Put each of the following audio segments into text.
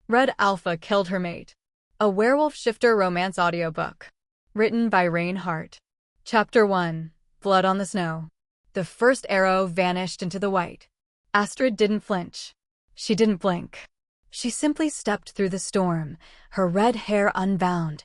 Red Alpha killed her mate. A werewolf shifter romance audiobook. Written by Rain Hart. Chapter 1. Blood on the Snow. The first arrow vanished into the white. Astrid didn't flinch. She didn't blink. She simply stepped through the storm, her red hair unbound,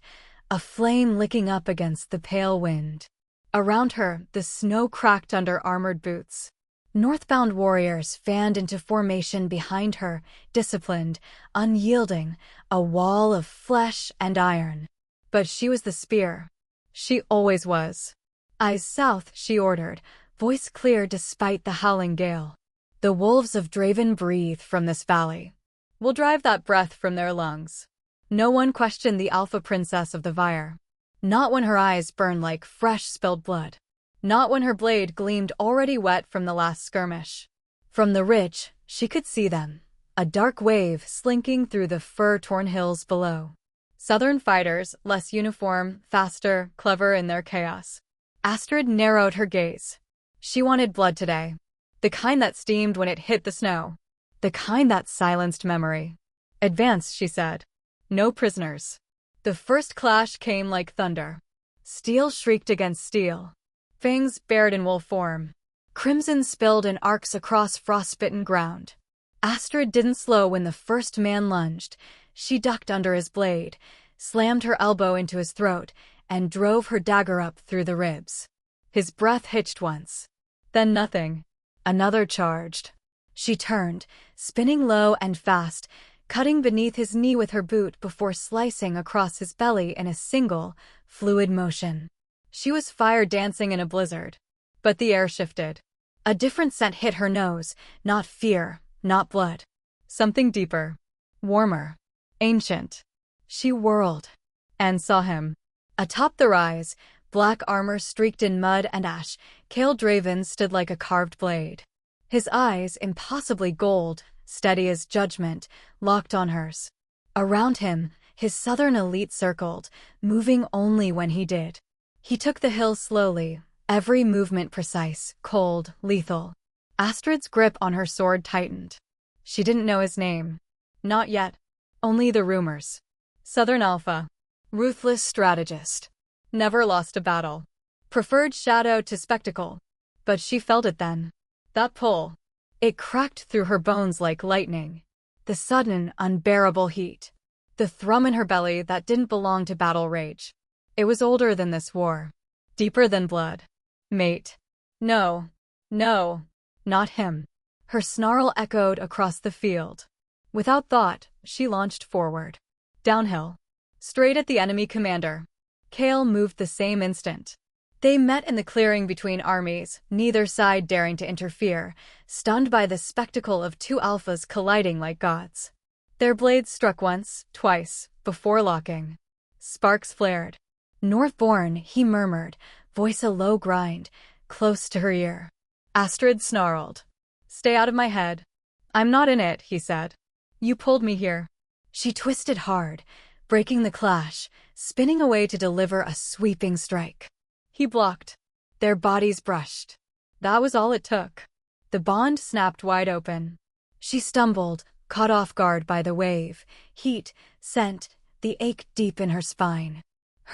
a flame licking up against the pale wind. Around her, the snow cracked under armored boots. Northbound warriors fanned into formation behind her, disciplined, unyielding, a wall of flesh and iron. But she was the spear. She always was. "Eyes south," she ordered, voice clear despite the howling gale. "The wolves of Draven breathe from this valley. We'll drive that breath from their lungs." No one questioned the alpha princess of the Vire. Not when her eyes burned like fresh spilled blood. Not when her blade gleamed already wet from the last skirmish. From the ridge, she could see them, a dark wave slinking through the fur-torn hills below. Southern fighters, less uniform, faster, clever in their chaos. Astrid narrowed her gaze. She wanted blood today. The kind that steamed when it hit the snow. The kind that silenced memory. "Advance," she said. "No prisoners." The first clash came like thunder. Steel shrieked against steel. Fangs bared in wolf form. Crimson spilled in arcs across frostbitten ground. Astrid didn't slow when the first man lunged. She ducked under his blade, slammed her elbow into his throat, and drove her dagger up through the ribs. His breath hitched once. Then nothing. Another charged. She turned, spinning low and fast, cutting beneath his knee with her boot before slicing across his belly in a single, fluid motion. She was fire dancing in a blizzard. But the air shifted. A different scent hit her nose, not fear, not blood. Something deeper. Warmer. Ancient. She whirled. And saw him. Atop the rise, black armor streaked in mud and ash, Kael Draven stood like a carved blade. His eyes, impossibly gold, steady as judgment, locked on hers. Around him, his southern elite circled, moving only when he did. He took the hill slowly, every movement precise, cold, lethal. Astrid's grip on her sword tightened. She didn't know his name. Not yet. Only the rumors. Southern Alpha. Ruthless strategist. Never lost a battle. Preferred shadow to spectacle. But she felt it then. That pull. It cracked through her bones like lightning. The sudden, unbearable heat. The thrum in her belly that didn't belong to battle rage. It was older than this war. Deeper than blood. Mate. No. No. Not him. Her snarl echoed across the field. Without thought, she launched forward. Downhill. Straight at the enemy commander. Kael moved the same instant. They met in the clearing between armies, neither side daring to interfere, stunned by the spectacle of two alphas colliding like gods. Their blades struck once, twice, before locking. Sparks flared. "Northborn," he murmured, voice a low grind, close to her ear. Astrid snarled. "Stay out of my head." "I'm not in it," he said. "You pulled me here." She twisted hard, breaking the clash, spinning away to deliver a sweeping strike. He blocked. Their bodies brushed. That was all it took. The bond snapped wide open. She stumbled, caught off guard by the wave, heat, scent, the ache deep in her spine.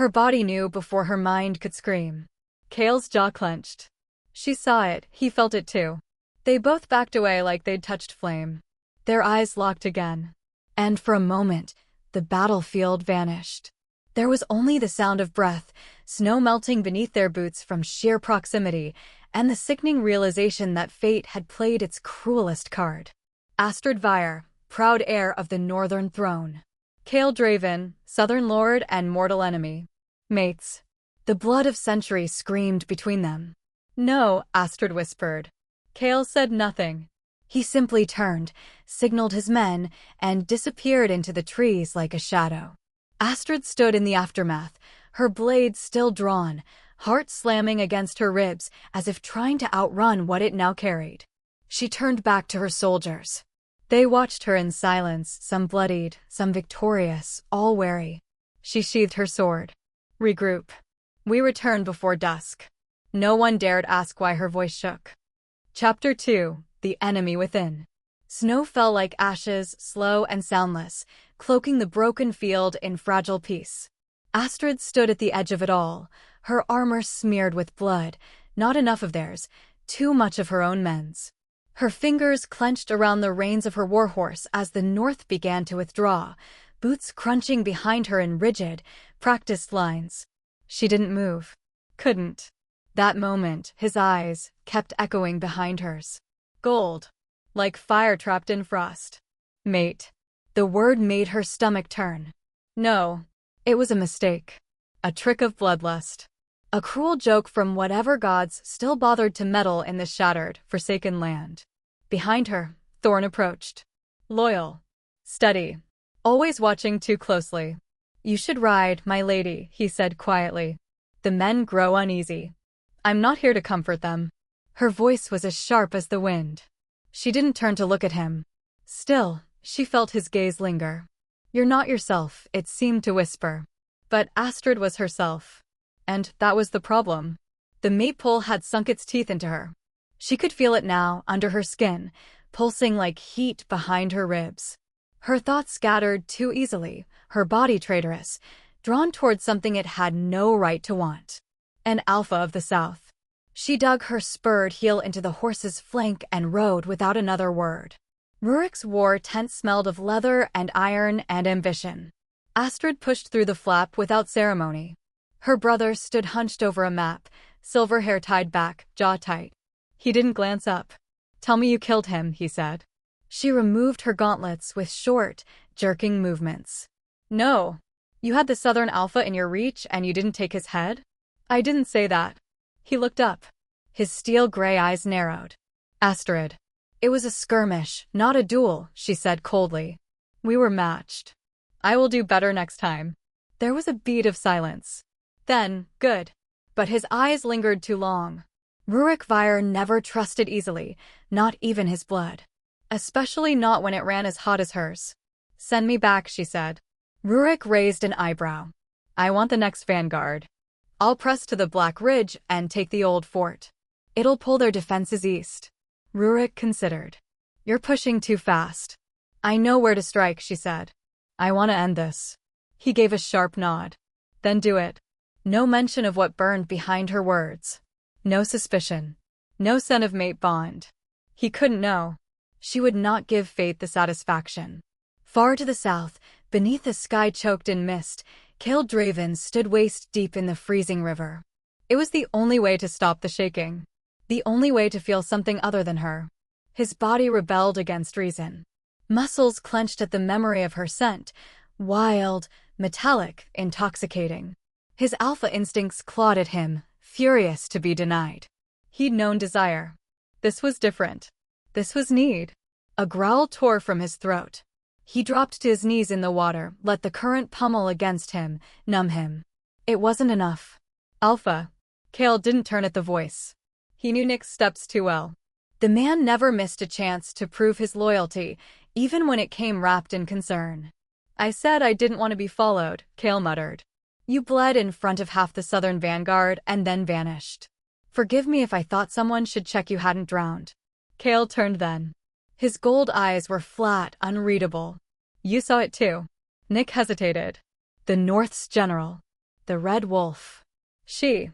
Her body knew before her mind could scream. Kael's jaw clenched. She saw it, he felt it too. They both backed away like they'd touched flame. Their eyes locked again. And for a moment, the battlefield vanished. There was only the sound of breath, snow melting beneath their boots from sheer proximity, and the sickening realization that fate had played its cruelest card. Astrid Vire, proud heir of the Northern Throne. Kael Draven, Southern Lord and mortal enemy. Mates. The blood of centuries screamed between them. "No," Astrid whispered. Kael said nothing. He simply turned, signaled his men, and disappeared into the trees like a shadow. Astrid stood in the aftermath, her blade still drawn, heart slamming against her ribs as if trying to outrun what it now carried. She turned back to her soldiers. They watched her in silence, some bloodied, some victorious, all wary. She sheathed her sword. "Regroup. We return before dusk." No one dared ask why her voice shook. Chapter 2. The Enemy Within. Snow fell like ashes, slow and soundless, cloaking the broken field in fragile peace. Astrid stood at the edge of it all, her armor smeared with blood, not enough of theirs, too much of her own men's. Her fingers clenched around the reins of her warhorse as the north began to withdraw, boots crunching behind her in rigid, practiced lines. She didn't move. Couldn't. That moment, his eyes kept echoing behind hers. Gold. Like fire trapped in frost. Mate. The word made her stomach turn. No. It was a mistake. A trick of bloodlust. A cruel joke from whatever gods still bothered to meddle in this shattered, forsaken land. Behind her, Thorn approached. Loyal. Steady. Always watching too closely. You should ride, my lady, he said quietly. The men grow uneasy. I'm not here to comfort them. Her voice was as sharp as the wind. She didn't turn to look at him. Still, she felt his gaze linger. You're not yourself, it seemed to whisper. But Astrid was herself. And that was the problem. The maypole had sunk its teeth into her. She could feel it now, under her skin, pulsing like heat behind her ribs. Her thoughts scattered too easily, her body traitorous, drawn toward something it had no right to want. An alpha of the south. She dug her spurred heel into the horse's flank and rode without another word. Rurik's war tent smelled of leather and iron and ambition. Astrid pushed through the flap without ceremony. Her brother stood hunched over a map, silver hair tied back, jaw tight. He didn't glance up. Tell me you killed him, he said. She removed her gauntlets with short, jerking movements. No. You had the Southern Alpha in your reach and you didn't take his head? I didn't say that. He looked up. His steel gray eyes narrowed. Astrid. It was a skirmish, not a duel, she said coldly. We were matched. I will do better next time. There was a beat of silence. Then, good. But his eyes lingered too long. Rurik Vire never trusted easily, not even his blood. Especially not when it ran as hot as hers. Send me back, she said. Rurik raised an eyebrow. I want the next vanguard. I'll press to the Black Ridge and take the old fort. It'll pull their defenses east. Rurik considered. You're pushing too fast. I know where to strike, she said. I want to end this. He gave a sharp nod. Then do it. No mention of what burned behind her words. No suspicion. No scent of mate bond. He couldn't know. She would not give fate the satisfaction. Far to the south, beneath the sky choked in mist, Kael Draven stood waist-deep in the freezing river. It was the only way to stop the shaking. The only way to feel something other than her. His body rebelled against reason. Muscles clenched at the memory of her scent, wild, metallic, intoxicating. His alpha instincts clawed at him, furious to be denied. He'd known desire. This was different. This was need. A growl tore from his throat. He dropped to his knees in the water, let the current pummel against him, numb him. It wasn't enough. Alpha. Kael didn't turn at the voice. He knew Nick's steps too well. The man never missed a chance to prove his loyalty, even when it came wrapped in concern. I said I didn't want to be followed, Kael muttered. You bled in front of half the southern vanguard and then vanished. Forgive me if I thought someone should check you hadn't drowned. Kael turned then. His gold eyes were flat, unreadable. You saw it too. Nick hesitated. The North's general. The Red Wolf. She.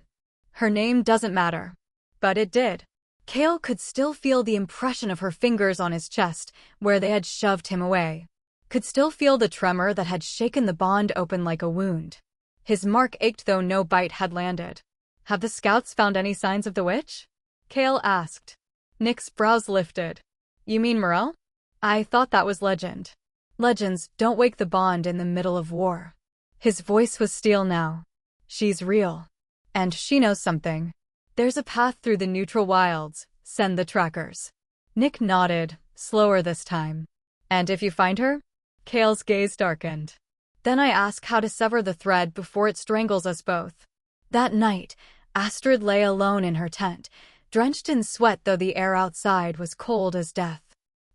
Her name doesn't matter. But it did. Kael could still feel the impression of her fingers on his chest, where they had shoved him away. Could still feel the tremor that had shaken the bond open like a wound. His mark ached though no bite had landed. Have the scouts found any signs of the witch? Kael asked. Nick's brows lifted. You mean Morel? I thought that was legend. Legends don't wake the bond in the middle of war. His voice was steel now. She's real. And she knows something. There's a path through the neutral wilds. Send the trackers. Nick nodded, slower this time. And if you find her? Kael's gaze darkened. Then I ask how to sever the thread before it strangles us both. That night, Astrid lay alone in her tent, drenched in sweat though the air outside was cold as death.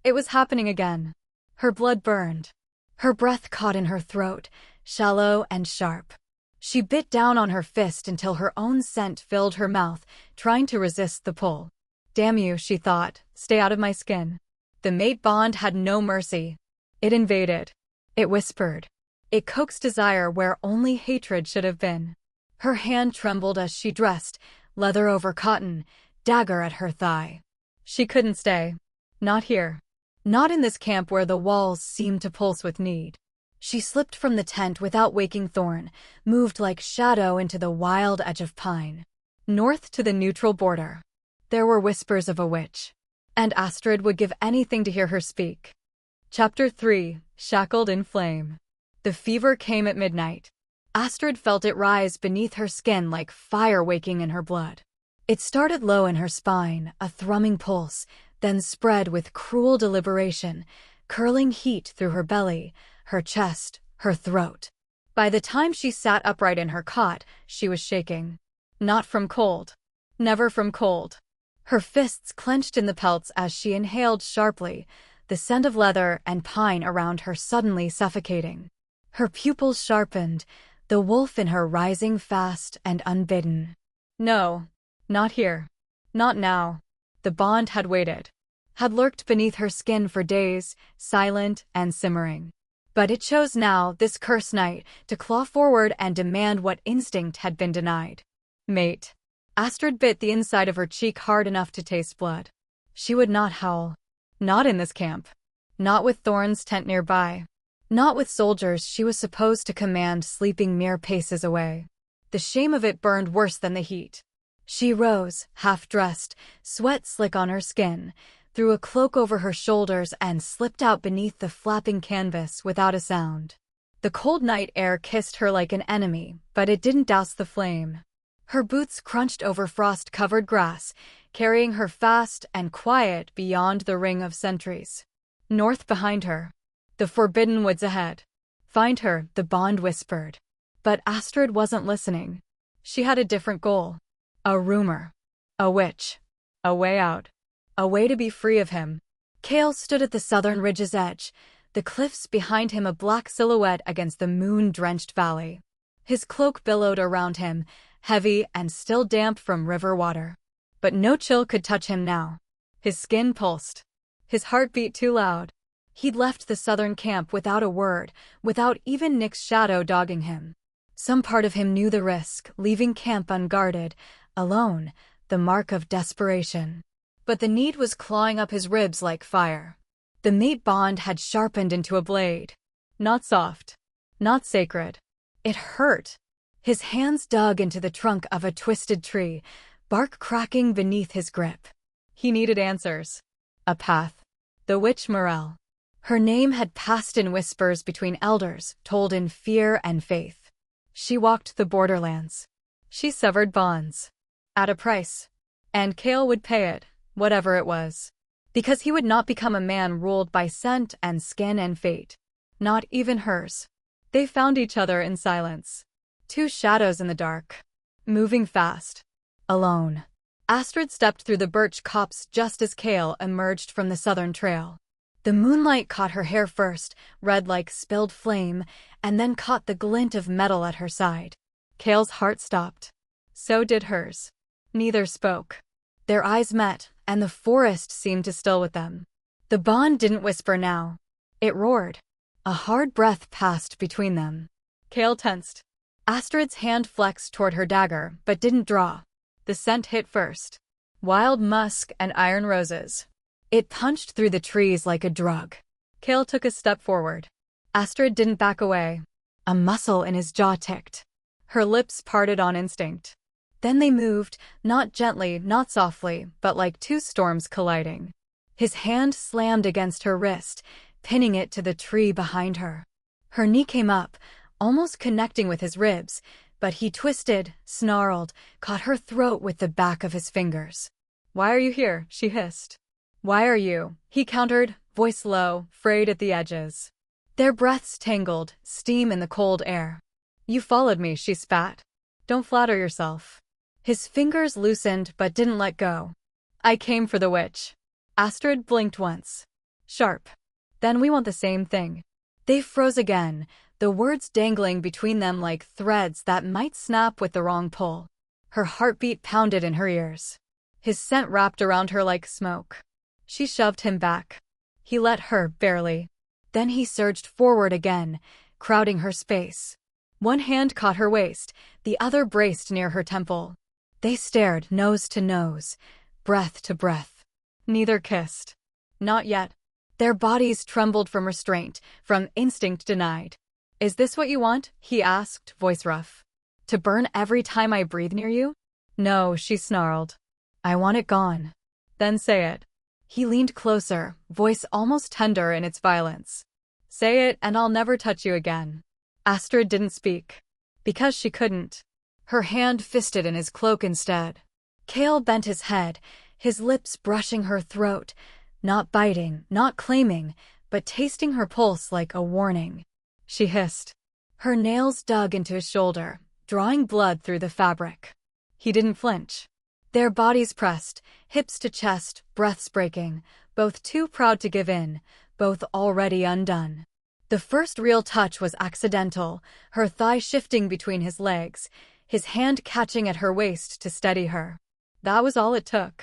It was happening again. Her blood burned. Her breath caught in her throat, shallow and sharp. She bit down on her fist until her own scent filled her mouth, trying to resist the pull. Damn you, she thought, stay out of my skin. The mate bond had no mercy. It invaded. It whispered. It coaxed desire where only hatred should have been. Her hand trembled as she dressed, leather over cotton, dagger at her thigh. She couldn't stay. Not here. Not in this camp where the walls seemed to pulse with need. She slipped from the tent without waking Thorn, moved like shadow into the wild edge of pine. North to the neutral border. There were whispers of a witch. And Astrid would give anything to hear her speak. Chapter 3, Shackled in Flame. The fever came at midnight. Astrid felt it rise beneath her skin like fire waking in her blood. It started low in her spine, a thrumming pulse, then spread with cruel deliberation, curling heat through her belly, her chest, her throat. By the time she sat upright in her cot, she was shaking. Not from cold. Never from cold. Her fists clenched in the pelts as she inhaled sharply, the scent of leather and pine around her suddenly suffocating. Her pupils sharpened, the wolf in her rising fast and unbidden. No, not here. Not now. The bond had waited. Had lurked beneath her skin for days, silent and simmering. But it chose now, this cursed night, to claw forward and demand what instinct had been denied. Mate. Astrid bit the inside of her cheek hard enough to taste blood. She would not howl. Not in this camp. Not with Thorn's tent nearby. Not with soldiers she was supposed to command sleeping mere paces away. The shame of it burned worse than the heat. She rose, half-dressed, sweat slick on her skin, threw a cloak over her shoulders and slipped out beneath the flapping canvas without a sound. The cold night air kissed her like an enemy, but it didn't douse the flame. Her boots crunched over frost-covered grass, carrying her fast and quiet beyond the ring of sentries. North behind her. The forbidden woods ahead. Find her, the bond whispered. But Astrid wasn't listening. She had a different goal. A rumor. A witch. A way out. A way to be free of him. Kael stood at the southern ridge's edge, the cliffs behind him a black silhouette against the moon-drenched valley. His cloak billowed around him, heavy and still damp from river water. But no chill could touch him now. His skin pulsed. His heart beat too loud. He'd left the southern camp without a word, without even Nick's shadow dogging him. Some part of him knew the risk, leaving camp unguarded, alone, the mark of desperation. But the need was clawing up his ribs like fire. The mate bond had sharpened into a blade. Not soft. Not sacred. It hurt. His hands dug into the trunk of a twisted tree, bark cracking beneath his grip. He needed answers. A path. The witch Morel. Her name had passed in whispers between elders, told in fear and faith. She walked the borderlands. She severed bonds. At a price. And Kael would pay it, whatever it was. Because he would not become a man ruled by scent and skin and fate. Not even hers. They found each other in silence. Two shadows in the dark. Moving fast. Alone. Astrid stepped through the birch copse just as Kael emerged from the southern trail. The moonlight caught her hair first, red like spilled flame, and then caught the glint of metal at her side. Kael's heart stopped. So did hers. Neither spoke. Their eyes met, and the forest seemed to still with them. The bond didn't whisper now. It roared. A hard breath passed between them. Kael tensed. Astrid's hand flexed toward her dagger, but didn't draw. The scent hit first. Wild musk and iron roses. It punched through the trees like a drug. Kael took a step forward. Astrid didn't back away. A muscle in his jaw ticked. Her lips parted on instinct. Then they moved, not gently, not softly, but like two storms colliding. His hand slammed against her wrist, pinning it to the tree behind her. Her knee came up, almost connecting with his ribs, but he twisted, snarled, caught her throat with the back of his fingers. "Why are you here?" she hissed. "Why are you?" he countered, voice low, frayed at the edges. Their breaths tangled, steam in the cold air. "You followed me," she spat. "Don't flatter yourself." His fingers loosened but didn't let go. "I came for the witch." Astrid blinked once. Sharp. "Then we want the same thing." They froze again, the words dangling between them like threads that might snap with the wrong pull. Her heartbeat pounded in her ears. His scent wrapped around her like smoke. She shoved him back. He let her, barely. Then he surged forward again, crowding her space. One hand caught her waist, the other braced near her temple. They stared nose to nose, breath to breath. Neither kissed. Not yet. Their bodies trembled from restraint, from instinct denied. "Is this what you want?" he asked, voice rough. "To burn every time I breathe near you?" "No," she snarled. "I want it gone." "Then say it." He leaned closer, voice almost tender in its violence. "Say it, and I'll never touch you again." Astrid didn't speak. Because she couldn't. Her hand fisted in his cloak instead. Kael bent his head, his lips brushing her throat, not biting, not claiming, but tasting her pulse like a warning. She hissed. Her nails dug into his shoulder, drawing blood through the fabric. He didn't flinch. Their bodies pressed, hips to chest, breaths breaking, both too proud to give in, both already undone. The first real touch was accidental, her thigh shifting between his legs, his hand catching at her waist to steady her. That was all it took.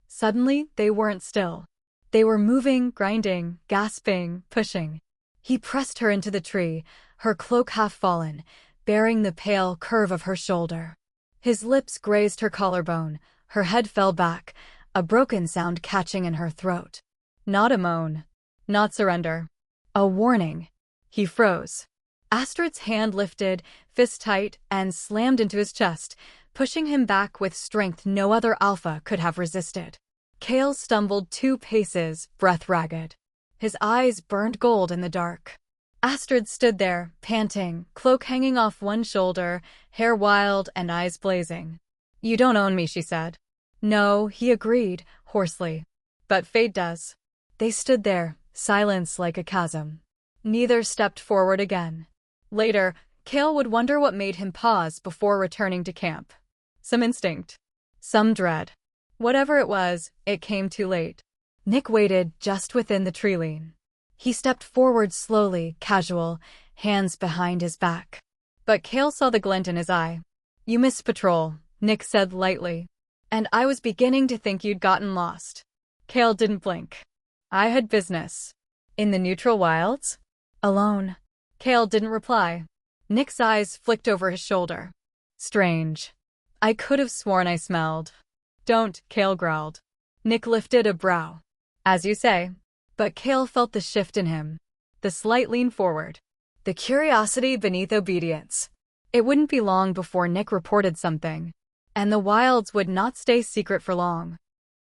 Suddenly, they weren't still. They were moving, grinding, gasping, pushing. He pressed her into the tree, her cloak half fallen, bearing the pale curve of her shoulder. His lips grazed her collarbone, her head fell back, a broken sound catching in her throat. Not a moan. Not surrender. A warning. He froze. Astrid's hand lifted, fist tight, and slammed into his chest, pushing him back with strength no other alpha could have resisted. Kael stumbled 2 paces, breath ragged. His eyes burned gold in the dark. Astrid stood there, panting, cloak hanging off one shoulder, hair wild and eyes blazing. "You don't own me," she said. "No," he agreed, hoarsely. "But fate does." They stood there, silence like a chasm. Neither stepped forward again. Later, Kael would wonder what made him pause before returning to camp. Some instinct. Some dread. Whatever it was, it came too late. Nick waited just within the tree line. He stepped forward slowly, casual, hands behind his back. But Kael saw the glint in his eye. "You missed patrol," Nick said lightly. "And I was beginning to think you'd gotten lost." Kael didn't blink. "I had business." "In the neutral wilds?" "Alone." Kael didn't reply. Nick's eyes flicked over his shoulder. "Strange. I could have sworn I smelled." "Don't," Kael growled. Nick lifted a brow. "As you say." But Kael felt the shift in him. The slight lean forward. The curiosity beneath obedience. It wouldn't be long before Nick reported something. And the wilds would not stay secret for long.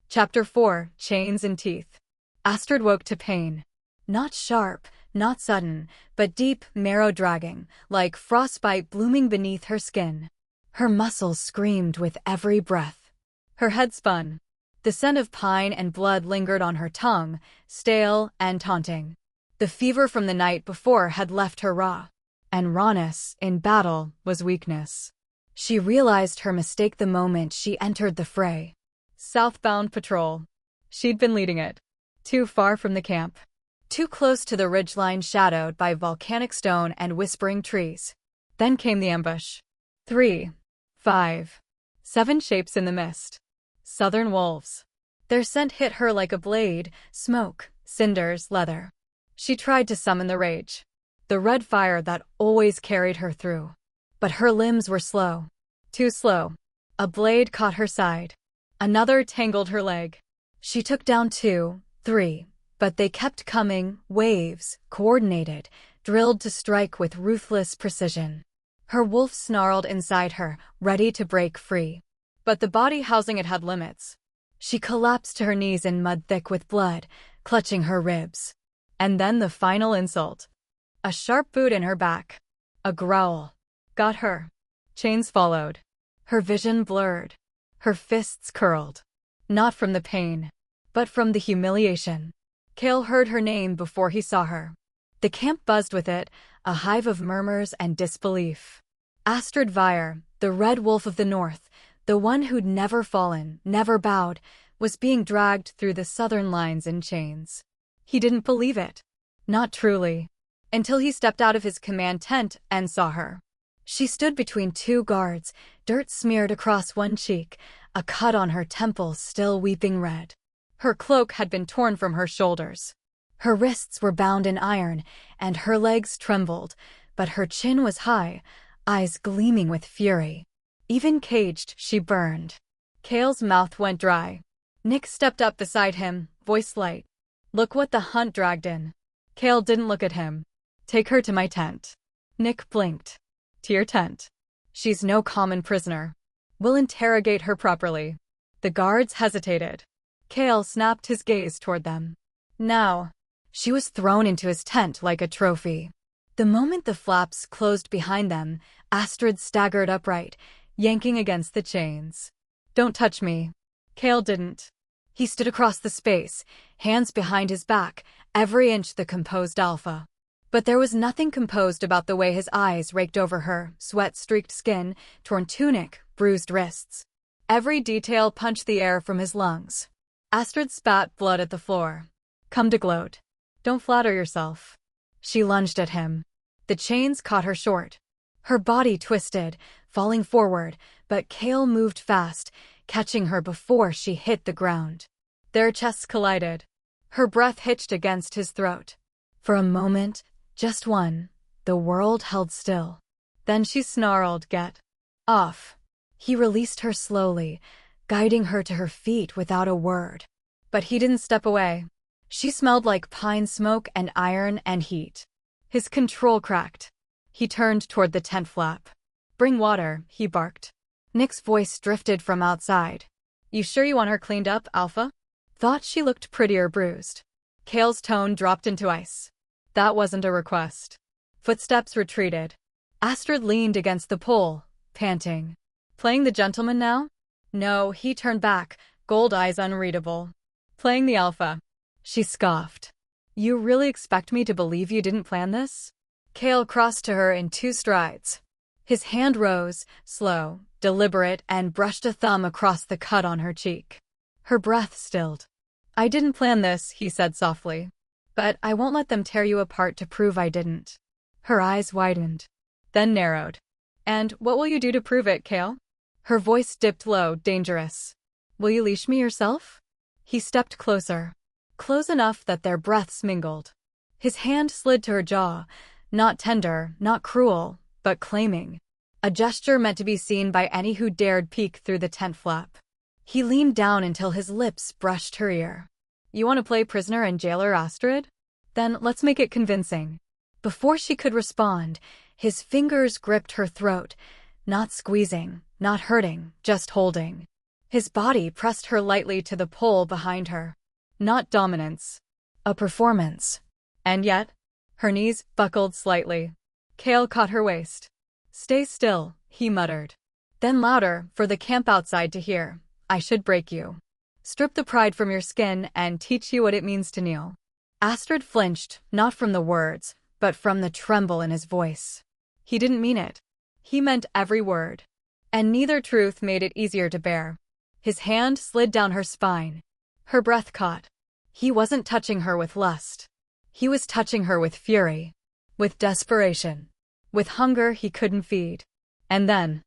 Chapter 4, Chains and Teeth. Astrid woke to pain. Not sharp, not sudden, but deep, marrow-dragging, like frostbite blooming beneath her skin. Her muscles screamed with every breath. Her head spun. The scent of pine and blood lingered on her tongue, stale and taunting. The fever from the night before had left her raw. And rawness, in battle, was weakness. She realized her mistake the moment she entered the fray. Southbound patrol. She'd been leading it. Too far from the camp. Too close to the ridgeline shadowed by volcanic stone and whispering trees. Then came the ambush. 3, 5, 7 shapes in the mist. Southern wolves. Their scent hit her like a blade, smoke, cinders, leather. She tried to summon the rage. The red fire that always carried her through. But her limbs were slow. Too slow. A blade caught her side. Another tangled her leg. She took down 2, 3, but they kept coming, waves, coordinated, drilled to strike with ruthless precision. Her wolf snarled inside her, ready to break free. But the body housing it had limits. She collapsed to her knees in mud thick with blood, clutching her ribs. And then the final insult. A sharp boot in her back. A growl. Got her. Chains followed. Her vision blurred. Her fists curled. Not from the pain, but from the humiliation. Kael heard her name before he saw her. The camp buzzed with it, a hive of murmurs and disbelief. Astrid Vire, the red wolf of the north, the one who'd never fallen, never bowed, was being dragged through the southern lines in chains. He didn't believe it. Not truly. Until he stepped out of his command tent and saw her. She stood between 2 guards, dirt smeared across one cheek, a cut on her temple still weeping red. Her cloak had been torn from her shoulders. Her wrists were bound in iron, and her legs trembled, but her chin was high, eyes gleaming with fury. Even caged, she burned. Kael's mouth went dry. Nick stepped up beside him, voice light. "Look what the hunt dragged in." Kael didn't look at him. "Take her to my tent." Nick blinked. "To your tent? She's no common prisoner. We'll interrogate her properly." The guards hesitated. Kael snapped his gaze toward them. Now, she was thrown into his tent like a trophy. The moment the flaps closed behind them, Astrid staggered upright, yanking against the chains. "Don't touch me." Kael didn't. He stood across the space, hands behind his back, every inch the composed alpha. But there was nothing composed about the way his eyes raked over her, sweat-streaked skin, torn tunic, bruised wrists. Every detail punched the air from his lungs. Astrid spat blood at the floor. "Come to gloat. Don't flatter yourself." She lunged at him. The chains caught her short. Her body twisted, falling forward, but Kael moved fast, catching her before she hit the ground. Their chests collided. Her breath hitched against his throat. For a moment, just one, the world held still. Then she snarled, "Get off." He released her slowly, guiding her to her feet without a word. But he didn't step away. She smelled like pine smoke and iron and heat. His control cracked. He turned toward the tent flap. "Bring water," he barked. Nick's voice drifted from outside. "You sure you want her cleaned up, Alpha?" Thought she looked pretty or bruised. Kael's tone dropped into ice. "That wasn't a request." Footsteps retreated. Astrid leaned against the pole, panting. "Playing the gentleman now?" No, he turned back, gold eyes unreadable. "Playing the alpha." She scoffed. "You really expect me to believe you didn't plan this?" Kael crossed to her in 2 strides. His hand rose, slow, deliberate, and brushed a thumb across the cut on her cheek. Her breath stilled. "I didn't plan this," he said softly. "But I won't let them tear you apart to prove I didn't." Her eyes widened, then narrowed. "And what will you do to prove it, Kael?" Her voice dipped low, dangerous. "Will you leash me yourself?" He stepped closer, close enough that their breaths mingled. His hand slid to her jaw, not tender, not cruel, but claiming. A gesture meant to be seen by any who dared peek through the tent flap. He leaned down until his lips brushed her ear. "You want to play prisoner and jailer, Astrid? Then let's make it convincing." Before she could respond, his fingers gripped her throat, not squeezing, not hurting, just holding. His body pressed her lightly to the pole behind her. Not dominance. A performance. And yet, her knees buckled slightly. Kael caught her waist. "Stay still," he muttered. Then louder, for the camp outside to hear. "I should break you. Strip the pride from your skin and teach you what it means to kneel." Astrid flinched, not from the words, but from the tremble in his voice. He didn't mean it. He meant every word. And neither truth made it easier to bear. His hand slid down her spine. Her breath caught. He wasn't touching her with lust. He was touching her with fury. With desperation. With hunger he couldn't feed. And then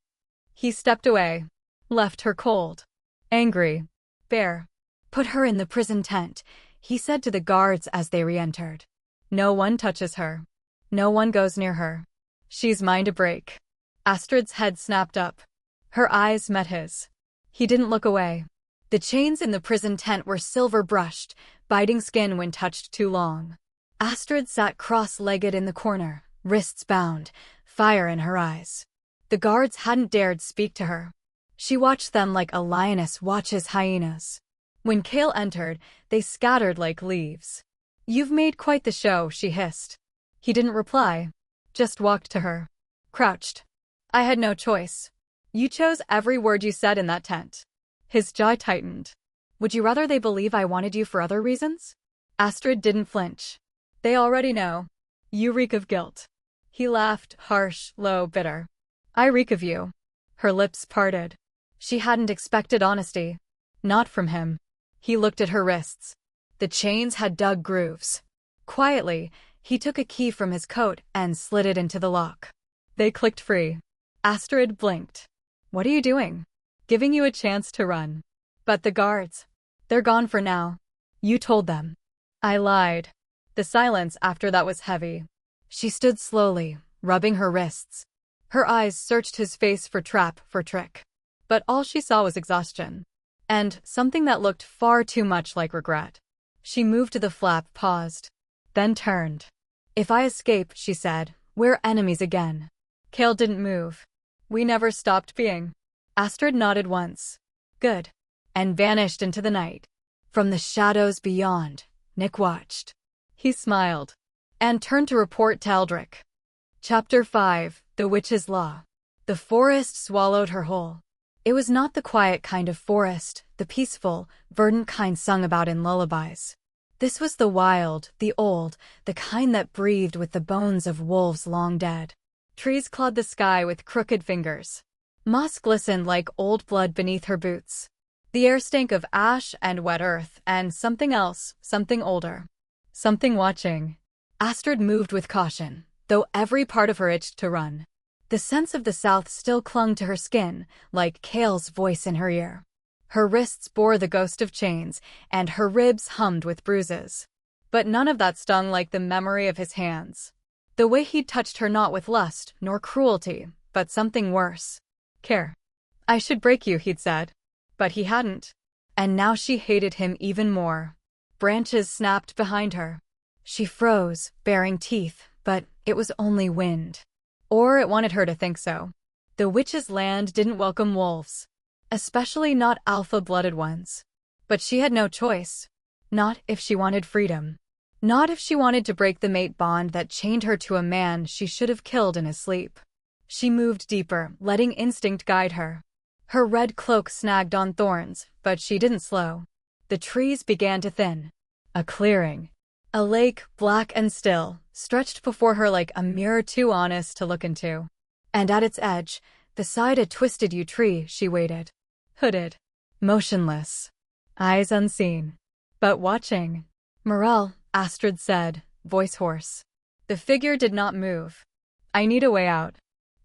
he stepped away. Left her cold. Angry. Bare. "Put her in the prison tent," he said to the guards as they re-entered. "No one touches her. No one goes near her. She's mine to break." Astrid's head snapped up. Her eyes met his. He didn't look away. The chains in the prison tent were silver-brushed, biting skin when touched too long. Astrid sat cross-legged in the corner, wrists bound, fire in her eyes. The guards hadn't dared speak to her. She watched them like a lioness watches hyenas. When Kael entered, they scattered like leaves. "You've made quite the show," she hissed. He didn't reply, just walked to her. Crouched. "I had no choice. You chose every word you said in that tent." His jaw tightened. "Would you rather they believe I wanted you for other reasons?" Astrid didn't flinch. "They already know. You reek of guilt." He laughed, harsh, low, bitter. "I reek of you." Her lips parted. She hadn't expected honesty. Not from him. He looked at her wrists. The chains had dug grooves. Quietly, he took a key from his coat and slid it into the lock. They clicked free. Astrid blinked. "What are you doing?" "Giving you a chance to run." "But the guards. They're gone for now." "You told them." "I lied." The silence after that was heavy. She stood slowly, rubbing her wrists. Her eyes searched his face for trap, for trick. But all she saw was exhaustion. And something that looked far too much like regret. She moved to the flap, paused. Then turned. "If I escape," she said, "we're enemies again." Kael didn't move. "We never stopped being." Astrid nodded once. "Good." And vanished into the night. From the shadows beyond, Nick watched. He smiled. And turned to report to Eldrick. Chapter 5, The Witch's Law. The forest swallowed her whole. It was not the quiet kind of forest, the peaceful, verdant kind sung about in lullabies. This was the wild, the old, the kind that breathed with the bones of wolves long dead. Trees clawed the sky with crooked fingers. Moss glistened like old blood beneath her boots. The air stank of ash and wet earth, and something else, something older. Something watching. Astrid moved with caution, though every part of her itched to run. The sense of the south still clung to her skin, like Kael's voice in her ear. Her wrists bore the ghost of chains, and her ribs hummed with bruises. But none of that stung like the memory of his hands. The way he'd touched her, not with lust, nor cruelty, but something worse. Care. "I should break you," he'd said. But he hadn't. And now she hated him even more. Branches snapped behind her. She froze, baring teeth, but it was only wind. Or it wanted her to think so. The witch's land didn't welcome wolves. Especially not alpha-blooded ones. But she had no choice. Not if she wanted freedom. Not if she wanted to break the mate bond that chained her to a man she should have killed in his sleep. She moved deeper, letting instinct guide her. Her red cloak snagged on thorns, but she didn't slow. The trees began to thin. A clearing. A lake, black and still, stretched before her like a mirror too honest to look into. And at its edge, beside a twisted yew tree, she waited. Hooded. Motionless. Eyes unseen. But watching. "Morel," Astrid said, voice hoarse. The figure did not move. "I need a way out."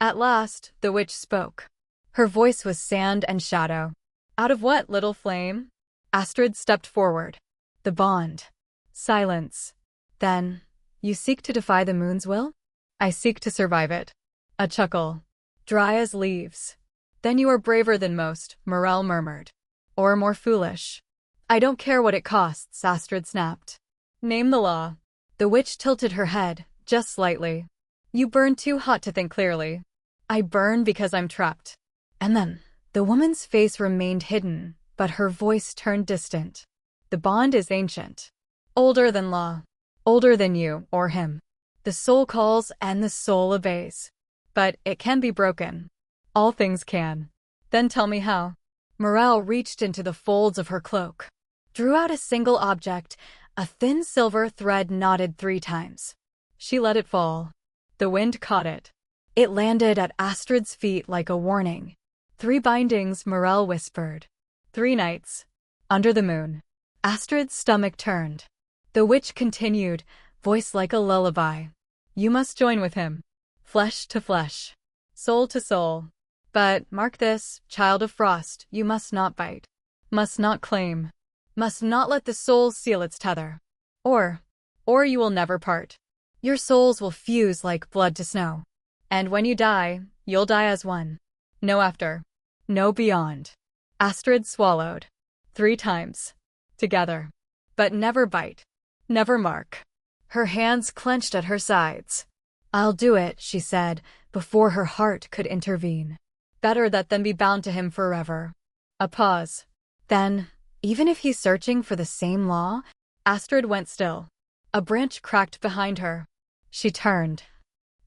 At last, the witch spoke. Her voice was sand and shadow. "Out of what, little flame?" Astrid stepped forward. "The bond." Silence. Then, "You seek to defy the moon's will?" "I seek to survive it." A chuckle. "Dry as leaves." "Then you are braver than most," Morel murmured. "Or more foolish." "I don't care what it costs," Astrid snapped. "Name the law." The witch tilted her head, just slightly. "You burn too hot to think clearly." "I burn because I'm trapped." And then, the woman's face remained hidden, but her voice turned distant. "The bond is ancient. Older than law. Older than you, or him. The soul calls and the soul obeys. But it can be broken. All things can." "Then tell me how." Morel reached into the folds of her cloak. Drew out a single object, a thin silver thread knotted 3 times. She let it fall. The wind caught it. It landed at Astrid's feet like a warning. 3 bindings, Morel whispered. 3 nights. Under the moon. Astrid's stomach turned. The witch continued, voice like a lullaby. "You must join with him. Flesh to flesh. Soul to soul. But, mark this, child of frost, you must not bite. Must not claim. Must not let the soul seal its tether. Or you will never part. Your souls will fuse like blood to snow. And when you die, you'll die as one. No after. No beyond." Astrid swallowed. 3 times. Together. But never bite. Never mark. Her hands clenched at her sides. "I'll do it," she said, before her heart could intervene. "Better that than be bound to him forever." A pause. Then, "Even if he's searching for the same law?" Astrid went still. A branch cracked behind her. She turned.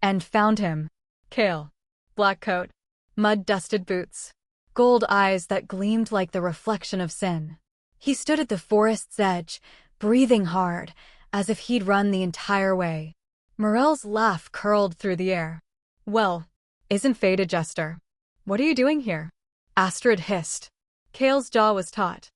And found him. Kael. Black coat. Mud-dusted boots. Gold eyes that gleamed like the reflection of sin. He stood at the forest's edge, breathing hard, as if he'd run the entire way. Morel's laugh curled through the air. "Well, isn't fate a jester? What are you doing here?" Astrid hissed. Kael's jaw was taut.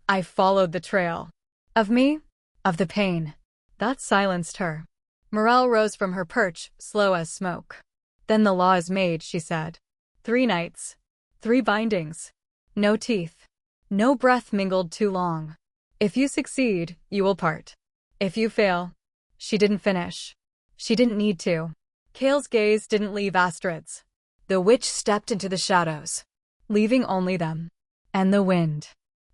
"I followed the trail." "Of me?" "Of the pain." That silenced her. Morel rose from her perch, slow as smoke. "Then the law is made," she said. 3 nights. 3 bindings. No teeth. No breath mingled too long. If you succeed, you will part. If you fail..." She didn't finish. She didn't need to. Kael's gaze didn't leave Astrid's. The witch stepped into the shadows, leaving only them and the wind.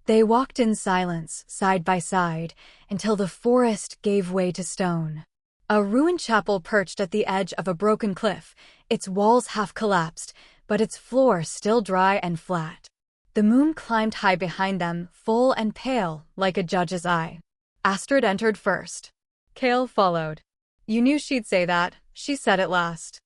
They walked in silence, side by side, until the forest gave way to stone. A ruined chapel perched at the edge of a broken cliff, its walls half collapsed, but its floor still dry and flat. The moon climbed high behind them, full and pale, like a judge's eye. Astrid entered first. Kael followed. "You knew she'd say that," she said at last.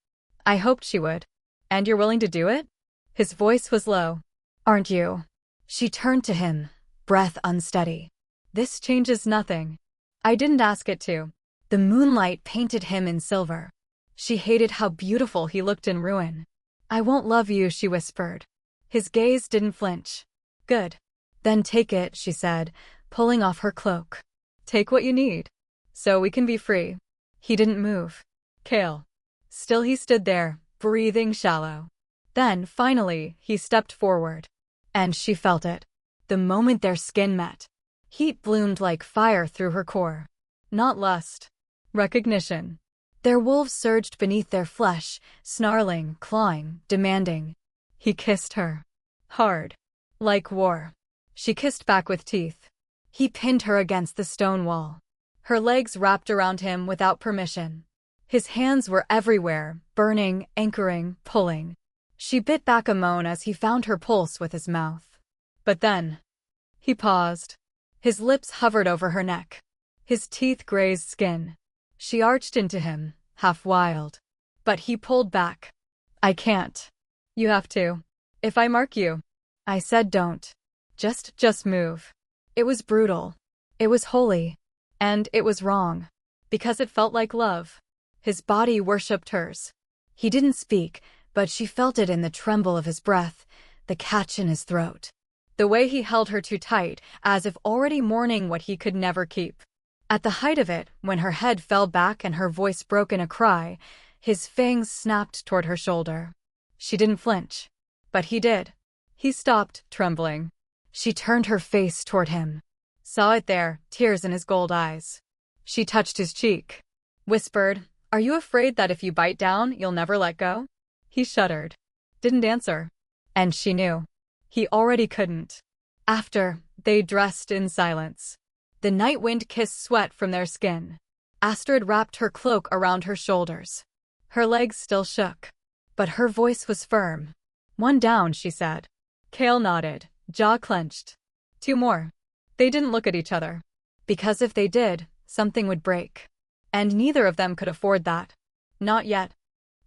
"I hoped she would. And you're willing to do it?" His voice was low. "Aren't you?" She turned to him, breath unsteady. "This changes nothing. I didn't ask it to." The moonlight painted him in silver. She hated how beautiful he looked in ruin. "I won't love you," she whispered. His gaze didn't flinch. "Good. Then take it," she said, pulling off her cloak. "Take what you need, so we can be free." He didn't move. Kael. Still he stood there, breathing shallow. Then, finally, he stepped forward. And she felt it. The moment their skin met, heat bloomed like fire through her core. Not lust. Recognition. Their wolves surged beneath their flesh, snarling, clawing, demanding. He kissed her. Hard. Like war. She kissed back with teeth. He pinned her against the stone wall. Her legs wrapped around him without permission. His hands were everywhere, burning, anchoring, pulling. She bit back a moan as he found her pulse with his mouth. But then, he paused. His lips hovered over her neck. His teeth grazed skin. She arched into him, half wild. But he pulled back. "I can't. You have to. If I mark you." I said don't. Just move. It was brutal. It was holy. And it was wrong. Because it felt like love. His body worshipped hers. He didn't speak, but she felt it in the tremble of his breath, the catch in his throat. The way he held her too tight, as if already mourning what he could never keep. At the height of it, when her head fell back and her voice broke in a cry, his fangs snapped toward her shoulder. She didn't flinch. But he did. He stopped, trembling. She turned her face toward him. Saw it there, tears in his gold eyes. She touched his cheek. Whispered, "Are you afraid that if you bite down, you'll never let go?" He shuddered. Didn't answer. And she knew. He already couldn't. After, they dressed in silence. The night wind kissed sweat from their skin. Astrid wrapped her cloak around her shoulders. Her legs still shook. But her voice was firm. "One down," she said. Kael nodded, jaw clenched. "Two more." They didn't look at each other. Because if they did, something would break. And neither of them could afford that. Not yet.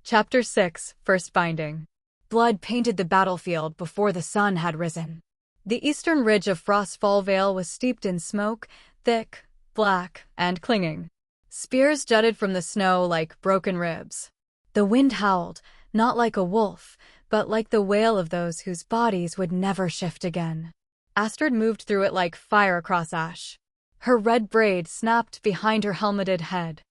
Chapter 6, First Binding. Blood painted the battlefield before the sun had risen. The eastern ridge of Frostfall Vale was steeped in smoke, thick, black, and clinging. Spears jutted from the snow like broken ribs. The wind howled, not like a wolf, but like the wail of those whose bodies would never shift again. Astrid moved through it like fire across ash. Her red braid snapped behind her helmeted head.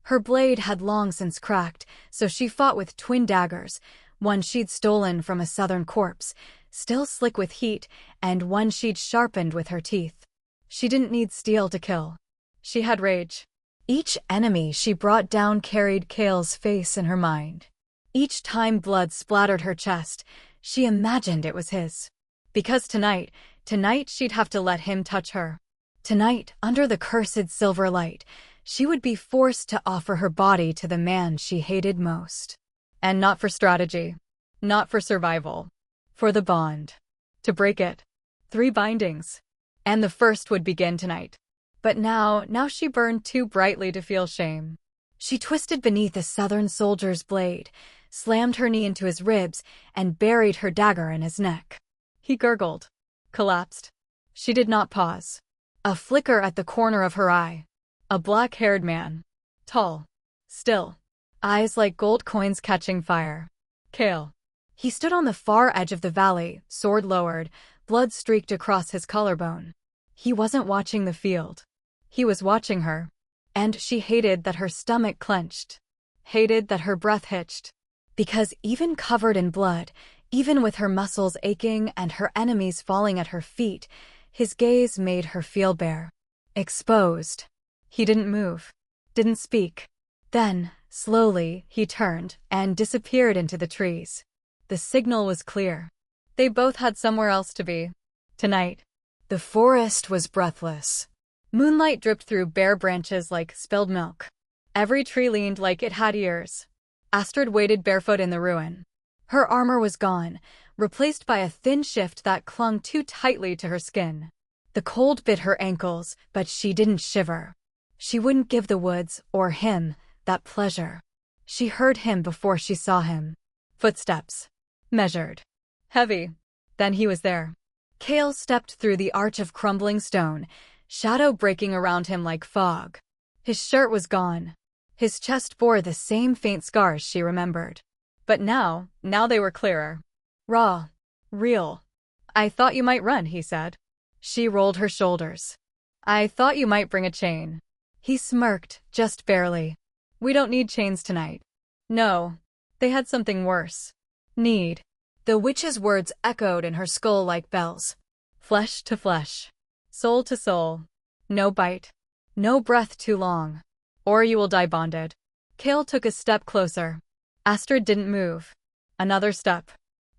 Her blade had long since cracked, so she fought with twin daggers, one she'd stolen from a southern corpse, still slick with heat, and one she'd sharpened with her teeth. She didn't need steel to kill. She had rage. Each enemy she brought down carried Kael's face in her mind. Each time blood splattered her chest, she imagined it was his. Because tonight she'd have to let him touch her. Tonight, under the cursed silver light, she would be forced to offer her body to the man she hated most. And not for strategy. Not for survival. For the bond. To break it. 3 bindings. And the first would begin tonight. But now she burned too brightly to feel shame. She twisted beneath a southern soldier's blade, slammed her knee into his ribs, and buried her dagger in his neck. He gurgled. Collapsed. She did not pause. A flicker at the corner of her eye. A black-haired man. Tall. Still. Eyes like gold coins catching fire. Kael. He stood on the far edge of the valley, sword lowered, blood streaked across his collarbone. He wasn't watching the field. He was watching her. And she hated that her stomach clenched. Hated that her breath hitched. Because even covered in blood, even with her muscles aching and her enemies falling at her feet, his gaze made her feel bare. Exposed. He didn't move. didn't speak. Then, slowly, he turned and disappeared into the trees. The signal was clear. They both had somewhere else to be. Tonight. The forest was breathless. Moonlight dripped through bare branches like spilled milk. Every tree leaned like it had ears. Astrid waited barefoot in the ruin. Her armor was gone, replaced by a thin shift that clung too tightly to her skin. The cold bit her ankles, but she didn't shiver. She wouldn't give the woods, or him, that pleasure. She heard him before she saw him. Footsteps. Measured. Heavy. Then he was there. Kael stepped through the arch of crumbling stone, shadow breaking around him like fog. His shirt was gone. His chest bore the same faint scars she remembered. But now they were clearer. Raw. Real. "I thought you might run," he said. She rolled her shoulders. "I thought you might bring a chain." He smirked, just barely. "We don't need chains tonight." No. They had something worse. Need. The witch's words echoed in her skull like bells. Flesh to flesh. Soul to soul. No bite. No breath too long. Or you will die bonded. Kael took a step closer. Astrid didn't move. Another step.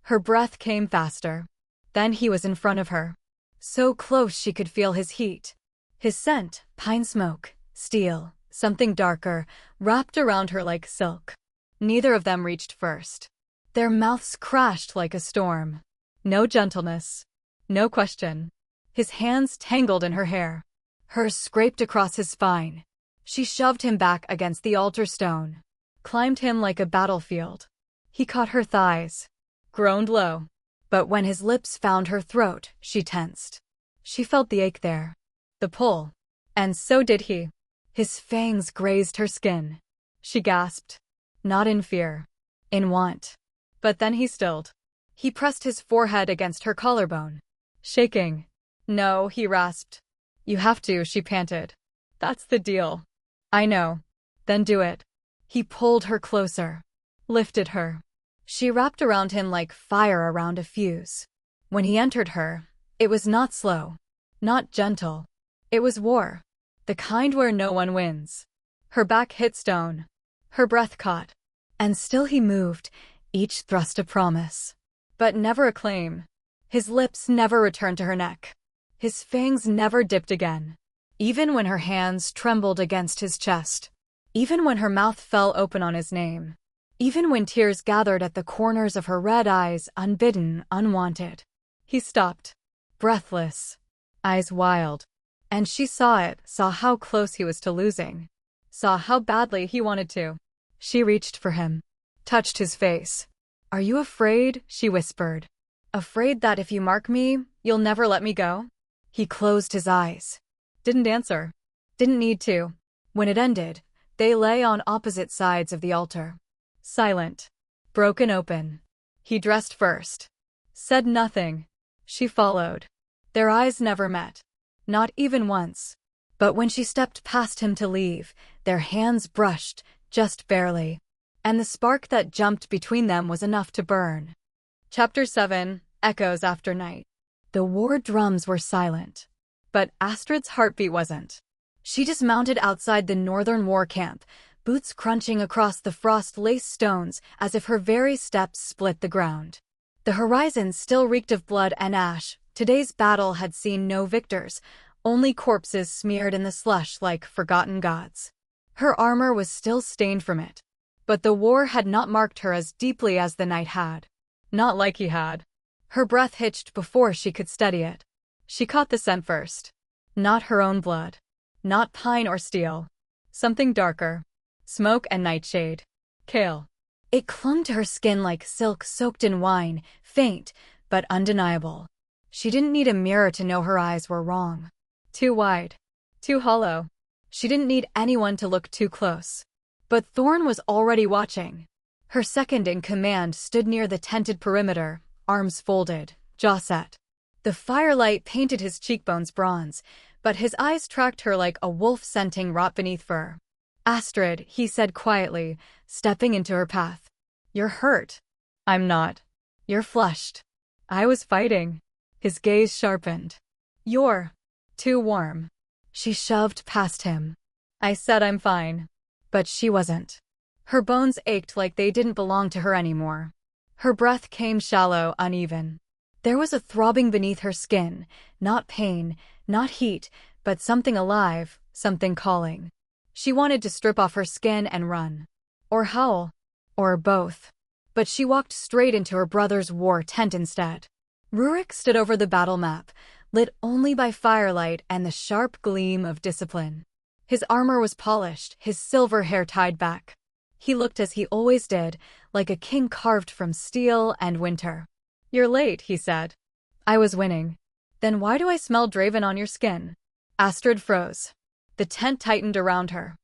Her breath came faster. Then he was in front of her. So close she could feel his heat. His scent, pine smoke, steel, something darker, wrapped around her like silk. Neither of them reached first. Their mouths crashed like a storm. No gentleness. No question. His hands tangled in her hair. Hers scraped across his spine. She shoved him back against the altar stone. Climbed him like a battlefield. He caught her thighs. Groaned low. But when his lips found her throat, she tensed. She felt the ache there. The pull. And so did he. His fangs grazed her skin. She gasped. Not in fear. In want. But then he stilled. He pressed his forehead against her collarbone. Shaking. "No," he rasped. "You have to," she panted. "That's the deal." "I know." "Then do it." He pulled her closer. Lifted her. She wrapped around him like fire around a fuse. When he entered her, it was not slow. Not gentle. It was war. The kind where no one wins. Her back hit stone. Her breath caught. And still he moved, each thrust a promise. But never a claim. His lips never returned to her neck. His fangs never dipped again. Even when her hands trembled against his chest. Even when her mouth fell open on his name. Even when tears gathered at the corners of her red eyes, unbidden, unwanted. He stopped. Breathless. Eyes wild. And she saw it, saw how close he was to losing. Saw how badly he wanted to. She reached for him. Touched his face. "Are you afraid?" she whispered. "Afraid that if you mark me, you'll never let me go?" He closed his eyes. Didn't answer. Didn't need to. When it ended, they lay on opposite sides of the altar. Silent. Broken open. He dressed first. Said nothing. She followed. Their eyes never met. Not even once. But when she stepped past him to leave, their hands brushed, just barely. And the spark that jumped between them was enough to burn. Chapter 7. Echoes After Night. The war drums were silent. But Astrid's heartbeat wasn't. She dismounted outside the northern war camp, boots crunching across the frost-laced stones as if her very steps split the ground. The horizon still reeked of blood and ash. Today's battle had seen no victors, only corpses smeared in the slush like forgotten gods. Her armor was still stained from it. But the war had not marked her as deeply as the night had. Not like he had. Her breath hitched before she could steady it. She caught the scent first. Not her own blood. Not pine or steel. Something darker. Smoke and nightshade. Kael. It clung to her skin like silk soaked in wine, faint, but undeniable. She didn't need a mirror to know her eyes were wrong. Too wide. Too hollow. She didn't need anyone to look too close. But Thorn was already watching. Her second in command stood near the tented perimeter, arms folded, jaw set. The firelight painted his cheekbones bronze, but his eyes tracked her like a wolf scenting rot beneath fur. "Astrid," he said quietly, stepping into her path. "You're hurt." "I'm not." "You're flushed." "I was fighting." His gaze sharpened. "You're too warm." She shoved past him. I said I'm fine. But she wasn't. Her bones ached like they didn't belong to her anymore. Her breath came shallow, uneven. There was a throbbing beneath her skin, not pain, not heat, but something alive, something calling. She wanted to strip off her skin and run. Or howl. Or both. But she walked straight into her brother's war tent instead. Rurik stood over the battle map, lit only by firelight and the sharp gleam of discipline. His armor was polished, his silver hair tied back. He looked as he always did, like a king carved from steel and winter. "You're late," he said. "I was winning." "Then why do I smell Draven on your skin?" Astrid froze. The tent tightened around her.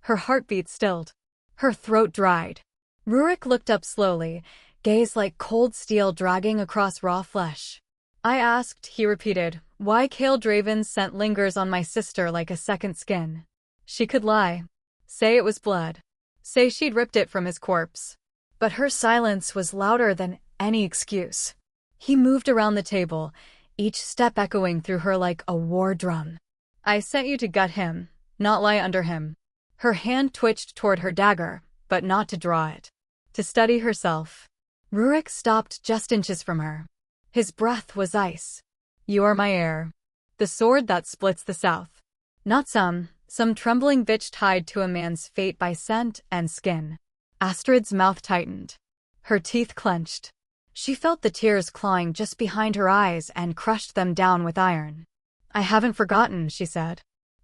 Her heartbeat stilled. Her throat dried. Rurik looked up slowly, gaze like cold steel dragging across raw flesh. "I asked," he repeated, "why Kael Draven's scent lingers on my sister like a second skin." She could lie. Say it was blood. Say she'd ripped it from his corpse. But her silence was louder than any excuse. He moved around the table, each step echoing through her like a war drum. "I sent you to gut him, not lie under him." Her hand twitched toward her dagger, but not to draw it. To steady herself. Rurik stopped just inches from her. His breath was ice. "You are my heir. The sword that splits the south. Not some trembling bitch tied to a man's fate by scent and skin." Astrid's mouth tightened. Her teeth clenched. She felt the tears clawing just behind her eyes and crushed them down with iron. "I haven't forgotten," she said.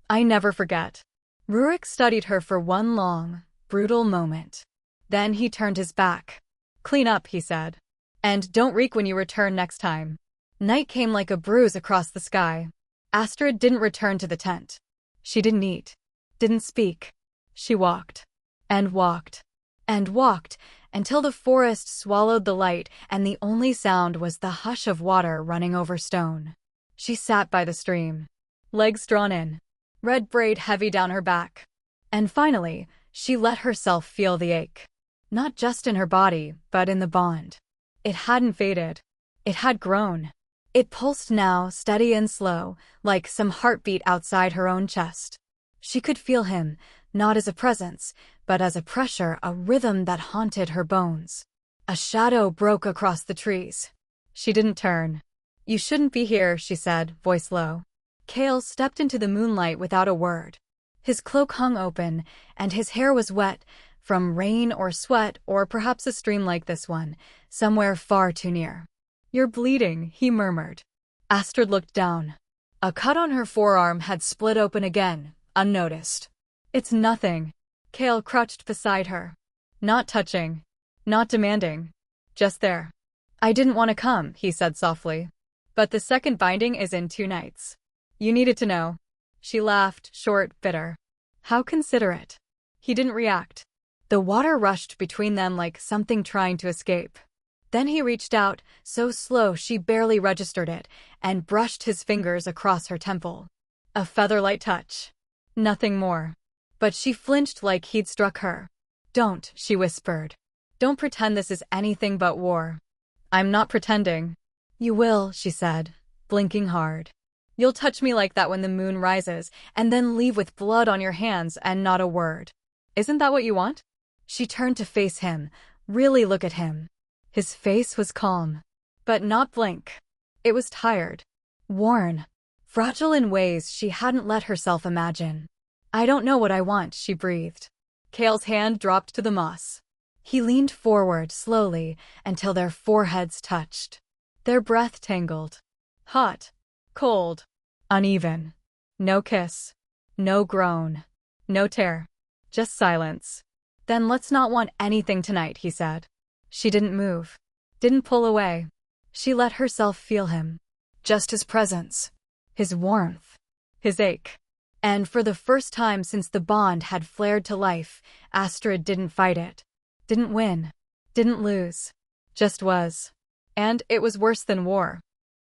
"I never forget." Rurik studied her for one long, brutal moment. Then he turned his back. "Clean up," he said. "And don't reek when you return next time." Night came like a bruise across the sky. Astrid didn't return to the tent. She didn't eat. Didn't speak. She walked. And walked. And walked, until the forest swallowed the light and the only sound was the hush of water running over stone. She sat by the stream. Legs drawn in. Red braid heavy down her back. And finally, she let herself feel the ache. Not just in her body, but in the bond. It hadn't faded. It had grown. It pulsed now, steady and slow, like some heartbeat outside her own chest. She could feel him, not as a presence, but as a pressure, a rhythm that haunted her bones. A shadow broke across the trees. She didn't turn. "You shouldn't be here," she said, voice low. Kael stepped into the moonlight without a word. His cloak hung open, and his hair was wet, from rain or sweat or perhaps a stream like this one, somewhere far too near. "You're bleeding," he murmured. Astrid looked down. A cut on her forearm had split open again, unnoticed. "It's nothing." Kael crouched beside her. Not touching. Not demanding. Just there. "I didn't want to come," he said softly. "But the second binding is in 2 nights. You needed to know." She laughed, short, bitter. How considerate. He didn't react. The water rushed between them like something trying to escape. Then he reached out, so slow she barely registered it, and brushed his fingers across her temple. A feather-light touch. Nothing more. But she flinched like he'd struck her. "Don't," she whispered. "Don't pretend this is anything but war." "I'm not pretending." "You will," she said, blinking hard. "You'll touch me like that when the moon rises, and then leave with blood on your hands and not a word. Isn't that what you want?" She turned to face him, really look at him. His face was calm. But not blank. It was tired. Worn. Fragile in ways she hadn't let herself imagine. "I don't know what I want," she breathed. Kael's hand dropped to the moss. He leaned forward slowly until their foreheads touched. Their breath tangled. Hot. Cold. Uneven. No kiss. No groan. No tear. Just silence. "Then let's not want anything tonight," he said. She didn't move. Didn't pull away. She let herself feel him. Just his presence. His warmth. His ache. And for the first time since the bond had flared to life, Astrid didn't fight it. Didn't win. Didn't lose. Just was. And it was worse than war.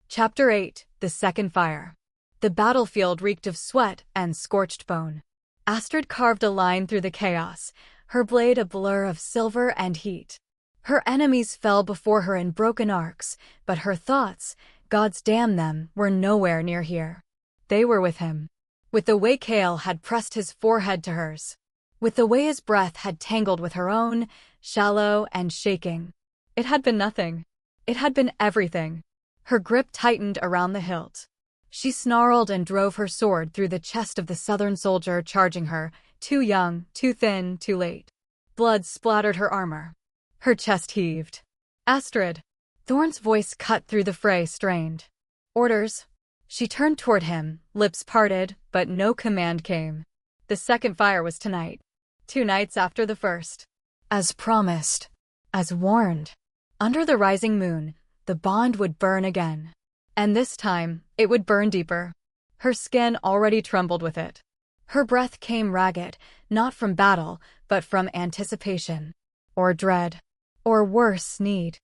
Chapter 8, The Second Fire. The battlefield reeked of sweat and scorched bone. Astrid carved a line through the chaos, her blade a blur of silver and heat. Her enemies fell before her in broken arcs, but her thoughts, God's damn them, were nowhere near here. They were with him. with the way Kael had pressed his forehead to hers, with the way his breath had tangled with her own, shallow and shaking. It had been nothing. It had been everything. Her grip tightened around the hilt. She snarled and drove her sword through the chest of the southern soldier charging her, too young, too thin, too late. Blood splattered her armor. Her chest heaved. Astrid. Thorn's voice cut through the fray, strained. Orders. She turned toward him, lips parted, but no command came. The second fire was tonight. 2 nights after the first. As promised. As warned. Under the rising moon, the bond would burn again. And this time, it would burn deeper. Her skin already trembled with it. Her breath came ragged, not from battle, but from anticipation. Or dread. Or worse, need.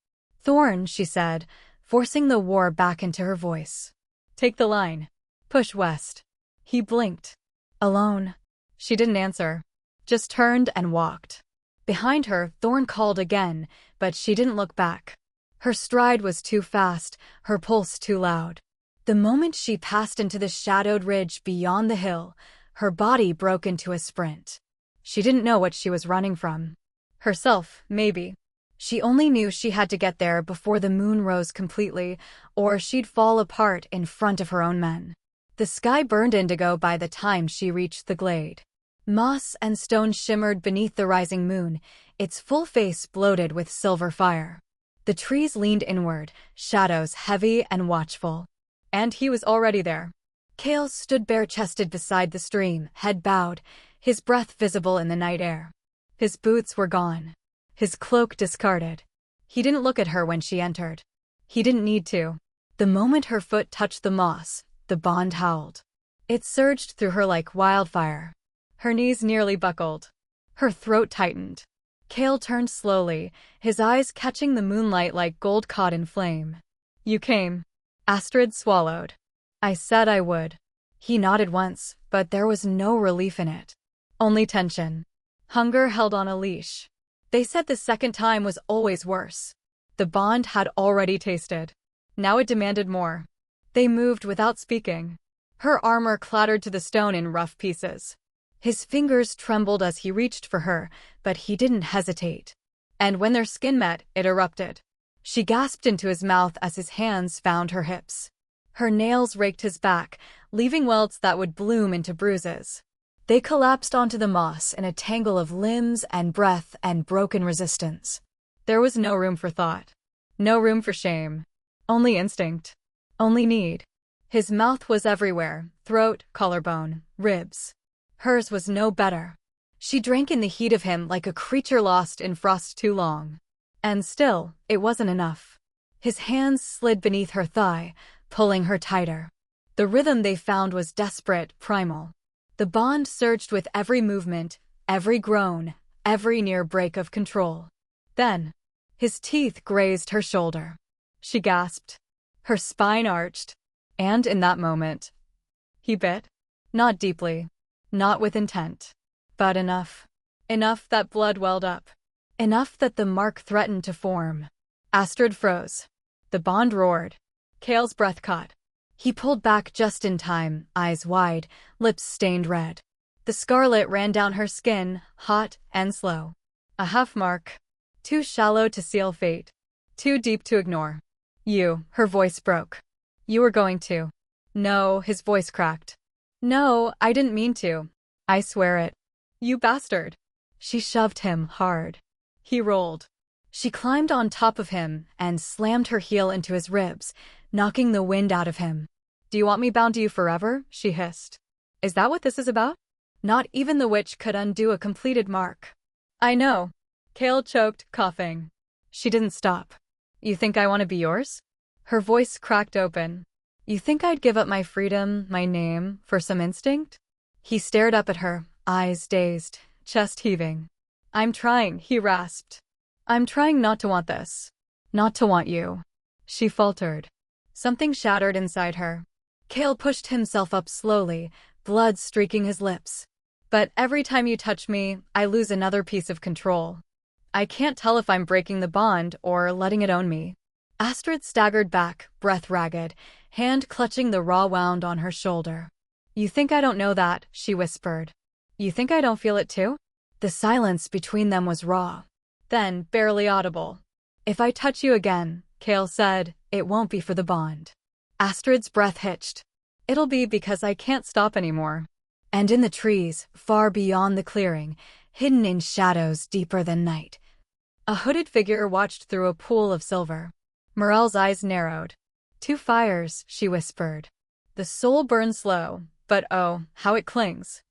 Thorn, she said, forcing the war back into her voice. Take the line. Push west. He blinked. Alone. She didn't answer. Just turned and walked. Behind her, Thorn called again, but she didn't look back. Her stride was too fast, her pulse too loud. The moment she passed into the shadowed ridge beyond the hill, her body broke into a sprint. She didn't know what she was running from. Herself, maybe. She only knew she had to get there before the moon rose completely, or she'd fall apart in front of her own men. The sky burned indigo by the time she reached the glade. Moss and stone shimmered beneath the rising moon, its full face bloated with silver fire. The trees leaned inward, shadows heavy and watchful. And he was already there. Kael stood bare-chested beside the stream, head bowed, his breath visible in the night air. His boots were gone. His cloak discarded. He didn't look at her when she entered. He didn't need to. The moment her foot touched the moss, the bond howled. It surged through her like wildfire. Her knees nearly buckled. Her throat tightened. Kael turned slowly, his eyes catching the moonlight like gold caught in flame. You came. Astrid swallowed. I said I would. He nodded once, but there was no relief in it. Only tension. Hunger held on a leash. They said the second time was always worse. The bond had already tasted. Now it demanded more. They moved without speaking. Her armor clattered to the stone in rough pieces. His fingers trembled as he reached for her, but he didn't hesitate. And when their skin met, it erupted. She gasped into his mouth as his hands found her hips. Her nails raked his back, leaving welts that would bloom into bruises. They collapsed onto the moss in a tangle of limbs and breath and broken resistance. There was no room for thought. No room for shame. Only instinct. Only need. His mouth was everywhere, throat, collarbone, ribs. Hers was no better. She drank in the heat of him like a creature lost in frost too long. And still, it wasn't enough. His hands slid beneath her thigh, pulling her tighter. The rhythm they found was desperate, primal. The bond surged with every movement, every groan, every near break of control. Then, his teeth grazed her shoulder. She gasped. Her spine arched. And in that moment, he bit. Not deeply. Not with intent. But enough. Enough that blood welled up. Enough that the mark threatened to form. Astrid froze. The bond roared. Kael's breath caught. He pulled back just in time, eyes wide, lips stained red. The scarlet ran down her skin, hot and slow. A half mark. Too shallow to seal fate. Too deep to ignore. You, her voice broke. You were going to. No, his voice cracked. No, I didn't mean to. I swear it. You bastard. She shoved him hard. He rolled. She climbed on top of him and slammed her heel into his ribs, knocking the wind out of him. Do you want me bound to you forever? She hissed. Is that what this is about? Not even the witch could undo a completed mark. I know. Kael choked, coughing. She didn't stop. You think I want to be yours? Her voice cracked open. You think I'd give up my freedom, my name, for some instinct? He stared up at her, eyes dazed, chest heaving. I'm trying, he rasped. I'm trying not to want this. Not to want you. She faltered. Something shattered inside her. Kael pushed himself up slowly, blood streaking his lips. But every time you touch me, I lose another piece of control. I can't tell if I'm breaking the bond or letting it own me. Astrid staggered back, breath ragged, hand clutching the raw wound on her shoulder. You think I don't know that, she whispered. You think I don't feel it too? The silence between them was raw, then barely audible. If I touch you again, Kael said, it won't be for the bond. Astrid's breath hitched. It'll be because I can't stop anymore. And in the trees, far beyond the clearing, hidden in shadows deeper than night, a hooded figure watched through a pool of silver. Morel's eyes narrowed. 2 fires, she whispered. The soul burns slow, but oh, how it clings.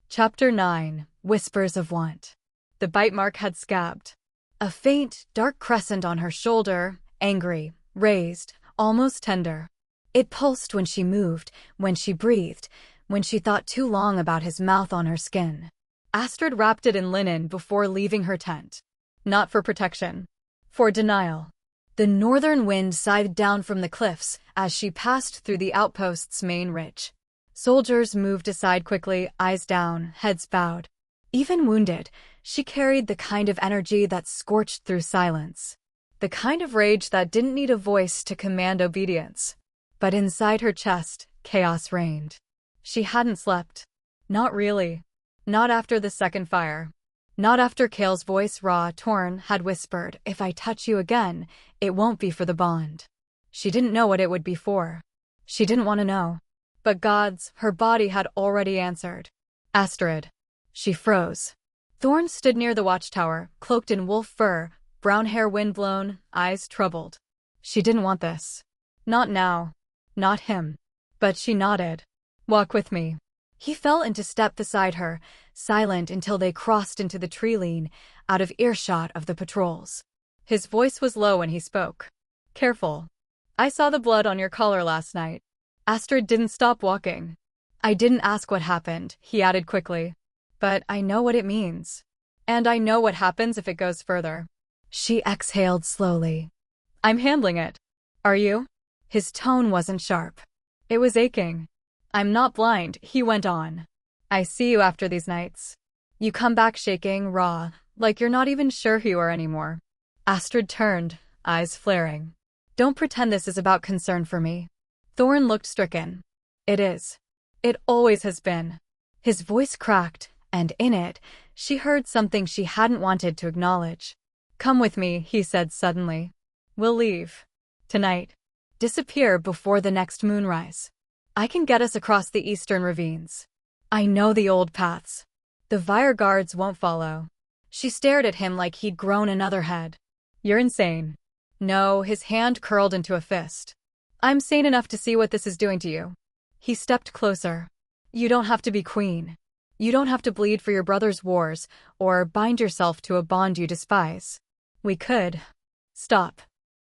Chapter 9, Whispers of Want. The bite mark had scabbed. A faint, dark crescent on her shoulder, angry, raised, almost tender. It pulsed when she moved, when she breathed, when she thought too long about his mouth on her skin. Astrid wrapped it in linen before leaving her tent. Not for protection. For denial. The northern wind sighed down from the cliffs as she passed through the outpost's main ridge. Soldiers moved aside quickly, eyes down, heads bowed. Even wounded, she carried the kind of energy that scorched through silence. The kind of rage that didn't need a voice to command obedience. But inside her chest, chaos reigned. She hadn't slept. Not really. Not after the second fire. Not after Kael's voice, raw, torn, had whispered, if I touch you again, it won't be for the bond. She didn't know what it would be for. She didn't want to know. But God's, her body had already answered. Astrid. She froze. Thorn stood near the watchtower, cloaked in wolf fur, brown hair windblown, eyes troubled. She didn't want this. Not now. Not him. But she nodded. Walk with me. He fell into step beside her, silent until they crossed into the tree line, out of earshot of the patrols. His voice was low when he spoke. Careful. I saw the blood on your collar last night. Astrid didn't stop walking. I didn't ask what happened, he added quickly. But I know what it means. And I know what happens if it goes further. She exhaled slowly. I'm handling it. Are you? His tone wasn't sharp. It was aching. I'm not blind, he went on. I see you after these nights. You come back shaking, raw, like you're not even sure who you are anymore. Astrid turned, eyes flaring. Don't pretend this is about concern for me. Thorn looked stricken. It is. It always has been. His voice cracked, and in it, she heard something she hadn't wanted to acknowledge. Come with me, he said suddenly. We'll leave. Tonight. Disappear before the next moonrise. I can get us across the eastern ravines. I know the old paths. The Vire guards won't follow. She stared at him like he'd grown another head. You're insane. No, his hand curled into a fist. I'm sane enough to see what this is doing to you. He stepped closer. You don't have to be queen. You don't have to bleed for your brother's wars, or bind yourself to a bond you despise. We could. Stop.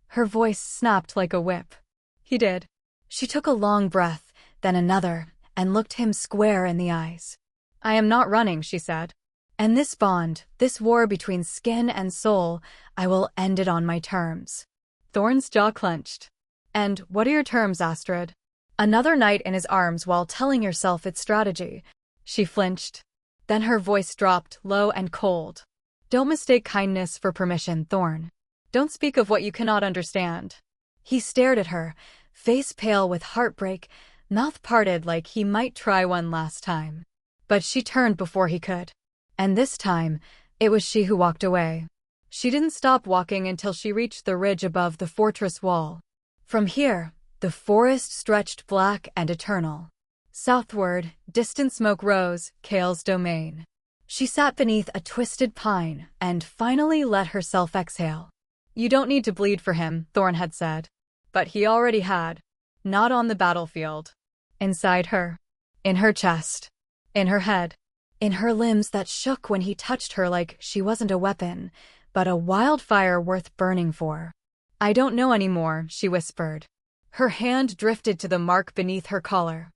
Her voice snapped like a whip. He did. She took a long breath, then another, and looked him square in the eyes. I am not running, she said. And this bond, this war between skin and soul, I will end it on my terms. Thorn's jaw clenched. And what are your terms, Astrid? Another night in his arms while telling yourself its strategy. She flinched. Then her voice dropped, low and cold. Don't mistake kindness for permission, Thorn. Don't speak of what you cannot understand. He stared at her, face pale with heartbreak, mouth parted like he might try one last time. But she turned before he could. And this time, it was she who walked away. She didn't stop walking until she reached the ridge above the fortress wall. From here, the forest stretched black and eternal. Southward, distant smoke rose, Kael's domain. She sat beneath a twisted pine and finally let herself exhale. You don't need to bleed for him, Thorn had said. But he already had. Not on the battlefield. Inside her. In her chest. In her head. In her limbs that shook when he touched her like she wasn't a weapon, but a wildfire worth burning for. I don't know anymore, she whispered. Her hand drifted to the mark beneath her collar.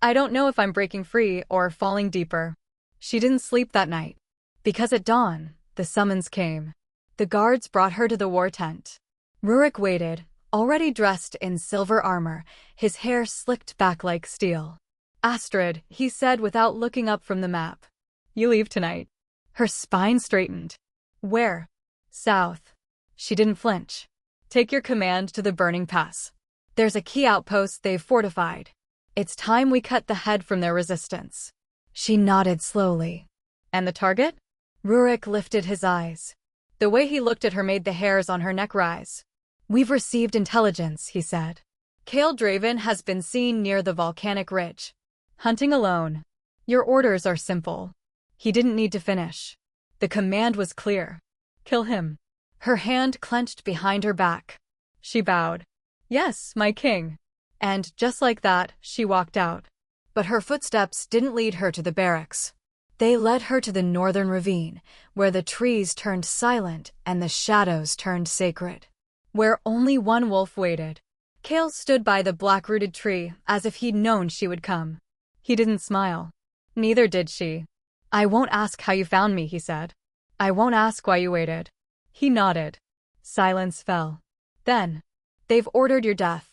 I don't know if I'm breaking free or falling deeper. She didn't sleep that night. Because at dawn, the summons came. The guards brought her to the war tent. Rurik waited, already dressed in silver armor, his hair slicked back like steel. Astrid, he said without looking up from the map. You leave tonight. Her spine straightened. Where? South. She didn't flinch. Take your command to the burning pass. There's a key outpost they've fortified. It's time we cut the head from their resistance. She nodded slowly. And the target? Rurik lifted his eyes. The way he looked at her made the hairs on her neck rise. We've received intelligence, he said. Kael Draven has been seen near the volcanic ridge. Hunting alone. Your orders are simple. He didn't need to finish. The command was clear. Kill him. Her hand clenched behind her back. She bowed. Yes, my king. And just like that, she walked out. But her footsteps didn't lead her to the barracks. They led her to the northern ravine, where the trees turned silent and the shadows turned sacred. Where only one wolf waited. Kael stood by the black-rooted tree, as if he'd known she would come. He didn't smile. Neither did she. I won't ask how you found me, he said. I won't ask why you waited. He nodded. Silence fell. Then, they've ordered your death.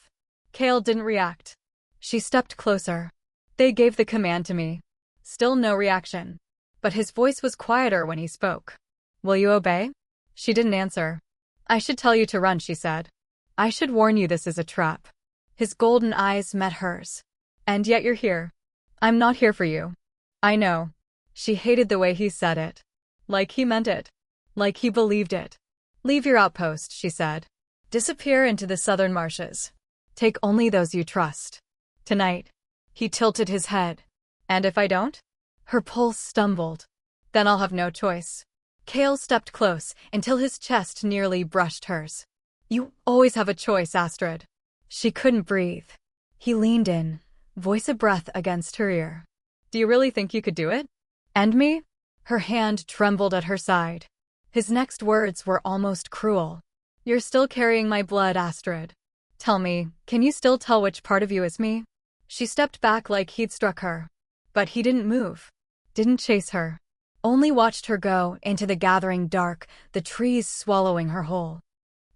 Kael didn't react. She stepped closer. They gave the command to me. Still no reaction. But his voice was quieter when he spoke. Will you obey? She didn't answer. I should tell you to run, she said. I should warn you this is a trap. His golden eyes met hers. And yet you're here. I'm not here for you. I know. She hated the way he said it. Like he meant it. Like he believed it. Leave your outpost, she said. Disappear into the southern marshes. Take only those you trust. Tonight. He tilted his head. And if I don't? Her pulse stumbled. Then I'll have no choice. Kael stepped close until his chest nearly brushed hers. You always have a choice, Astrid. She couldn't breathe. He leaned in, voice a breath against her ear. Do you really think you could do it? End me? Her hand trembled at her side. His next words were almost cruel. You're still carrying my blood, Astrid. Tell me, can you still tell which part of you is me? She stepped back like he'd struck her. But he didn't move. Didn't chase her. Only watched her go into the gathering dark, the trees swallowing her whole.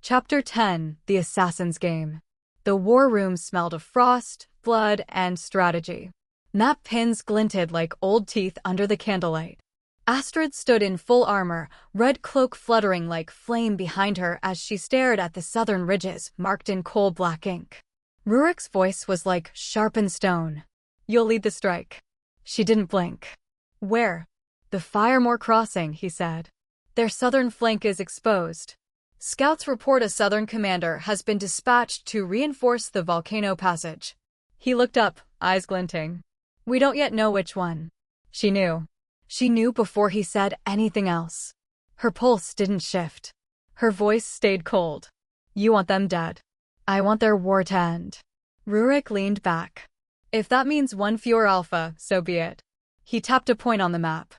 Chapter 10, The Assassin's Game. The war room smelled of frost, blood, and strategy. Map pins glinted like old teeth under the candlelight. Astrid stood in full armor, red cloak fluttering like flame behind her as she stared at the southern ridges marked in coal-black ink. Rurik's voice was like sharpened stone. You'll lead the strike. She didn't blink. Where? The Firemore Crossing, he said. Their southern flank is exposed. Scouts report a southern commander has been dispatched to reinforce the volcano passage. He looked up, eyes glinting. We don't yet know which one. She knew. She knew before he said anything else. Her pulse didn't shift. Her voice stayed cold. You want them dead. I want their war to end. Rurik leaned back. If that means one fewer alpha, so be it. He tapped a point on the map.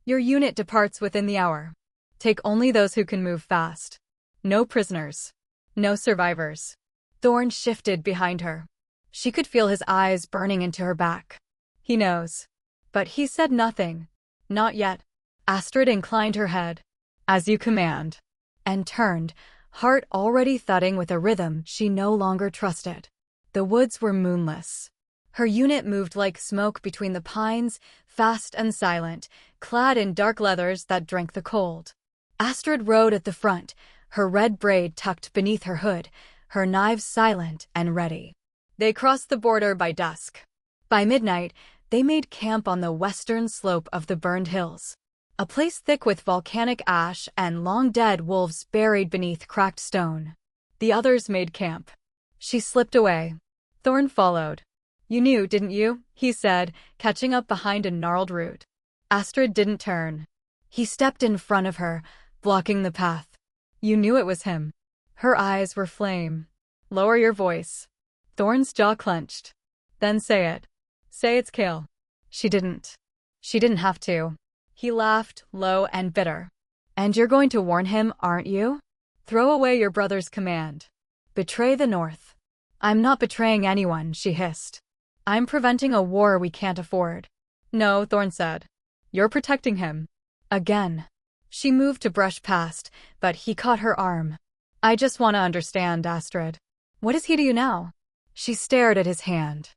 Your unit departs within the hour. Take only those who can move fast. No prisoners. No survivors. Thorn shifted behind her. She could feel his eyes burning into her back. He knows. But he said nothing. Not yet. Astrid inclined her head. As you command. And turned, heart already thudding with a rhythm she no longer trusted. The woods were moonless. Her unit moved like smoke between the pines, fast and silent, clad in dark leathers that drank the cold. Astrid rode at the front, her red braid tucked beneath her hood, her knives silent and ready. They crossed the border by dusk. By midnight, they made camp on the western slope of the burned hills. A place thick with volcanic ash and long-dead wolves buried beneath cracked stone. The others made camp. She slipped away. Thorn followed. You knew, didn't you? He said, catching up behind a gnarled root. Astrid didn't turn. He stepped in front of her, blocking the path. You knew it was him. Her eyes were flame. Lower your voice. Thorn's jaw clenched. Then say it. Say it's Kael. She didn't. She didn't have to. He laughed, low and bitter. And you're going to warn him, aren't you? Throw away your brother's command. Betray the North. I'm not betraying anyone, she hissed. I'm preventing a war we can't afford. No, Thorn said. You're protecting him. Again. She moved to brush past, but he caught her arm. I just want to understand, Astrid. What is he to you now? She stared at his hand.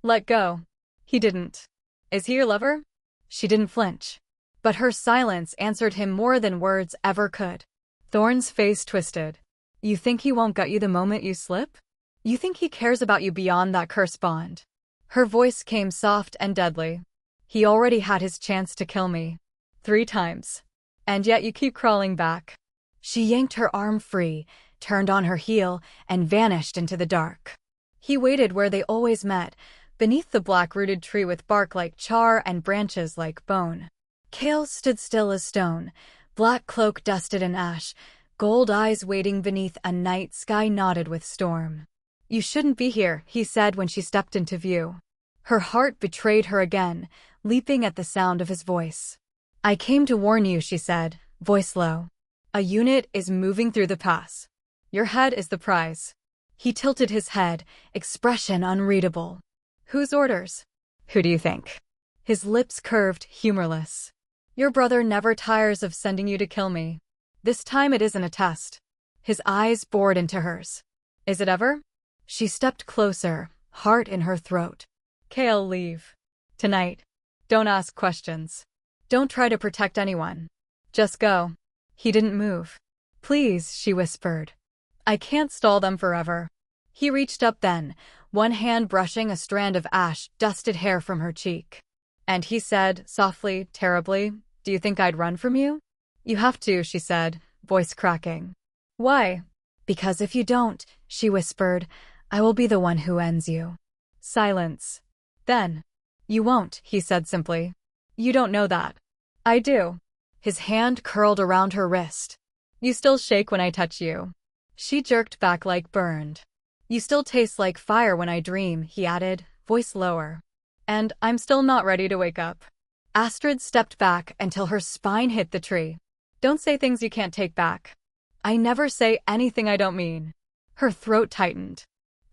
Let go. He didn't. Is he your lover? She didn't flinch. But her silence answered him more than words ever could. Thorn's face twisted. You think he won't gut you the moment you slip? You think he cares about you beyond that cursed bond? Her voice came soft and deadly. He already had his chance to kill me. 3 times. And yet you keep crawling back. She yanked her arm free, turned on her heel, and vanished into the dark. He waited where they always met, beneath the black-rooted tree with bark like char and branches like bone. Kael stood still as stone, black cloak dusted in ash, gold eyes waiting beneath a night sky knotted with storm. "You shouldn't be here," he said when she stepped into view. Her heart betrayed her again, leaping at the sound of his voice. "I came to warn you," she said, voice low. "A unit is moving through the pass. Your head is the prize." He tilted his head, expression unreadable. "Whose orders?" "Who do you think?" His lips curved, humorless. "Your brother never tires of sending you to kill me. This time it isn't a test." His eyes bored into hers. "Is it ever?" She stepped closer, heart in her throat. "Kael, leave. Tonight. Don't ask questions. Don't try to protect anyone. Just go." He didn't move. "Please," she whispered. "I can't stall them forever." He reached up then, one hand brushing a strand of ash-dusted hair from her cheek. And he said, softly, terribly, "Do you think I'd run from you?" "You have to," she said, voice cracking. "Why?" "Because if you don't," she whispered, "I will be the one who ends you." Silence. Then, "You won't," he said simply. "You don't know that." "I do." His hand curled around her wrist. "You still shake when I touch you." She jerked back like burned. "You still taste like fire when I dream," he added, voice lower. "And I'm still not ready to wake up." Astrid stepped back until her spine hit the tree. "Don't say things you can't take back." "I never say anything I don't mean." Her throat tightened.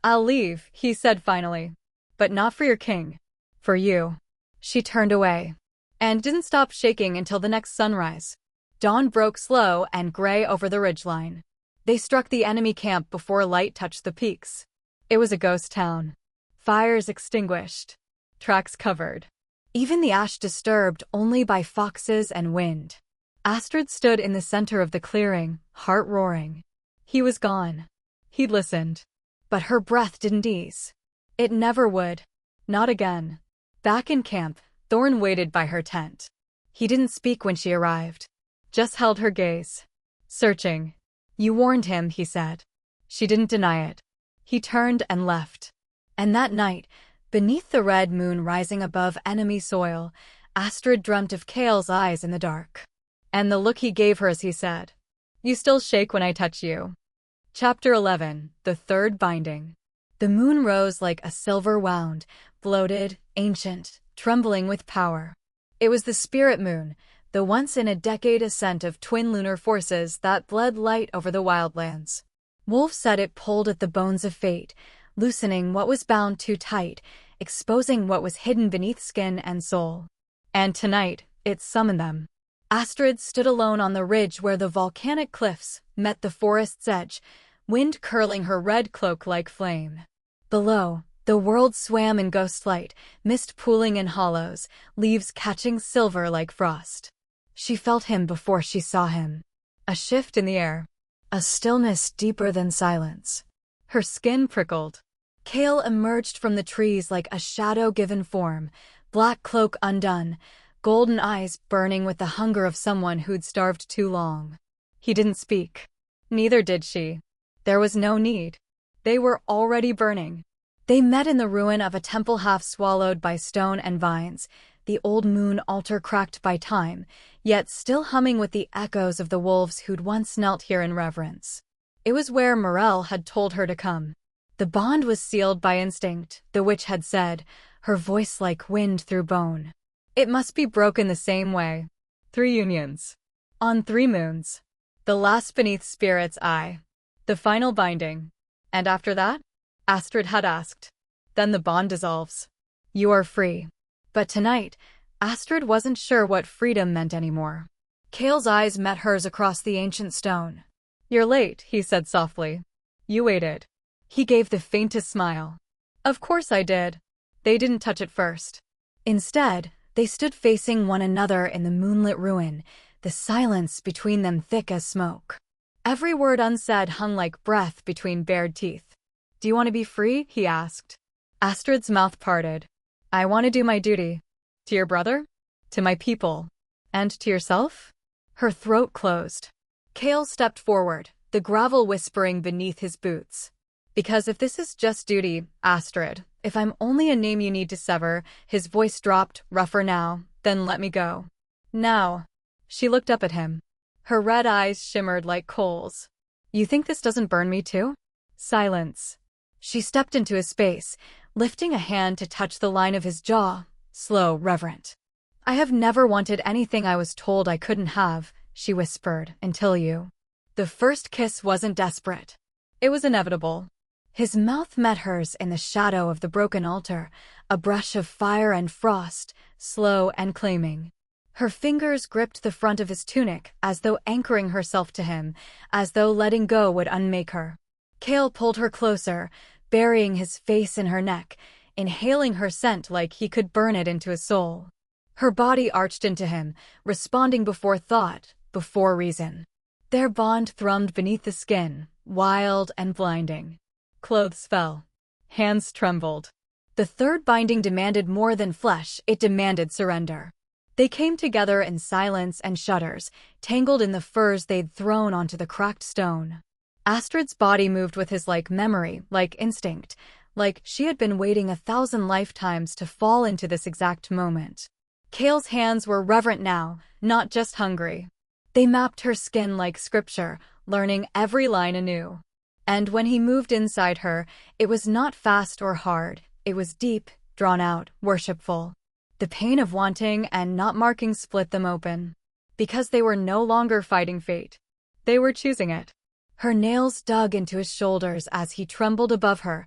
"I'll leave," he said finally. "But not for your king. For you." She turned away. And didn't stop shaking until the next sunrise. Dawn broke slow and gray over the ridgeline. They struck the enemy camp before light touched the peaks. It was a ghost town. Fires extinguished. Tracks covered. Even the ash disturbed only by foxes and wind. Astrid stood in the center of the clearing, heart roaring. He was gone. He'd listened. But her breath didn't ease. It never would. Not again. Back in camp, Thorn waited by her tent. He didn't speak when she arrived. Just held her gaze. Searching. "You warned him," he said. She didn't deny it. He turned and left. And that night, beneath the red moon rising above enemy soil, Astrid dreamt of Kael's eyes in the dark. And the look he gave her as he said, "You still shake when I touch you." Chapter 11. The Third Binding. The moon rose like a silver wound, bloated, ancient, trembling with power. It was the spirit moon, the once-in-a-decade ascent of twin lunar forces that bled light over the wildlands. Wolf said it pulled at the bones of fate, loosening what was bound too tight, exposing what was hidden beneath skin and soul. And tonight, it summoned them. Astrid stood alone on the ridge where the volcanic cliffs met the forest's edge, wind curling her red cloak like flame. Below, the world swam in ghostlight, mist pooling in hollows, leaves catching silver like frost. She felt him before she saw him. A shift in the air. A stillness deeper than silence. Her skin prickled. Kael emerged from the trees like a shadow-given form, black cloak undone, golden eyes burning with the hunger of someone who'd starved too long. He didn't speak. Neither did she. There was no need. They were already burning. They met in the ruin of a temple half swallowed by stone and vines, the old moon altar cracked by time, yet still humming with the echoes of the wolves who'd once knelt here in reverence. It was where Morel had told her to come. The bond was sealed by instinct, the witch had said, her voice like wind through bone. It must be broken the same way. 3 unions. On 3 moons. The last beneath Spirit's eye. The final binding. And after that? Astrid had asked. Then the bond dissolves. You are free. But tonight, Astrid wasn't sure what freedom meant anymore. Kael's eyes met hers across the ancient stone. "You're late," he said softly. "You waited." He gave the faintest smile. "Of course I did." They didn't touch it first. Instead, they stood facing one another in the moonlit ruin, the silence between them thick as smoke. Every word unsaid hung like breath between bared teeth. "Do you want to be free?" he asked. Astrid's mouth parted. I want to do my duty. To your brother? To my people? And to yourself? Her throat closed. Kael stepped forward, the gravel whispering beneath his boots. Because if this is just duty, Astrid, if I'm only a name you need to sever, his voice dropped, rougher now, then let me go. Now. She looked up at him. Her red eyes shimmered like coals. You think this doesn't burn me too? Silence. She stepped into his space, lifting a hand to touch the line of his jaw, slow, reverent. I have never wanted anything I was told I couldn't have, she whispered, until you. The first kiss wasn't desperate. It was inevitable. His mouth met hers in the shadow of the broken altar, a brush of fire and frost, slow and claiming. Her fingers gripped the front of his tunic, as though anchoring herself to him, as though letting go would unmake her. Kael pulled her closer, burying his face in her neck, inhaling her scent like he could burn it into his soul. Her body arched into him, responding before thought, before reason. Their bond thrummed beneath the skin, wild and blinding. Clothes fell. Hands trembled. The third binding demanded more than flesh, it demanded surrender. They came together in silence and shudders, tangled in the furs they'd thrown onto the cracked stone. Astrid's body moved with his like memory, like instinct, like she had been waiting 1,000 lifetimes to fall into this exact moment. Kael's hands were reverent now, not just hungry. They mapped her skin like scripture, learning every line anew. And when he moved inside her, it was not fast or hard, it was deep, drawn out, worshipful. The pain of wanting and not marking split them open. Because they were no longer fighting fate. They were choosing it. Her nails dug into his shoulders as he trembled above her,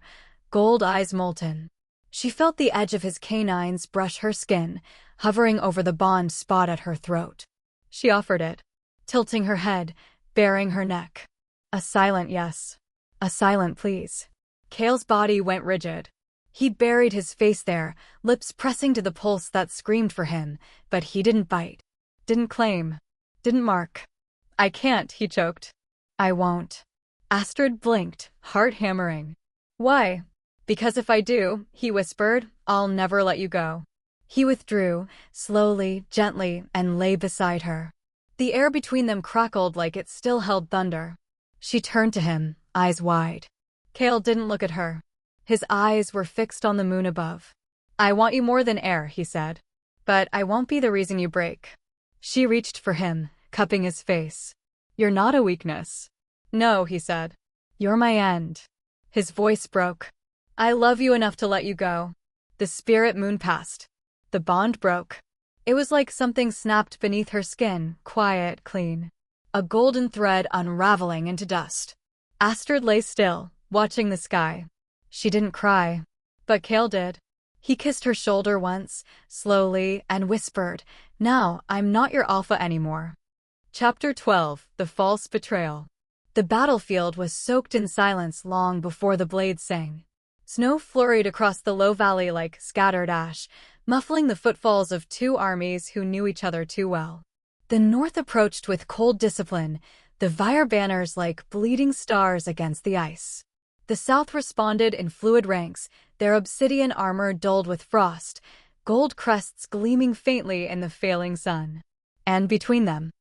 gold eyes molten. She felt the edge of his canines brush her skin, hovering over the bond spot at her throat. She offered it, tilting her head, baring her neck. A silent yes. A silent please. Kael's body went rigid. He buried his face there, lips pressing to the pulse that screamed for him, but he didn't bite. Didn't claim. Didn't mark. I can't, he choked. I won't. Astrid blinked, heart hammering. Why? Because if I do, he whispered, I'll never let you go. He withdrew, slowly, gently, and lay beside her. The air between them crackled like it still held thunder. She turned to him, eyes wide. Kael didn't look at her. His eyes were fixed on the moon above. I want you more than air, he said. But I won't be the reason you break. She reached for him, cupping his face. You're not a weakness. No, he said. You're my end. His voice broke. I love you enough to let you go. The spirit moon passed. The bond broke. It was like something snapped beneath her skin, quiet, clean. A golden thread unraveling into dust. Astrid lay still, watching the sky. She didn't cry. But Kael did. He kissed her shoulder once, slowly, and whispered, Now, I'm not your alpha anymore. Chapter 12, The False Betrayal. The battlefield was soaked in silence long before the blades sang. Snow flurried across the low valley like scattered ash, muffling the footfalls of two armies who knew each other too well. The north approached with cold discipline, the Vire banners like bleeding stars against the ice. The south responded in fluid ranks, their obsidian armor dulled with frost, gold crests gleaming faintly in the failing sun. And between them,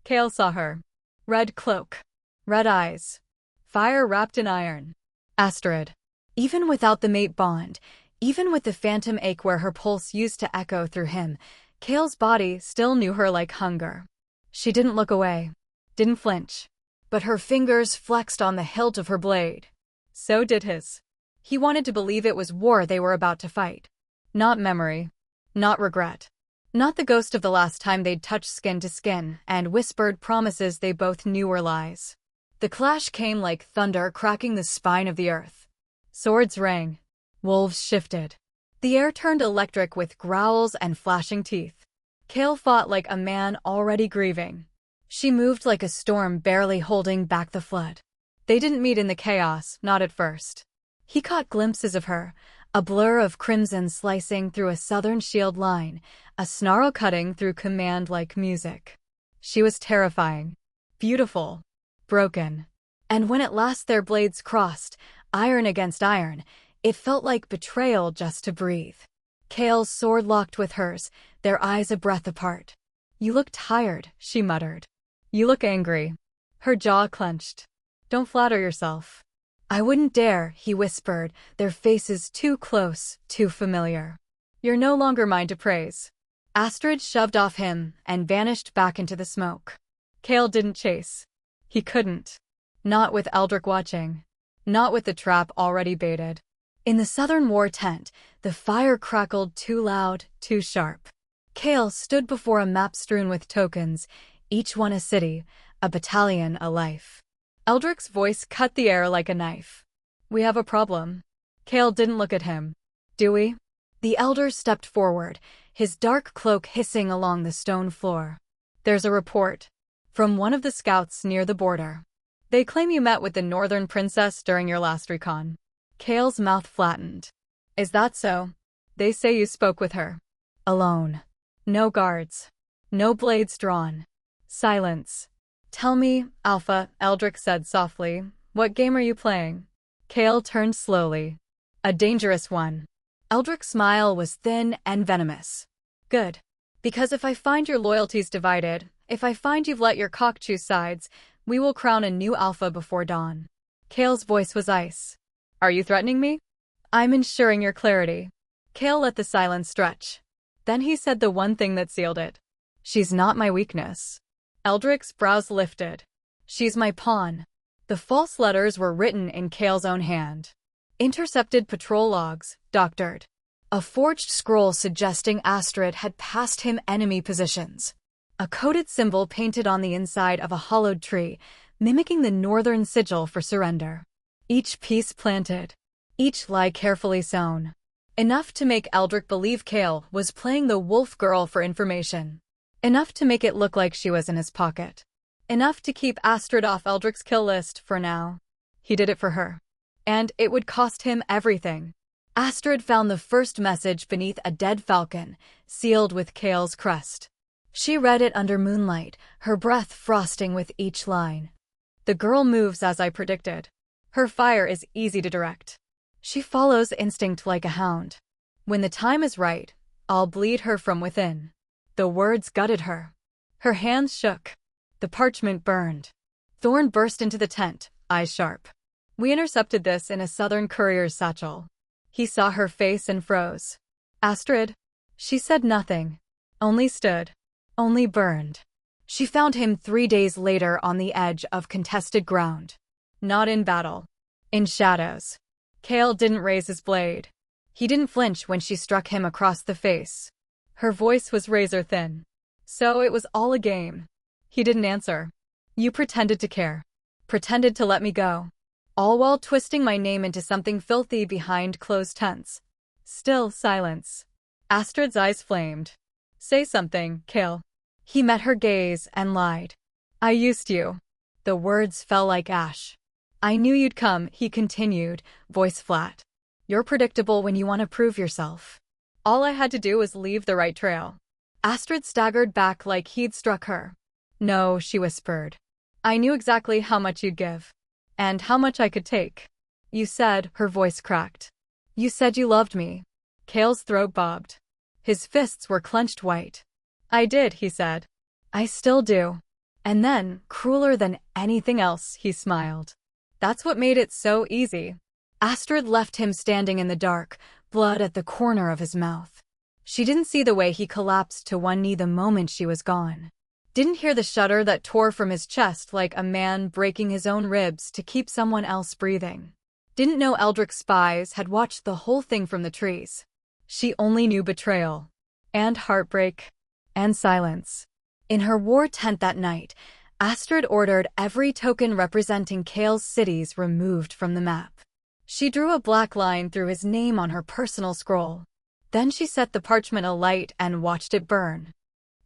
Kael saw her. Red cloak. Red eyes. Fire wrapped in iron. Astrid. Even without the mate bond, even with the phantom ache where her pulse used to echo through him, Kael's body still knew her like hunger. She didn't look away. Didn't flinch. But her fingers flexed on the hilt of her blade. So did his. He wanted to believe it was war they were about to fight. Not memory. Not regret. Not the ghost of the last time they'd touched skin to skin and whispered promises they both knew were lies. The clash came like thunder cracking the spine of the earth. Swords rang. Wolves shifted. The air turned electric with growls and flashing teeth. Kael fought like a man already grieving. She moved like a storm barely holding back the flood. They didn't meet in the chaos, not at first. He caught glimpses of her, a blur of crimson slicing through a southern shield line, a snarl cutting through command like music. She was terrifying. Beautiful. Broken. And when at last their blades crossed, iron against iron, It felt like betrayal just to breathe. Kael's sword locked with hers, their eyes a breath apart. "You look tired," she muttered. "You look angry." Her jaw clenched. "Don't flatter yourself." "I wouldn't dare," he whispered, their faces too close, too familiar. "You're no longer mine to praise." Astrid shoved off him and vanished back into the smoke. Kael didn't chase. He couldn't. Not with Eldrick watching. Not with the trap already baited. In the Southern War tent, the fire crackled too loud, too sharp. Kael stood before a map strewn with tokens, each one a city, a battalion, a life. Eldrick's voice cut the air like a knife. "We have a problem." Kael didn't look at him. "Do we?" The elder stepped forward, his dark cloak hissing along the stone floor. "There's a report from one of the scouts near the border. They claim you met with the Northern Princess during your last recon." Kael's mouth flattened. "Is that so?" "They say you spoke with her. Alone. No guards. No blades drawn. Silence." "Tell me, Alpha," Eldrick said softly, "what game are you playing?" Kael turned slowly. "A dangerous one." Eldrick's smile was thin and venomous. "Good. Because if I find your loyalties divided, if I find you've let your cock choose sides, we will crown a new Alpha before dawn." Kael's voice was ice. "Are you threatening me?" "I'm ensuring your clarity." Kael let the silence stretch. Then he said the one thing that sealed it. "She's not my weakness." Eldrick's brows lifted. "She's my pawn." The false letters were written in Kael's own hand. Intercepted patrol logs, doctored. A forged scroll suggesting Astrid had passed him enemy positions. A coded symbol painted on the inside of a hollowed tree, mimicking the northern sigil for surrender. Each piece planted. Each lie carefully sewn. Enough to make Eldrick believe Kael was playing the wolf girl for information. Enough to make it look like she was in his pocket. Enough to keep Astrid off Eldrick's kill list for now. He did it for her. And it would cost him everything. Astrid found the first message beneath a dead falcon, sealed with Kael's crest. She read it under moonlight, her breath frosting with each line. "The girl moves as I predicted. Her fire is easy to direct. She follows instinct like a hound. When the time is right, I'll bleed her from within." The words gutted her. Her hands shook. The parchment burned. Thorn burst into the tent, eyes sharp. "We intercepted this in a Southern courier's satchel." He saw her face and froze. "Astrid?" She said nothing. Only stood. Only burned. She found him 3 days later on the edge of contested ground. Not in battle. In shadows. Kael didn't raise his blade. He didn't flinch when she struck him across the face. Her voice was razor thin. "So it was all a game." He didn't answer. "You pretended to care. Pretended to let me go. All while twisting my name into something filthy behind closed tents." Still silence. Astrid's eyes flamed. "Say something, Kael." He met her gaze and lied. "I used you." The words fell like ash. "I knew you'd come," he continued, voice flat. "You're predictable when you want to prove yourself. All I had to do was leave the right trail." Astrid staggered back like he'd struck her. "No," she whispered. "I knew exactly how much you'd give. And how much I could take. You said," her voice cracked. "You said you loved me." Kael's throat bobbed. His fists were clenched white. "I did," he said. "I still do." And then, crueler than anything else, he smiled. "That's what made it so easy." Astrid left him standing in the dark, blood at the corner of his mouth. She didn't see the way he collapsed to one knee the moment she was gone. Didn't hear the shudder that tore from his chest like a man breaking his own ribs to keep someone else breathing. Didn't know Eldrick's spies had watched the whole thing from the trees. She only knew betrayal. And heartbreak. And silence. In her war tent that night, Astrid ordered every token representing Kael's cities removed from the map. She drew a black line through his name on her personal scroll. Then she set the parchment alight and watched it burn.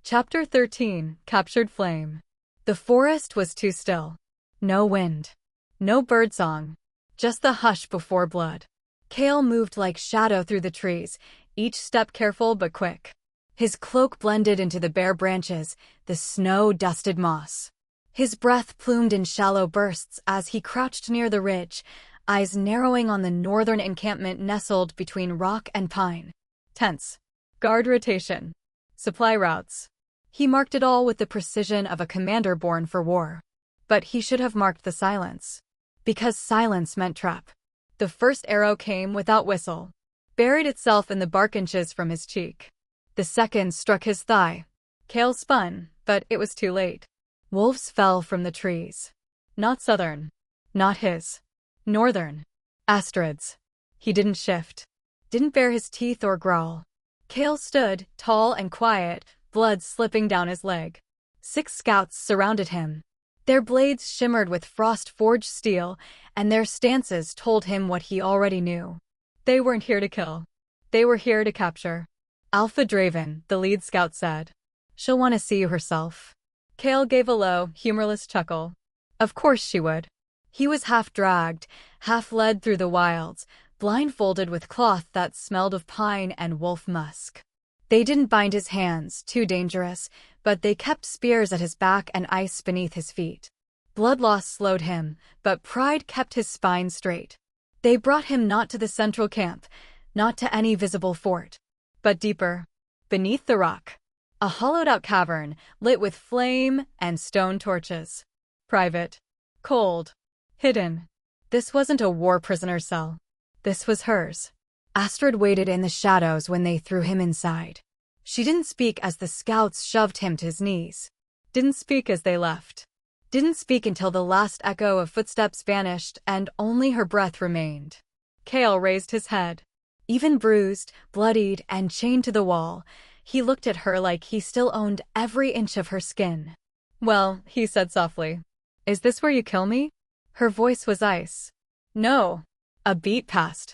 Chapter 13, Captured Flame. The forest was too still. No wind. No birdsong. Just the hush before blood. Kael moved like shadow through the trees, each step careful but quick. His cloak blended into the bare branches, the snow-dusted moss. His breath plumed in shallow bursts as he crouched near the ridge, eyes narrowing on the northern encampment nestled between rock and pine. Tents. Guard rotation. Supply routes. He marked it all with the precision of a commander born for war. But he should have marked the silence. Because silence meant trap. The first arrow came without whistle. Buried itself in the bark inches from his cheek. The second struck his thigh. Kael spun, but it was too late. Wolves fell from the trees. Not southern. Not his. Northern. Astrid's. He didn't shift. Didn't bare his teeth or growl. Kael stood, tall and quiet, blood slipping down his leg. 6 scouts surrounded him. Their blades shimmered with frost-forged steel, and their stances told him what he already knew. They weren't here to kill. They were here to capture. Alpha Draven, the lead scout said. She'll want to see you herself. Kael gave a low, humorless chuckle. Of course she would. He was half dragged, half led through the wilds, blindfolded with cloth that smelled of pine and wolf musk. They didn't bind his hands, too dangerous, but they kept spears at his back and ice beneath his feet. Blood loss slowed him, but pride kept his spine straight. They brought him not to the central camp, not to any visible fort, but deeper, beneath the rock. A hollowed-out cavern, lit with flame and stone torches. Private. Cold. Hidden. This wasn't a war prisoner's cell. This was hers. Astrid waited in the shadows when they threw him inside. She didn't speak as the scouts shoved him to his knees. Didn't speak as they left. Didn't speak until the last echo of footsteps vanished and only her breath remained. Kael raised his head. Even bruised, bloodied, and chained to the wall, he looked at her like he still owned every inch of her skin. Well, he said softly. Is this where you kill me? Her voice was ice. No. A beat passed.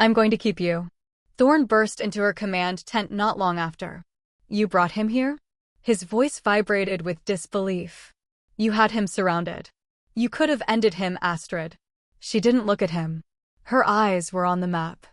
I'm going to keep you. Thorn burst into her command tent not long after. You brought him here? His voice vibrated with disbelief. You had him surrounded. You could have ended him, Astrid. She didn't look at him. Her eyes were on the map.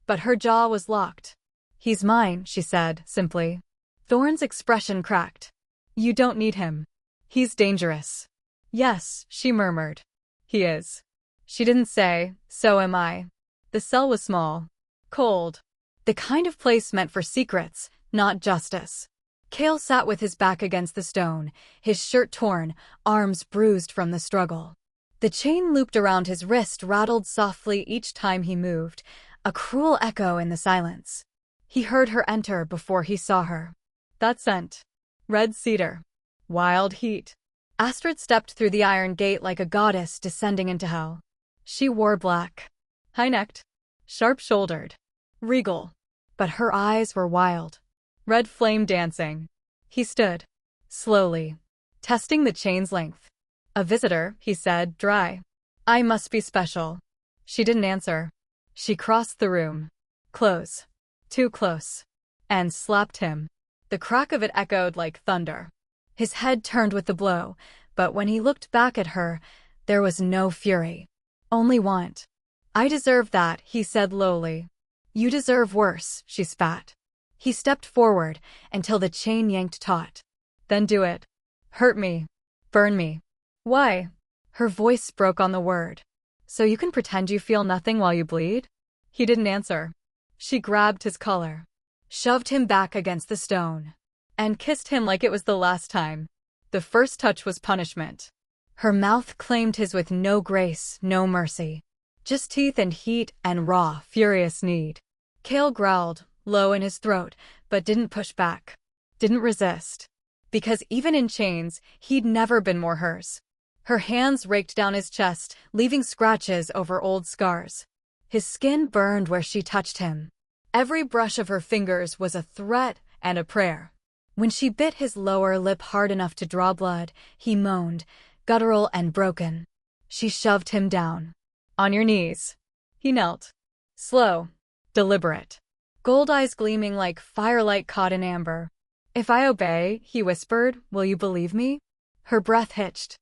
But her jaw was locked. He's mine, she said, simply. Thorn's expression cracked. You don't need him. He's dangerous. Yes, she murmured. He is. She didn't say, so am I. The cell was small. Cold. The kind of place meant for secrets, not justice. Kael sat with his back against the stone, his shirt torn, arms bruised from the struggle. The chain looped around his wrist rattled softly each time he moved, a cruel echo in the silence. He heard her enter before he saw her. That scent. Red cedar. Wild heat. Astrid stepped through the iron gate like a goddess descending into hell. She wore black. High-necked. Sharp-shouldered. Regal. But her eyes were wild. Red flame dancing. He stood. Slowly. Testing the chain's length. A visitor, he said, dry. I must be special. She didn't answer. She crossed the room. Close. Too close. And slapped him. The crack of it echoed like thunder. His head turned with the blow, but when he looked back at her, there was no fury. Only want. I deserve that, he said lowly. You deserve worse, she spat. He stepped forward until the chain yanked taut. Then do it. Hurt me. Burn me. Why? Her voice broke on the word. So you can pretend you feel nothing while you bleed? He didn't answer. She grabbed his collar, shoved him back against the stone, and kissed him like it was the last time. The first touch was punishment. Her mouth claimed his with no grace, no mercy. Just teeth and heat and raw, furious need. Kael growled, low in his throat, but didn't push back. Didn't resist. Because even in chains, he'd never been more hers. Her hands raked down his chest, leaving scratches over old scars. His skin burned where she touched him. Every brush of her fingers was a threat and a prayer. When she bit his lower lip hard enough to draw blood, he moaned, guttural and broken. She shoved him down. On your knees. He knelt. Slow. Deliberate. Gold eyes gleaming like firelight caught in amber. If I obey, he whispered, will you believe me? Her breath hitched.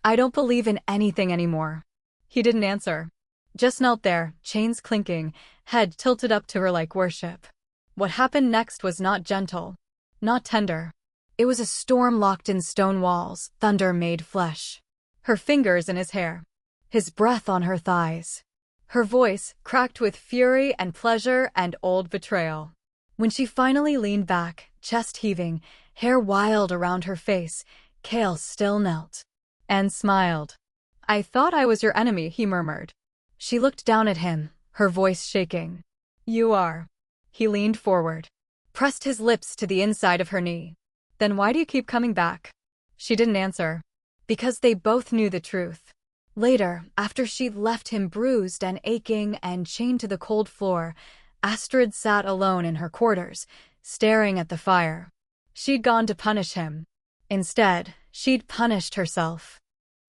I don't believe in anything anymore. He didn't answer. Just knelt there, chains clinking, head tilted up to her like worship. What happened next was not gentle. Not tender. It was a storm locked in stone walls, thunder made flesh. Her fingers in his hair. His breath on her thighs. Her voice cracked with fury and pleasure and old betrayal. When she finally leaned back, chest heaving, hair wild around her face, Kael still knelt and smiled. "I thought I was your enemy," he murmured. She looked down at him, her voice shaking. "You are." He leaned forward, pressed his lips to the inside of her knee. "Then why do you keep coming back?" She didn't answer. Because they both knew the truth. Later, after she'd left him bruised and aching and chained to the cold floor, Astrid sat alone in her quarters, staring at the fire. She'd gone to punish him. Instead, she'd punished herself.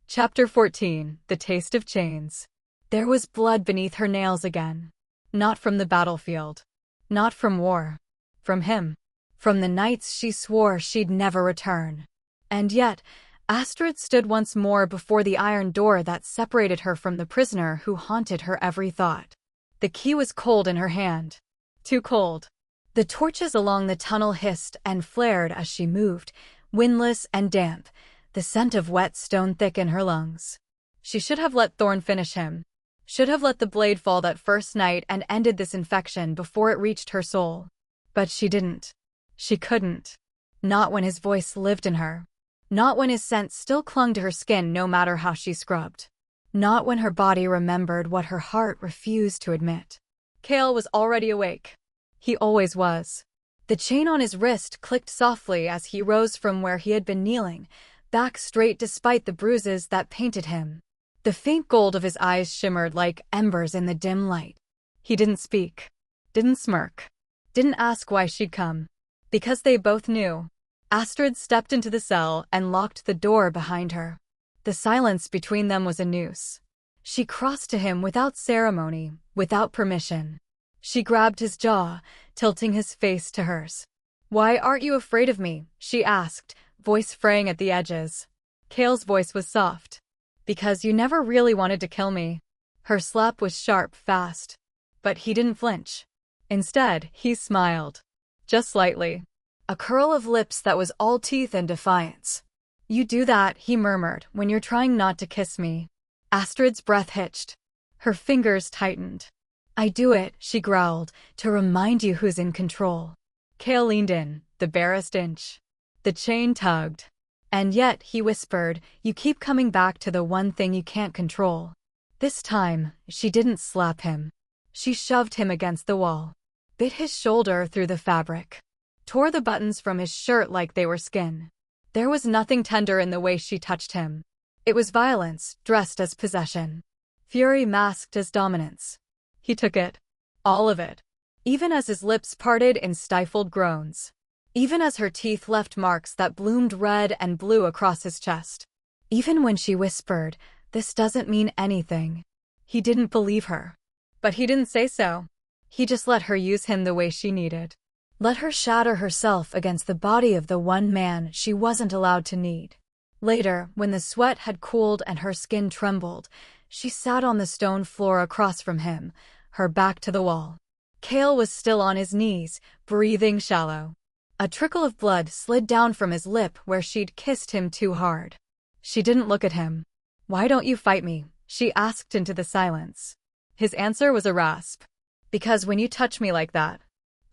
Chapter 14: The Taste of Chains. There was blood beneath her nails again. Not from the battlefield. Not from war. From him. From the nights she swore she'd never return. And yet, Astrid stood once more before the iron door that separated her from the prisoner who haunted her every thought. The key was cold in her hand. Too cold. The torches along the tunnel hissed and flared as she moved, windless and damp, the scent of wet stone thick in her lungs. She should have let Thorn finish him. Should have let the blade fall that first night and ended this infection before it reached her soul. But she didn't. She couldn't. Not when his voice lived in her. Not when his scent still clung to her skin no matter how she scrubbed. Not when her body remembered what her heart refused to admit. Kael was already awake. He always was. The chain on his wrist clicked softly as he rose from where he had been kneeling, back straight despite the bruises that painted him. The faint gold of his eyes shimmered like embers in the dim light. He didn't speak. Didn't smirk. Didn't ask why she'd come. Because they both knew. Astrid stepped into the cell and locked the door behind her. The silence between them was a noose. She crossed to him without ceremony, without permission. She grabbed his jaw, tilting his face to hers. "Why aren't you afraid of me?" she asked, voice fraying at the edges. Kael's voice was soft. "Because you never really wanted to kill me." Her slap was sharp, fast. But he didn't flinch. Instead, he smiled. Just slightly. A curl of lips that was all teeth and defiance. "You do that," he murmured, "when you're trying not to kiss me." Astrid's breath hitched. Her fingers tightened. "I do it," she growled, "to remind you who's in control." Kael leaned in, the barest inch. The chain tugged. "And yet," he whispered, "you keep coming back to the one thing you can't control." This time, she didn't slap him. She shoved him against the wall. Bit his shoulder through the fabric. Tore the buttons from his shirt like they were skin. There was nothing tender in the way she touched him. It was violence, dressed as possession. Fury masked as dominance. He took it. All of it. Even as his lips parted in stifled groans. Even as her teeth left marks that bloomed red and blue across his chest. Even when she whispered, "This doesn't mean anything." He didn't believe her. But he didn't say so. He just let her use him the way she needed. Let her shatter herself against the body of the one man she wasn't allowed to need. Later, when the sweat had cooled and her skin trembled, she sat on the stone floor across from him, her back to the wall. Kael was still on his knees, breathing shallow. A trickle of blood slid down from his lip where she'd kissed him too hard. She didn't look at him. "Why don't you fight me?" she asked into the silence. His answer was a rasp. "Because when you touch me like that,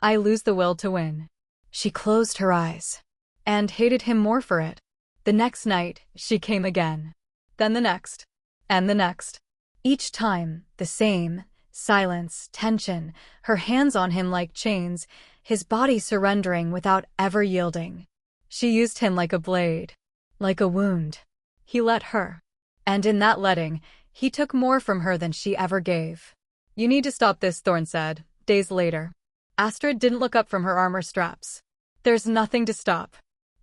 I lose the will to win." She closed her eyes. And hated him more for it. The next night, she came again. Then the next. And the next. Each time, the same. Silence, tension, her hands on him like chains, his body surrendering without ever yielding. She used him like a blade. Like a wound. He let her. And in that letting, he took more from her than she ever gave. "You need to stop this," Thorn said, days later. Astrid didn't look up from her armor straps. "There's nothing to stop.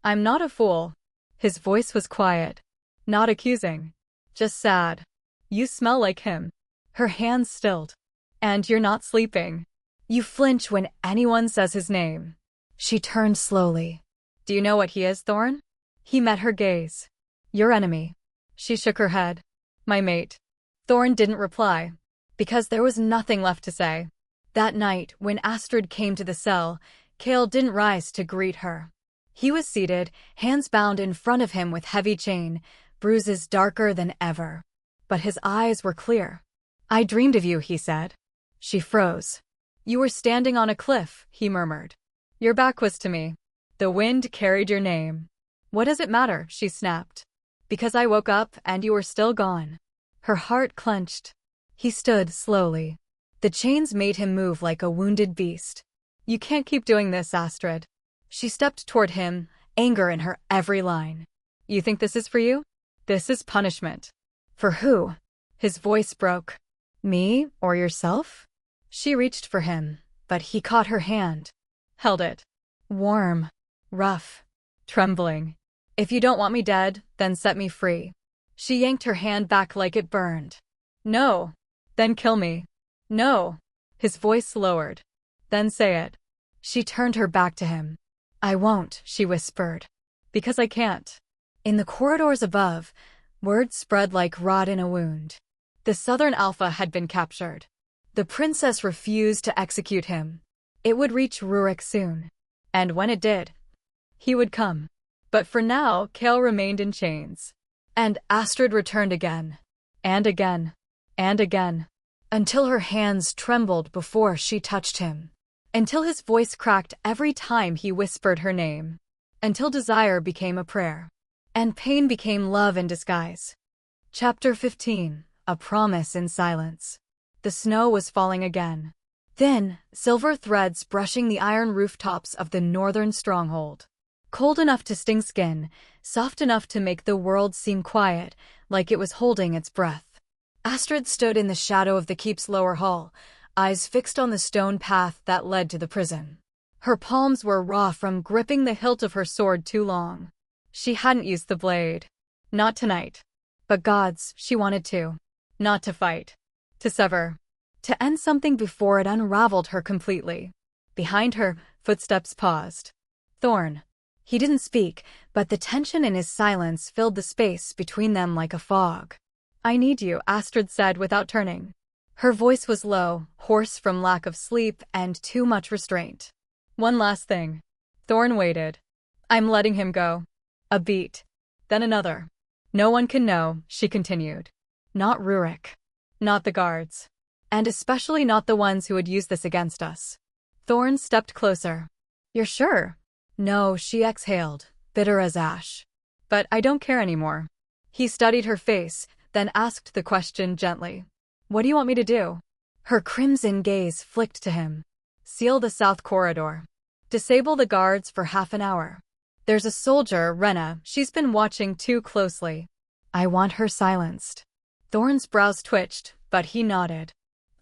I'm not a fool." His voice was quiet. Not accusing. Just sad. "You smell like him." Her hands stilled. "And you're not sleeping. You flinch when anyone says his name." She turned slowly. "Do you know what he is, Thorn?" He met her gaze. "Your enemy." She shook her head. "My mate." Thorn didn't reply. Because there was nothing left to say. That night, when Astrid came to the cell, Kael didn't rise to greet her. He was seated, hands bound in front of him with heavy chain, bruises darker than ever. But his eyes were clear. I dreamed of you, he said. She froze. You were standing on a cliff, he murmured. Your back was to me. The wind carried your name. What does it matter, she snapped. Because I woke up and you were still gone. Her heart clenched. He stood slowly. The chains made him move like a wounded beast. You can't keep doing this, Astrid. She stepped toward him, anger in her every line. You think this is for you? This is punishment. For who? His voice broke. Me or yourself? She reached for him, but he caught her hand. Held it. Warm. Rough. Trembling. If you don't want me dead, then set me free. She yanked her hand back like it burned. No. Then kill me. No. His voice lowered. Then say it. She turned her back to him. I won't, she whispered. Because I can't. In the corridors above, word spread like rot in a wound. The Southern Alpha had been captured. The princess refused to execute him. It would reach Rurik soon. And when it did, he would come. But for now, Kael remained in chains. And Astrid returned again. And again. And again. Until her hands trembled before she touched him. Until his voice cracked every time he whispered her name. Until desire became a prayer. And pain became love in disguise. Chapter 15. A Promise in Silence. The snow was falling again. Thin, silver threads brushing the iron rooftops of the northern stronghold. Cold enough to sting skin, soft enough to make the world seem quiet, like it was holding its breath. Astrid stood in the shadow of the keep's lower hall, eyes fixed on the stone path that led to the prison. Her palms were raw from gripping the hilt of her sword too long. She hadn't used the blade. Not tonight. But gods, she wanted to. Not to fight. To sever. To end something before it unraveled her completely. Behind her, footsteps paused. Thorn. He didn't speak, but the tension in his silence filled the space between them like a fog. I need you, Astrid said without turning. Her voice was low, hoarse from lack of sleep and too much restraint. One last thing. Thorn waited. I'm letting him go. A beat. Then another. No one can know, she continued. Not Rurik. Not the guards. And especially not the ones who would use this against us. Thorn stepped closer. You're sure? No, she exhaled, bitter as ash. But I don't care anymore. He studied her face, then asked the question gently. What do you want me to do? Her crimson gaze flicked to him. Seal the south corridor. Disable the guards for half an hour. There's a soldier, Rena, she's been watching too closely. I want her silenced. Thorn's brows twitched, but he nodded.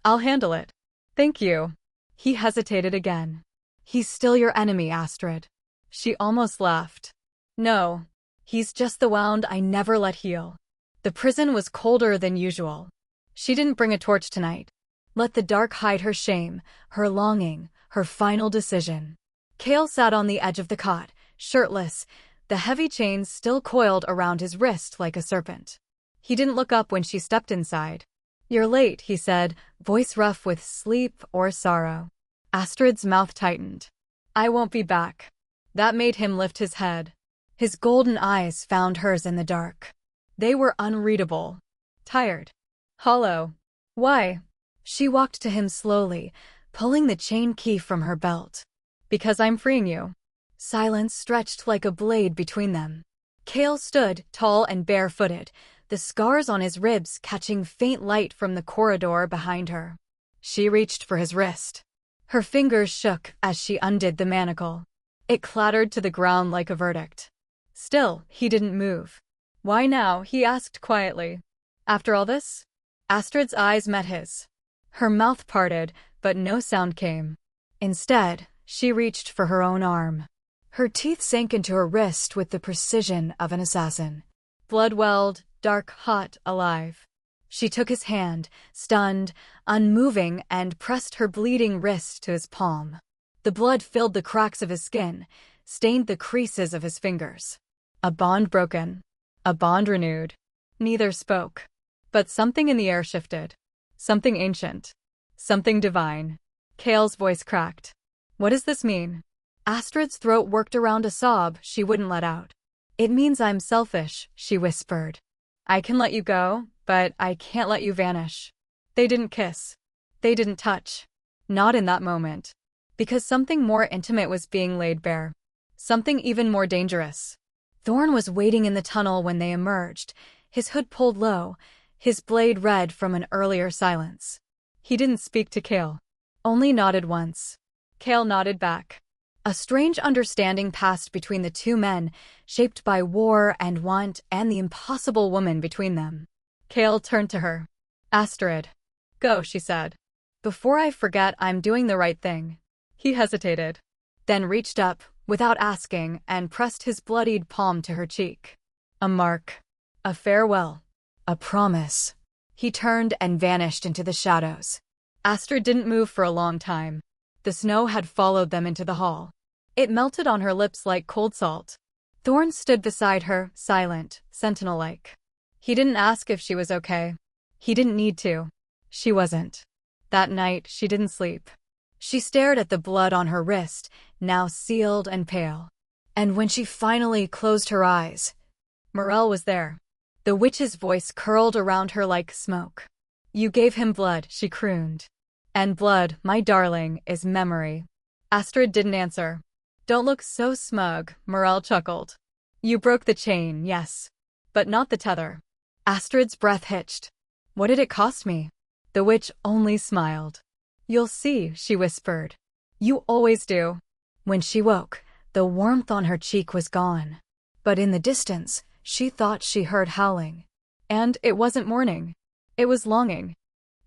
I'll handle it. Thank you. He hesitated again. He's still your enemy, Astrid. She almost laughed. No. He's just the wound I never let heal. The prison was colder than usual. She didn't bring a torch tonight. Let the dark hide her shame, her longing, her final decision. Kael sat on the edge of the cot, shirtless, the heavy chains still coiled around his wrist like a serpent. He didn't look up when she stepped inside. You're late, he said, voice rough with sleep or sorrow. Astrid's mouth tightened. I won't be back. That made him lift his head. His golden eyes found hers in the dark. They were unreadable. Tired. Hollow. Why? She walked to him slowly, pulling the chain key from her belt. Because I'm freeing you. Silence stretched like a blade between them. Kael stood, tall and barefooted, the scars on his ribs catching faint light from the corridor behind her. She reached for his wrist. Her fingers shook as she undid the manacle. It clattered to the ground like a verdict. Still, he didn't move. Why now? He asked quietly. After all this? Astrid's eyes met his. Her mouth parted, but no sound came. Instead, she reached for her own arm. Her teeth sank into her wrist with the precision of an assassin. Blood welled, dark, hot, alive. She took his hand, stunned, unmoving, and pressed her bleeding wrist to his palm. The blood filled the cracks of his skin, stained the creases of his fingers. A bond broken. A bond renewed. Neither spoke. But something in the air shifted. Something ancient. Something divine. Kael's voice cracked. What does this mean? Astrid's throat worked around a sob she wouldn't let out. It means I'm selfish, she whispered. I can let you go, but I can't let you vanish. They didn't kiss. They didn't touch. Not in that moment. Because something more intimate was being laid bare. Something even more dangerous. Thorn was waiting in the tunnel when they emerged, his hood pulled low, his blade red from an earlier silence. He didn't speak to Kael. Only nodded once. Kael nodded back. A strange understanding passed between the two men, shaped by war and want and the impossible woman between them. Kael turned to her. Astrid. Go, she said. Before I forget, I'm doing the right thing. He hesitated. Then reached up, without asking, and pressed his bloodied palm to her cheek. A mark. A farewell. A promise. He turned and vanished into the shadows. Astrid didn't move for a long time. The snow had followed them into the hall. It melted on her lips like cold salt. Thorn stood beside her, silent, sentinel-like. He didn't ask if she was okay. He didn't need to. She wasn't. That night, she didn't sleep. She stared at the blood on her wrist, now sealed and pale. And when she finally closed her eyes, Morel was there. The witch's voice curled around her like smoke. You gave him blood, she crooned. And blood, my darling, is memory. Astrid didn't answer. Don't look so smug, Morel chuckled. You broke the chain, yes. But not the tether. Astrid's breath hitched. What did it cost me? The witch only smiled. You'll see, she whispered. You always do. When she woke, the warmth on her cheek was gone. But in the distance, she thought she heard howling. And it wasn't mourning. It was longing.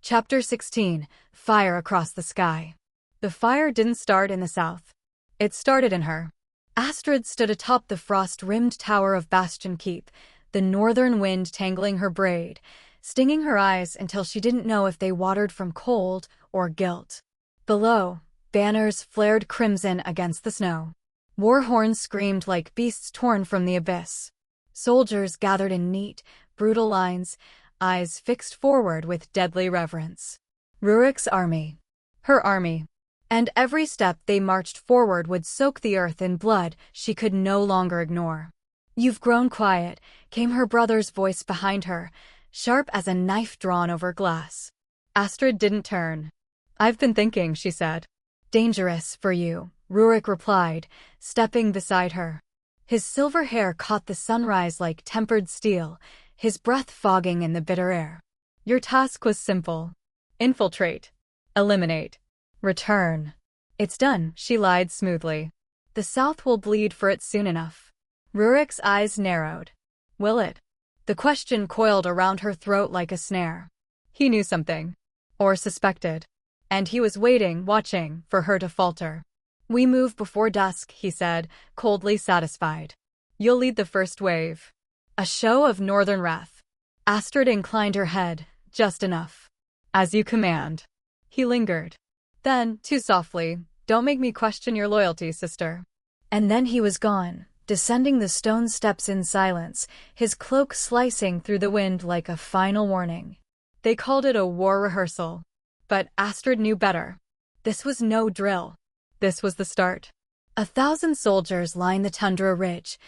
Chapter 16, Fire Across the Sky. The fire didn't start in the south. It started in her. Astrid stood atop the frost-rimmed tower of Bastion Keep, the northern wind tangling her braid, stinging her eyes until she didn't know if they watered from cold or guilt. Below, banners flared crimson against the snow. War horns screamed like beasts torn from the abyss. Soldiers gathered in neat, brutal lines, eyes fixed forward with deadly reverence. Rurik's army. Her army. And every step they marched forward would soak the earth in blood she could no longer ignore. You've grown quiet, came her brother's voice behind her, sharp as a knife drawn over glass. Astrid didn't turn. I've been thinking, she said. Dangerous for you, Rurik replied, stepping beside her. His silver hair caught the sunrise like tempered steel, his breath fogging in the bitter air. Your task was simple. Infiltrate. Eliminate. Return. It's done, she lied smoothly. The South will bleed for it soon enough. Rurik's eyes narrowed. Will it? The question coiled around her throat like a snare. He knew something. Or suspected. And he was waiting, watching, for her to falter. We move before dusk, he said, coldly satisfied. You'll lead the first wave. A show of northern wrath. Astrid inclined her head, just enough. As you command. He lingered. Then, too softly, don't make me question your loyalty, sister. And then he was gone, descending the stone steps in silence, his cloak slicing through the wind like a final warning. They called it a war rehearsal. But Astrid knew better. This was no drill. This was the start. 1,000 soldiers lined the tundra ridge,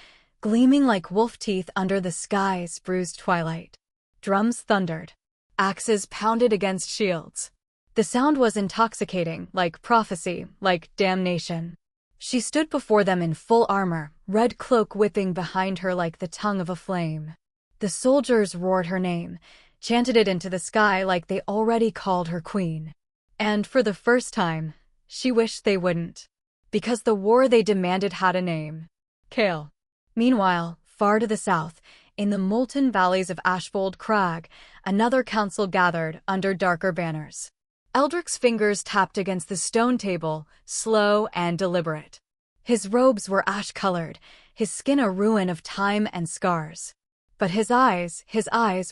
gleaming like wolf teeth under the sky's bruised twilight. Drums thundered. Axes pounded against shields. The sound was intoxicating, like prophecy, like damnation. She stood before them in full armor, red cloak whipping behind her like the tongue of a flame. The soldiers roared her name, chanted it into the sky like they already called her queen. And for the first time, she wished they wouldn't. Because the war they demanded had a name. Kael. Meanwhile, far to the south, in the molten valleys of Ashfold Crag, another council gathered under darker banners. Eldric's fingers tapped against the stone table, slow and deliberate. His robes were ash-colored, his skin a ruin of time and scars. But his eyes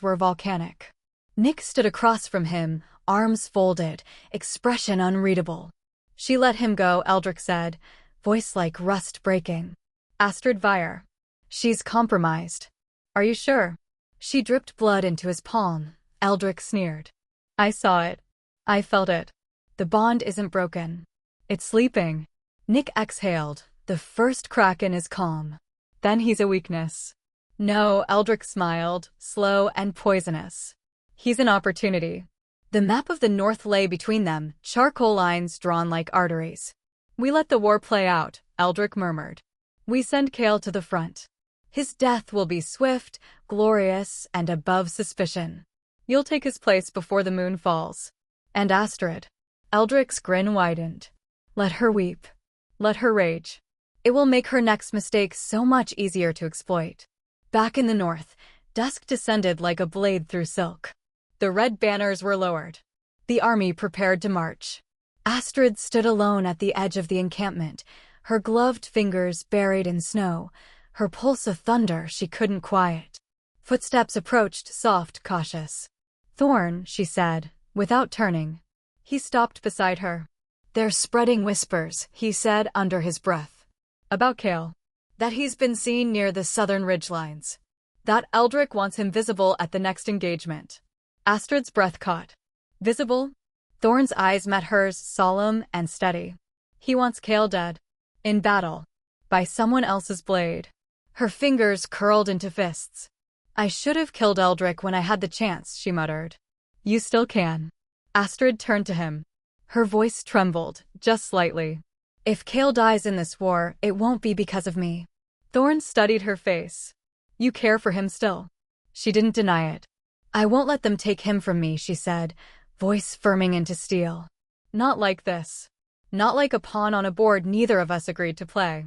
were volcanic. Nick stood across from him, arms folded, expression unreadable. She let him go, Eldric said, voice like rust breaking. Astrid Vire. She's compromised. Are you sure? She dripped blood into his palm. Eldric sneered. I saw it. I felt it. The bond isn't broken. It's sleeping. Nick exhaled, the first crack in his calm. Then he's a weakness. No, Eldric smiled, slow and poisonous. He's an opportunity. The map of the north lay between them, charcoal lines drawn like arteries. "We let the war play out," Eldrick murmured. "We send Kael to the front. His death will be swift, glorious, and above suspicion. You'll take his place before the moon falls. And Astrid." Eldrick's grin widened. "Let her weep. Let her rage. It will make her next mistake so much easier to exploit." Back in the north, dusk descended like a blade through silk. The red banners were lowered. The army prepared to march. Astrid stood alone at the edge of the encampment, her gloved fingers buried in snow, her pulse a thunder she couldn't quiet. Footsteps approached, soft, cautious. "Thorn," she said, without turning. He stopped beside her. "They're spreading whispers," he said under his breath. "About Kael. That he's been seen near the southern ridgelines. That Eldrick wants him visible at the next engagement." Astrid's breath caught. "Visible?" Thorn's eyes met hers, solemn and steady. "He wants Kael dead. In battle. By someone else's blade." Her fingers curled into fists. "I should have killed Eldrick when I had the chance," she muttered. "You still can." Astrid turned to him. Her voice trembled, just slightly. "If Kael dies in this war, it won't be because of me." Thorn studied her face. "You care for him still." She didn't deny it. "I won't let them take him from me," she said, voice firming into steel. "Not like this. Not like a pawn on a board neither of us agreed to play."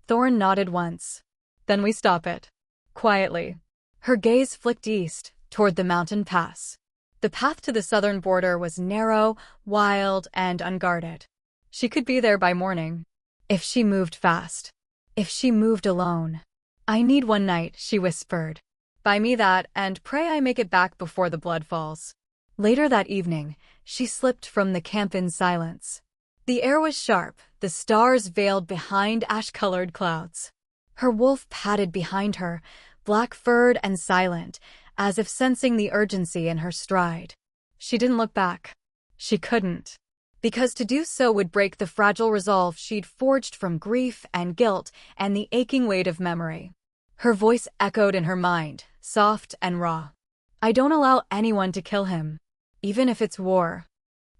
Thorn nodded once. "Then we stop it." Quietly. Her gaze flicked east, toward the mountain pass. The path to the southern border was narrow, wild, and unguarded. She could be there by morning. If she moved fast. If she moved alone. "I need one night," she whispered. "Buy me that, and pray I make it back before the blood falls." Later that evening, she slipped from the camp in silence. The air was sharp, the stars veiled behind ash-colored clouds. Her wolf padded behind her, black-furred and silent, as if sensing the urgency in her stride. She didn't look back. She couldn't. Because to do so would break the fragile resolve she'd forged from grief and guilt and the aching weight of memory. Her voice echoed in her mind, soft and raw. "I don't allow anyone to kill him. Even if it's war."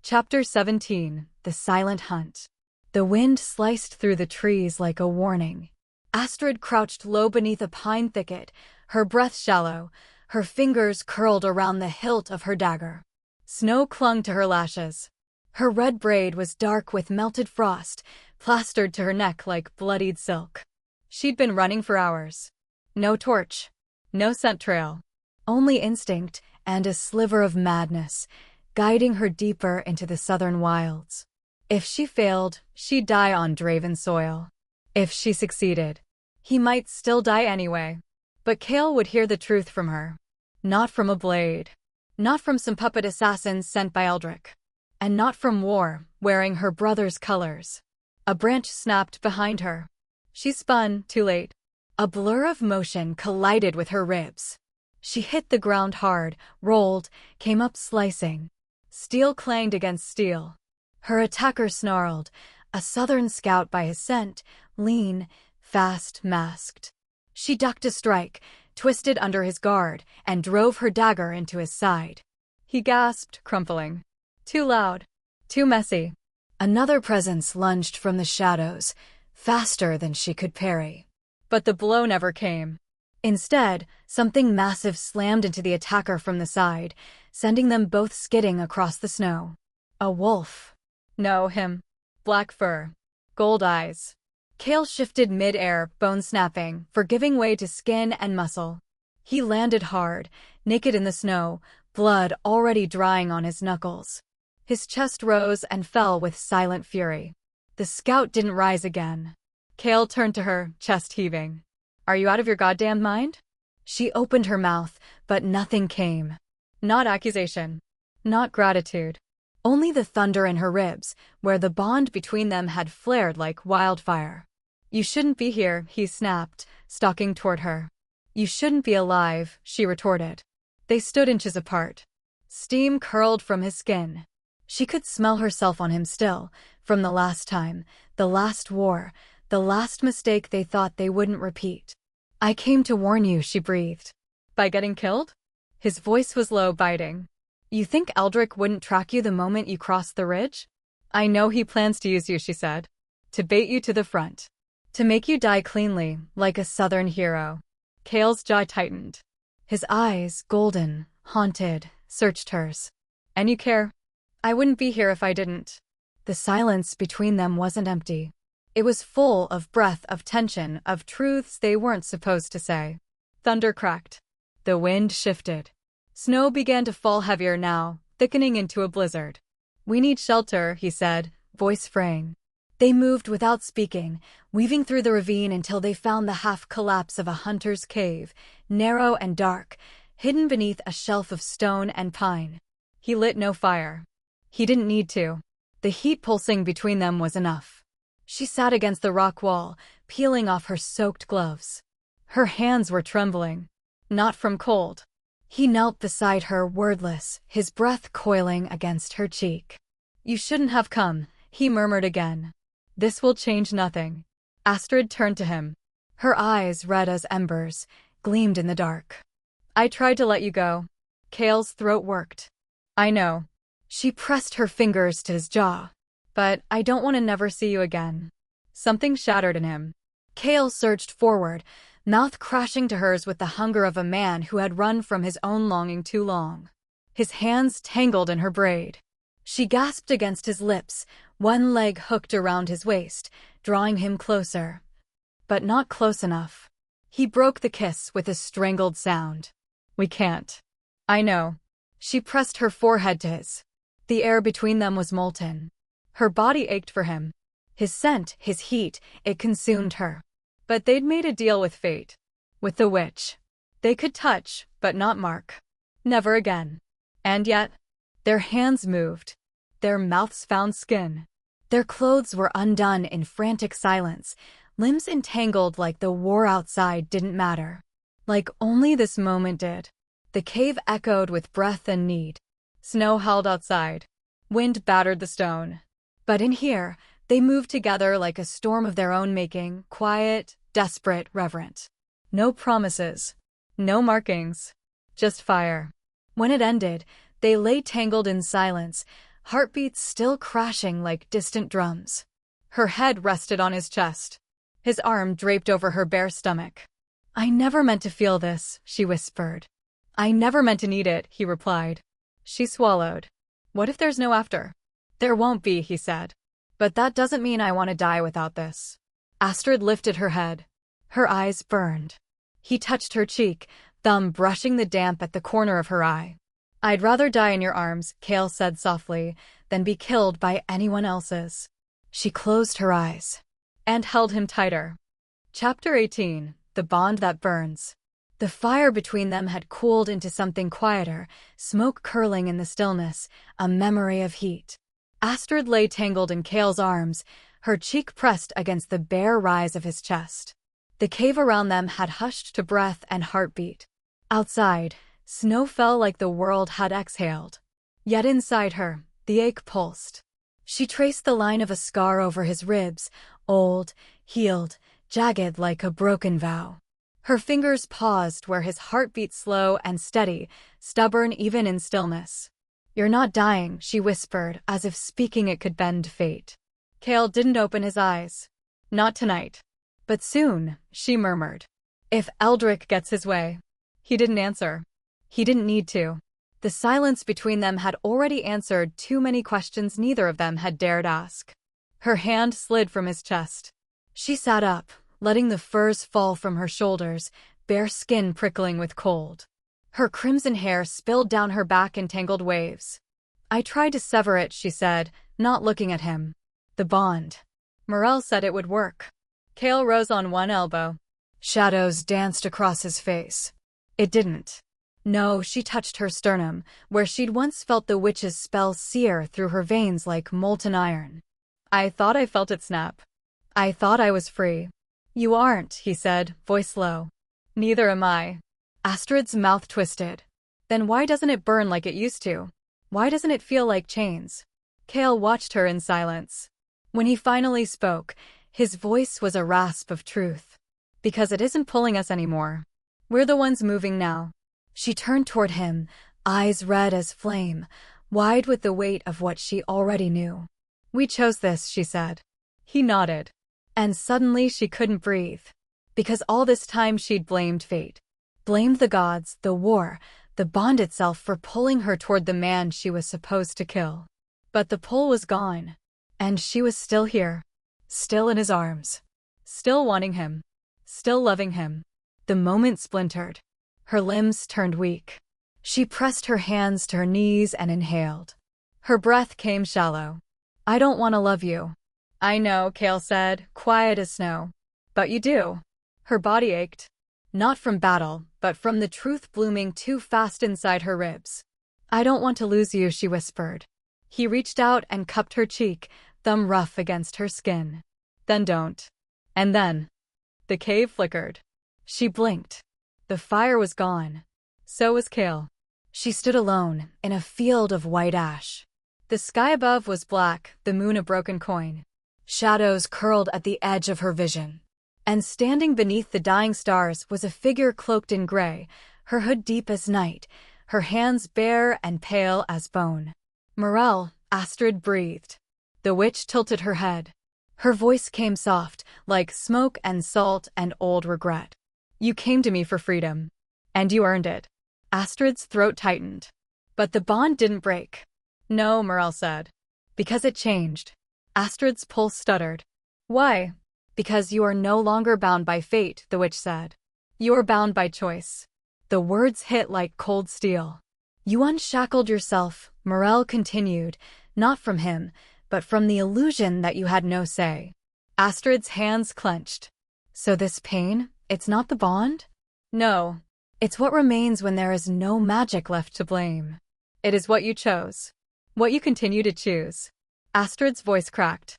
Chapter 17. The Silent Hunt. The wind sliced through the trees like a warning. Astrid crouched low beneath a pine thicket, her breath shallow, her fingers curled around the hilt of her dagger. Snow clung to her lashes. Her red braid was dark with melted frost, plastered to her neck like bloodied silk. She'd been running for hours. No torch. No scent trail. Only instinct and a sliver of madness, guiding her deeper into the southern wilds. If she failed, she'd die on Draven soil. If she succeeded, he might still die anyway. But Kael would hear the truth from her. Not from a blade. Not from some puppet assassin sent by Eldrick. And not from war, wearing her brother's colors. A branch snapped behind her. She spun, too late. A blur of motion collided with her ribs. She hit the ground hard, rolled, came up slicing. Steel clanged against steel. Her attacker snarled, a southern scout by his scent, lean, fast, masked. She ducked a strike, twisted under his guard, and drove her dagger into his side. He gasped, crumpling. Too loud. Too messy. Another presence lunged from the shadows, faster than she could parry. But the blow never came. Instead, something massive slammed into the attacker from the side, sending them both skidding across the snow. A wolf. No, him. Black fur. Gold eyes. Kael shifted mid-air, bone snapping, for giving way to skin and muscle. He landed hard, naked in the snow, blood already drying on his knuckles. His chest rose and fell with silent fury. The scout didn't rise again. Kael turned to her, chest heaving. "Are you out of your goddamn mind?" She opened her mouth, but nothing came. Not accusation. Not gratitude. Only the thunder in her ribs, where the bond between them had flared like wildfire. "You shouldn't be here," he snapped, stalking toward her. "You shouldn't be alive," she retorted. They stood inches apart. Steam curled from his skin. She could smell herself on him still, from the last time, the last war, the last mistake they thought they wouldn't repeat. "I came to warn you," she breathed. "By getting killed?" His voice was low, biting. You think Eldrick wouldn't track you the moment you crossed the ridge? I know he plans to use you, she said. To bait you to the front. To make you die cleanly, like a southern hero. Kael's jaw tightened. His eyes, golden, haunted, searched hers. And you care? I wouldn't be here if I didn't. The silence between them wasn't empty. It was full of breath, of tension, of truths they weren't supposed to say. Thunder cracked. The wind shifted. Snow began to fall heavier now, thickening into a blizzard. We need shelter, he said, voice fraying. They moved without speaking, weaving through the ravine until they found the half-collapse of a hunter's cave, narrow and dark, hidden beneath a shelf of stone and pine. He lit no fire. He didn't need to. The heat pulsing between them was enough. She sat against the rock wall, peeling off her soaked gloves. Her hands were trembling. Not from cold. He knelt beside her, wordless, his breath coiling against her cheek. You shouldn't have come, he murmured again. This will change nothing. Astrid turned to him. Her eyes, red as embers, gleamed in the dark. I tried to let you go. Kael's throat worked. I know. She pressed her fingers to his jaw. But I don't want to never see you again. Something shattered in him. Kael surged forward, mouth crashing to hers with the hunger of a man who had run from his own longing too long. His hands tangled in her braid. She gasped against his lips, one leg hooked around his waist, drawing him closer. But not close enough. He broke the kiss with a strangled sound. We can't. I know. She pressed her forehead to his. The air between them was molten. Her body ached for him. His scent, his heat, it consumed her. But they'd made a deal with fate. With the witch. They could touch, but not mark. Never again. And yet, their hands moved. Their mouths found skin. Their clothes were undone in frantic silence, limbs entangled like the war outside didn't matter. Like only this moment did. The cave echoed with breath and need. Snow howled outside. Wind battered the stone. But in here, they moved together like a storm of their own making, quiet, desperate, reverent. No promises. No markings. Just fire. When it ended, they lay tangled in silence, heartbeats still crashing like distant drums. Her head rested on his chest. His arm draped over her bare stomach. I never meant to feel this, she whispered. I never meant to need it, he replied. She swallowed. What if there's no after? There won't be, he said. But that doesn't mean I want to die without this. Astrid lifted her head. Her eyes burned. He touched her cheek, thumb brushing the damp at the corner of her eye. I'd rather die in your arms, Kael said softly, than be killed by anyone else's. She closed her eyes. And held him tighter. Chapter 18. The Bond That Burns. The fire between them had cooled into something quieter, smoke curling in the stillness, a memory of heat. Astrid lay tangled in Kael's arms, her cheek pressed against the bare rise of his chest. The cave around them had hushed to breath and heartbeat. Outside, snow fell like the world had exhaled. Yet inside her, the ache pulsed. She traced the line of a scar over his ribs, old, healed, jagged like a broken vow. Her fingers paused where his heart beat slow and steady, stubborn even in stillness. You're not dying, she whispered, as if speaking it could bend fate. Kael didn't open his eyes. Not tonight. But soon, she murmured. If Eldrick gets his way. He didn't answer. He didn't need to. The silence between them had already answered too many questions neither of them had dared ask. Her hand slid from his chest. She sat up, letting the furs fall from her shoulders, bare skin prickling with cold. Her crimson hair spilled down her back in tangled waves. I tried to sever it, she said, not looking at him. The bond. Morel said it would work. Kael rose on one elbow. Shadows danced across his face. It didn't. No, she touched her sternum, where she'd once felt the witch's spell sear through her veins like molten iron. I thought I felt it snap. I thought I was free. You aren't, he said, voice low. Neither am I. Astrid's mouth twisted. Then why doesn't it burn like it used to? Why doesn't it feel like chains? Kael watched her in silence. When he finally spoke, his voice was a rasp of truth. Because it isn't pulling us anymore. We're the ones moving now. She turned toward him, eyes red as flame, wide with the weight of what she already knew. "We chose this," she said. He nodded. And suddenly she couldn't breathe. Because all this time she'd blamed fate. Blamed the gods, the war, the bond itself for pulling her toward the man she was supposed to kill. But the pull was gone. And she was still here. Still in his arms. Still wanting him. Still loving him. The moment splintered. Her limbs turned weak. She pressed her hands to her knees and inhaled. Her breath came shallow. "I don't want to love you." "I know," Kael said, quiet as snow. "But you do." Her body ached. Not from battle, but from the truth blooming too fast inside her ribs. "I don't want to lose you," she whispered. He reached out and cupped her cheek, thumb rough against her skin. "Then don't." And then, the cave flickered. She blinked. The fire was gone. So was Kael. She stood alone, in a field of white ash. The sky above was black, the moon a broken coin. Shadows curled at the edge of her vision. And standing beneath the dying stars was a figure cloaked in gray, her hood deep as night, her hands bare and pale as bone. "Morel," Astrid breathed. The witch tilted her head. Her voice came soft, like smoke and salt and old regret. "You came to me for freedom. And you earned it." Astrid's throat tightened. But the bond didn't break. "No," Morel said. "Because it changed." Astrid's pulse stuttered. "Why?" "Because you are no longer bound by fate," the witch said. "You are bound by choice." The words hit like cold steel. "You unshackled yourself," Morel continued, "not from him, but from the illusion that you had no say." Astrid's hands clenched. "So this pain, it's not the bond?" "No. It's what remains when there is no magic left to blame. It is what you chose. What you continue to choose." Astrid's voice cracked.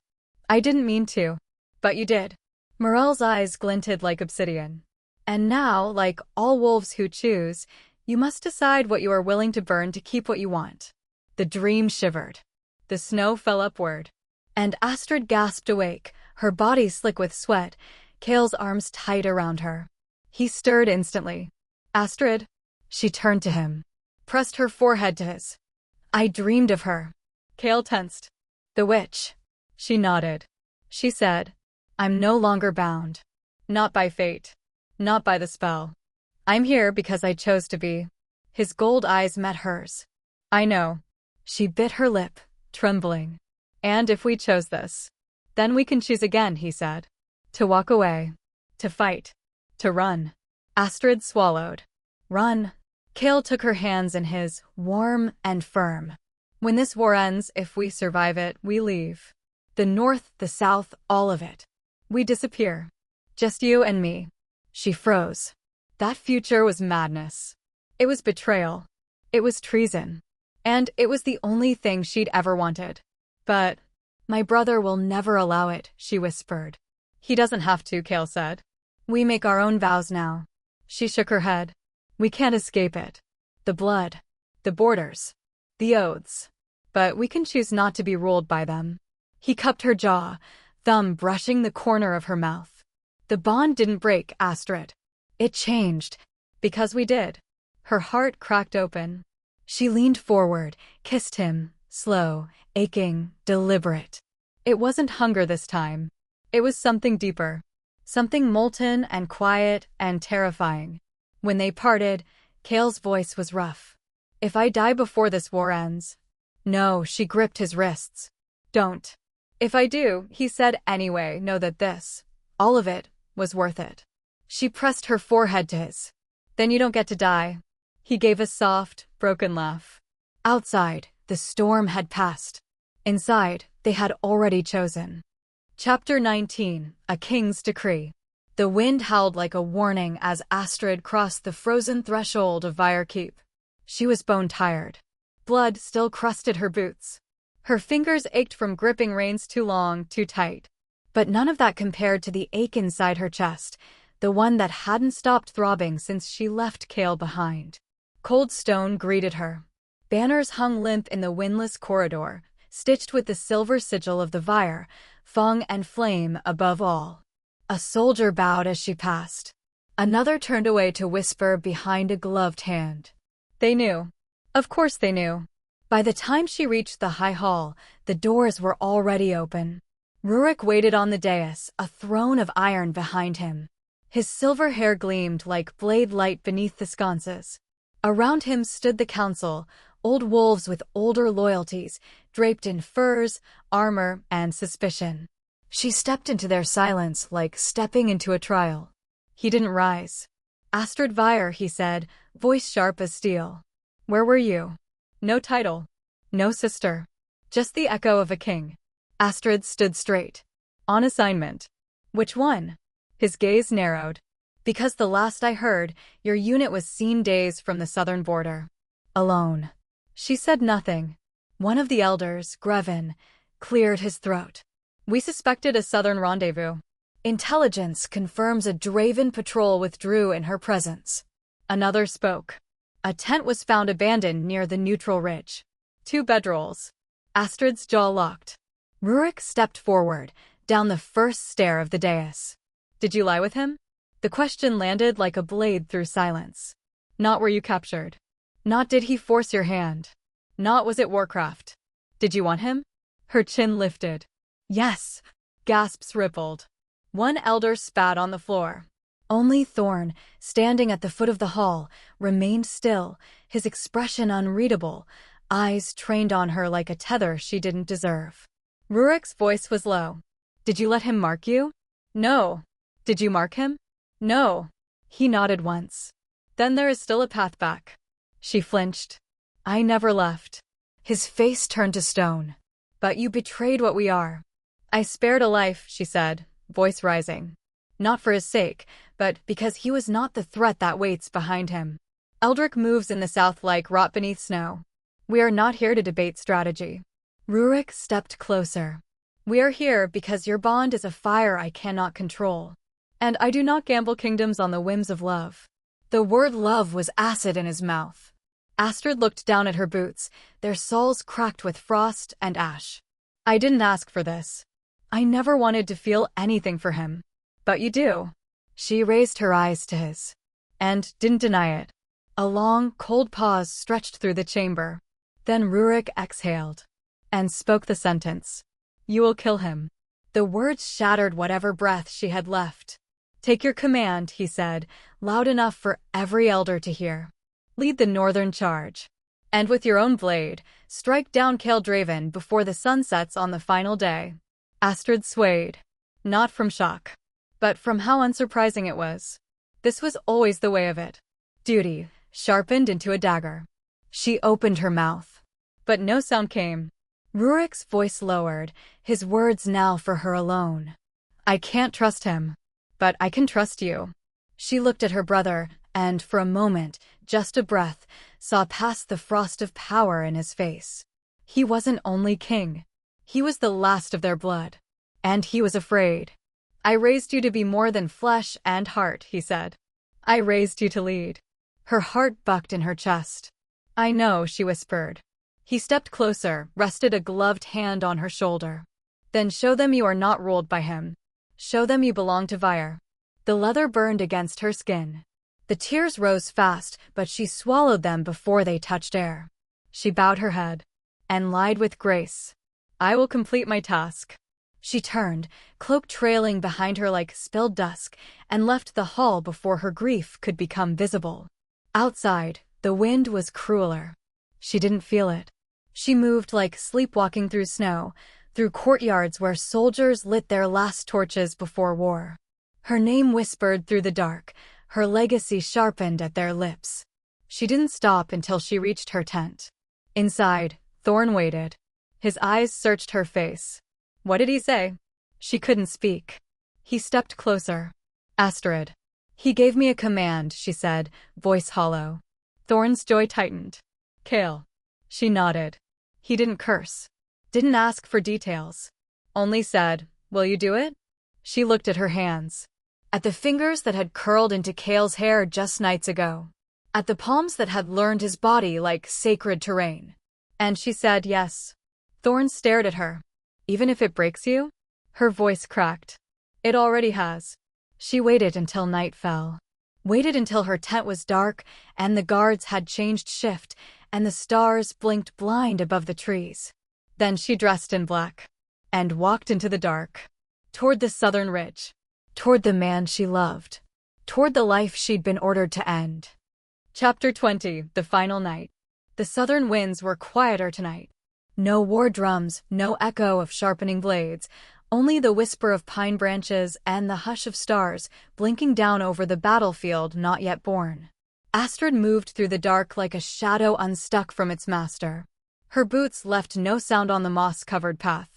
"I didn't mean to. But you did." Morel's eyes glinted like obsidian. "And now, like all wolves who choose, you must decide what you are willing to burn to keep what you want." The dream shivered. The snow fell upward. And Astrid gasped awake, her body slick with sweat, Kael's arms tight around her. He stirred instantly. "Astrid?" She turned to him. Pressed her forehead to his. "I dreamed of her." Kael tensed. "The witch." She nodded. She said, "I'm no longer bound. Not by fate. Not by the spell. I'm here because I chose to be." His gold eyes met hers. "I know." She bit her lip, trembling. "And if we chose this, then we can choose again," he said. "To walk away. To fight. To run." Astrid swallowed. "Run." Kael took her hands in his, warm and firm. "When this war ends, if we survive it, we leave. The north, the south, all of it. We disappear. Just you and me." She froze. That future was madness. It was betrayal. It was treason. And it was the only thing she'd ever wanted. "But my brother will never allow it," she whispered. "He doesn't have to," Kael said. "We make our own vows now." She shook her head. "We can't escape it. The blood. The borders. The oaths. But we can choose not to be ruled by them." He cupped her jaw, thumb brushing the corner of her mouth. "The bond didn't break, Astrid. It changed. Because we did." Her heart cracked open. She leaned forward, kissed him, slow, aching, deliberate. It wasn't hunger this time. It was something deeper. Something molten and quiet and terrifying. When they parted, Kael's voice was rough. "If I die before this war ends." "No," she gripped his wrists. "Don't." "If I do," he said anyway, "know that this, all of it, was worth it." She pressed her forehead to his. "Then you don't get to die." He gave a soft, broken laugh. Outside, the storm had passed. Inside, they had already chosen. Chapter 19, A King's Decree. The wind howled like a warning as Astrid crossed the frozen threshold of Vire Keep. She was bone-tired. Blood still crusted her boots. Her fingers ached from gripping reins too long, too tight. But none of that compared to the ache inside her chest, the one that hadn't stopped throbbing since she left Kael behind. Cold stone greeted her. Banners hung limp in the windless corridor, stitched with the silver sigil of the Vire, Fong and Flame above all. A soldier bowed as she passed. Another turned away to whisper behind a gloved hand. They knew. Of course they knew. By the time she reached the high hall, the doors were already open. Rurik waited on the dais, a throne of iron behind him. His silver hair gleamed like blade light beneath the sconces. Around him stood the council, old wolves with older loyalties, draped in furs, armor, and suspicion. She stepped into their silence like stepping into a trial. He didn't rise. "Astrid Vire," he said, voice sharp as steel. "Where were you?" No title. No sister. Just the echo of a king. Astrid stood straight. "On assignment." "Which one?" His gaze narrowed. "Because the last I heard, your unit was seen days from the southern border. Alone." She said nothing. One of the elders, Draven, cleared his throat. "We suspected a southern rendezvous. Intelligence confirms a Draven patrol withdrew in her presence." Another spoke. "A tent was found abandoned near the neutral ridge. 2 bedrolls." Astrid's jaw locked. Rurik stepped forward, down the first stair of the dais. "Did you lie with him?" The question landed like a blade through silence. "Not were you captured. Not did he force your hand. Not was it Warcraft. Did you want him?" Her chin lifted. "Yes." Gasps rippled. One elder spat on the floor. Only Thorn, standing at the foot of the hall, remained still, his expression unreadable, eyes trained on her like a tether she didn't deserve. Rurik's voice was low. "Did you let him mark you?" "No." "Did you mark him?" "No." He nodded once. "Then there is still a path back." She flinched. "I never left." His face turned to stone. "But you betrayed what we are." "I spared a life," she said, voice rising. "Not for his sake, but because he was not the threat that waits behind him. Eldrick moves in the south like rot beneath snow. We are not here to debate strategy." Rurik stepped closer. "We are here because your bond is a fire I cannot control. And I do not gamble kingdoms on the whims of love." The word love was acid in his mouth. Astrid looked down at her boots, their soles cracked with frost and ash. "I didn't ask for this. I never wanted to feel anything for him. But you do." She raised her eyes to his. And didn't deny it. A long, cold pause stretched through the chamber. Then Rurik exhaled. And spoke the sentence. "You will kill him." The words shattered whatever breath she had left. "Take your command," he said, loud enough for every elder to hear. "Lead the northern charge. And with your own blade, strike down Kael Draven before the sun sets on the final day." Astrid swayed. Not from shock, but from how unsurprising it was. This was always the way of it. Duty, sharpened into a dagger. She opened her mouth. But no sound came. Rurik's voice lowered, his words now for her alone. "I can't trust him. But I can trust you." She looked at her brother, and for a moment, just a breath, saw past the frost of power in his face. He wasn't only king. He was the last of their blood. And he was afraid. "I raised you to be more than flesh and heart," he said. "I raised you to lead." Her heart bucked in her chest. "I know," she whispered. He stepped closer, rested a gloved hand on her shoulder. "Then show them you are not ruled by him. Show them you belong to Vire." The leather burned against her skin. The tears rose fast, but she swallowed them before they touched air. She bowed her head. And lied with grace. "I will complete my task." She turned, cloak trailing behind her like spilled dusk, and left the hall before her grief could become visible. Outside, the wind was crueler. She didn't feel it. She moved like sleepwalking through snow, through courtyards where soldiers lit their last torches before war. Her name whispered through the dark, her legacy sharpened at their lips. She didn't stop until she reached her tent. Inside, Thorn waited. His eyes searched her face. What did he say? She couldn't speak. He stepped closer. "Astrid." "He gave me a command," she said, voice hollow. Thorn's jaw tightened. "Kael." She nodded. He didn't curse. Didn't ask for details. Only said, "Will you do it?" She looked at her hands. At the fingers that had curled into Kael's hair just nights ago. At the palms that had learned his body like sacred terrain. And she said yes. Thorn stared at her. "Even if it breaks you?" Her voice cracked. "It already has." She waited until night fell. Waited until her tent was dark and the guards had changed shift, and the stars blinked blind above the trees. Then she dressed in black and walked into the dark, toward the southern ridge, toward the man she loved, toward the life she'd been ordered to end. Chapter 20, The Final Night. The southern winds were quieter tonight. No war drums, no echo of sharpening blades, only the whisper of pine branches and the hush of stars blinking down over the battlefield not yet born. Astrid moved through the dark like a shadow unstuck from its master. Her boots left no sound on the moss-covered path.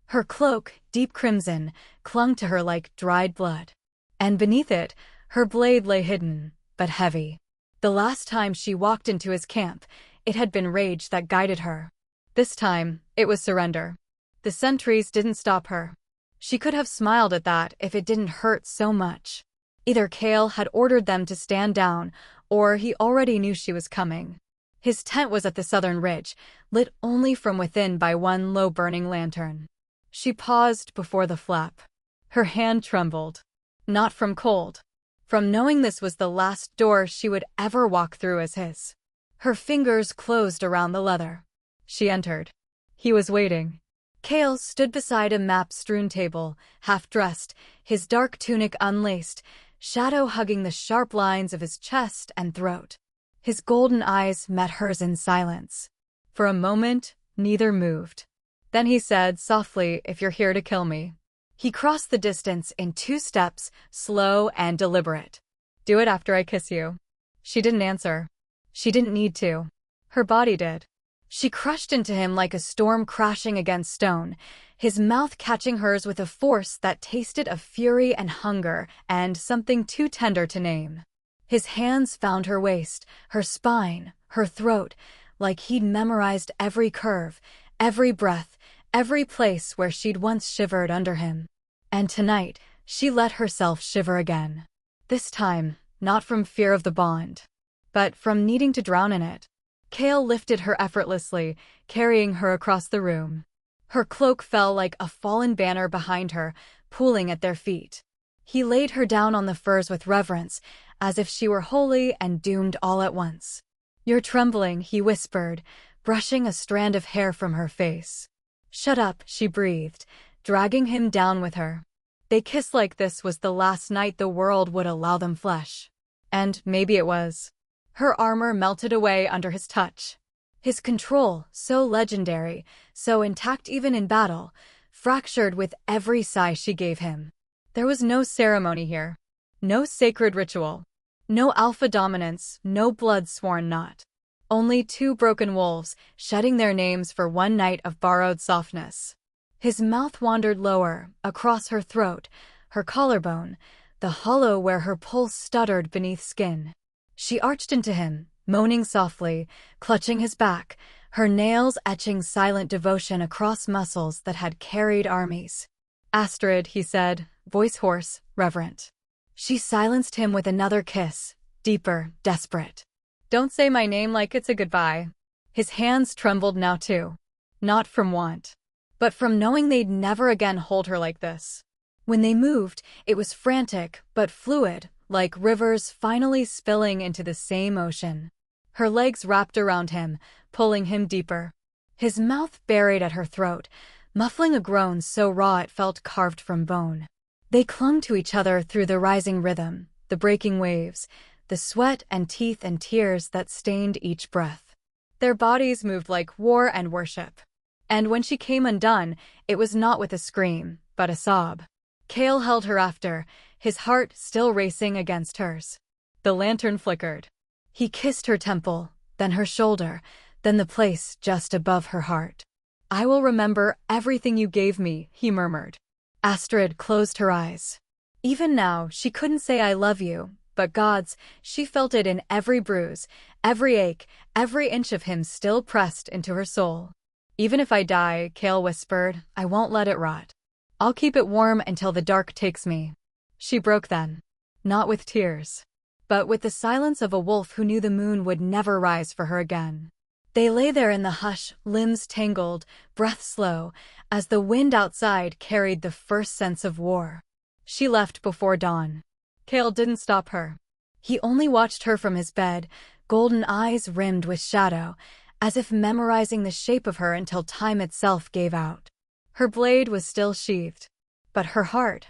Her cloak, deep crimson, clung to her like dried blood. And beneath it, her blade lay hidden, but heavy. The last time she walked into his camp, it had been rage that guided her. This time, it was surrender. The sentries didn't stop her. She could have smiled at that if it didn't hurt so much. Either Kael had ordered them to stand down, or he already knew she was coming. His tent was at the southern ridge, lit only from within by one low burning lantern. She paused before the flap. Her hand trembled. Not from cold. From knowing this was the last door she would ever walk through as his. Her fingers closed around the leather. She entered. He was waiting. Kael stood beside a map-strewn table, half-dressed, his dark tunic unlaced, shadow hugging the sharp lines of his chest and throat. His golden eyes met hers in silence. For a moment, neither moved. Then he said softly, "If you're here to kill me." He crossed the distance in 2 steps, slow and deliberate. "Do it after I kiss you." She didn't answer. She didn't need to. Her body did. She crushed into him like a storm crashing against stone, his mouth catching hers with a force that tasted of fury and hunger and something too tender to name. His hands found her waist, her spine, her throat, like he'd memorized every curve, every breath, every place where she'd once shivered under him. And tonight, she let herself shiver again. This time, not from fear of the bond, but from needing to drown in it. Kael lifted her effortlessly, carrying her across the room. Her cloak fell like a fallen banner behind her, pooling at their feet. He laid her down on the furs with reverence, as if she were holy and doomed all at once. "You're trembling," he whispered, brushing a strand of hair from her face. "Shut up," she breathed, dragging him down with her. They kissed like this was the last night the world would allow them flesh. And maybe it was. Her armor melted away under his touch. His control, so legendary, so intact even in battle, fractured with every sigh she gave him. There was no ceremony here. No sacred ritual. No alpha dominance, no blood-sworn knot. Only 2 broken wolves, shedding their names for one night of borrowed softness. His mouth wandered lower, across her throat, her collarbone, the hollow where her pulse stuttered beneath skin. She arched into him, moaning softly, clutching his back, her nails etching silent devotion across muscles that had carried armies. "Astrid," he said, voice hoarse, reverent. She silenced him with another kiss, deeper, desperate. "Don't say my name like it's a goodbye." His hands trembled now too. Not from want, but from knowing they'd never again hold her like this. When they moved, it was frantic, but fluid, like rivers finally spilling into the same ocean. Her legs wrapped around him, pulling him deeper. His mouth buried at her throat, muffling a groan so raw it felt carved from bone. They clung to each other through the rising rhythm, the breaking waves, the sweat and teeth and tears that stained each breath. Their bodies moved like war and worship. And when she came undone, it was not with a scream, but a sob. Kael held her after, his heart still racing against hers. The lantern flickered. He kissed her temple, then her shoulder, then the place just above her heart. "I will remember everything you gave me," he murmured. Astrid closed her eyes. Even now, she couldn't say "I love you," but God's, she felt it in every bruise, every ache, every inch of him still pressed into her soul. "Even if I die," Kael whispered, "I won't let it rot. I'll keep it warm until the dark takes me." She broke then. Not with tears, but with the silence of a wolf who knew the moon would never rise for her again. They lay there in the hush, limbs tangled, breath slow, as the wind outside carried the first sense of war. She left before dawn. Kael didn't stop her. He only watched her from his bed, golden eyes rimmed with shadow, as if memorizing the shape of her until time itself gave out. Her blade was still sheathed, but her heart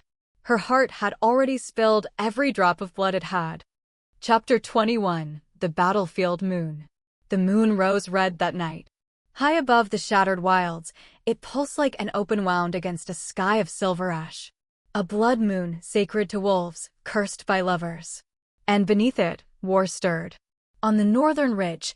had already spilled every drop of blood it had. Chapter 21. The Battlefield Moon. The moon rose red that night. High above the shattered wilds, it pulsed like an open wound against a sky of silver ash. A blood moon sacred to wolves, cursed by lovers. And beneath it, war stirred. On the northern ridge,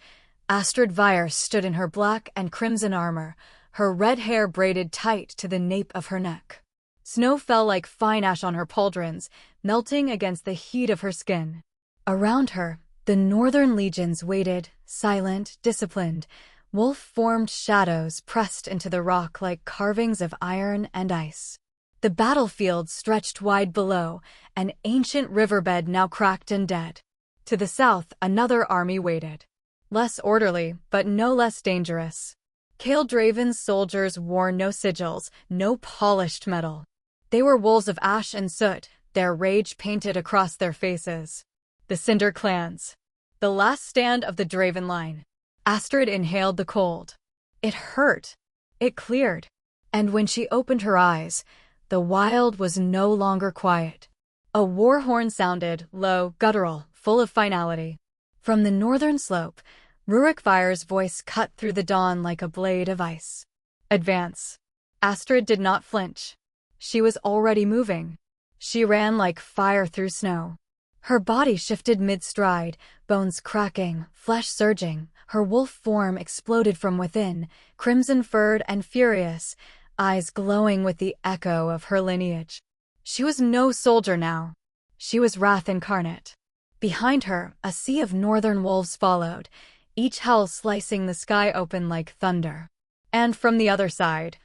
Astrid Vire stood in her black and crimson armor, her red hair braided tight to the nape of her neck. Snow fell like fine ash on her pauldrons, melting against the heat of her skin. Around her, the northern legions waited, silent, disciplined. Wolf-formed shadows pressed into the rock like carvings of iron and ice. The battlefield stretched wide below, an ancient riverbed now cracked and dead. To the south, another army waited. Less orderly, but no less dangerous. Kael Draven's soldiers wore no sigils, no polished metal. They were wolves of ash and soot, their rage painted across their faces. The Cinder Clans. The last stand of the Draven line. Astrid inhaled the cold. It hurt. It cleared. And when she opened her eyes, the wild was no longer quiet. A war horn sounded, low, guttural, full of finality. From the northern slope, Vire's voice cut through the dawn like a blade of ice. Advance. Astrid did not flinch. She was already moving. She ran like fire through snow. Her body shifted mid-stride, bones cracking, flesh surging. Her wolf form exploded from within, crimson-furred and furious, eyes glowing with the echo of her lineage. She was no soldier now. She was wrath incarnate. Behind her, a sea of northern wolves followed, each howl slicing the sky open like thunder. And from the other side,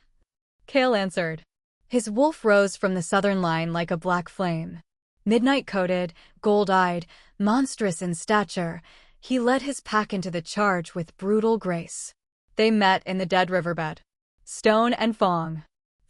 Kael answered. His wolf rose from the southern line like a black flame. Midnight-coated, gold-eyed, monstrous in stature, he led his pack into the charge with brutal grace. They met in the dead riverbed. Stone and fong.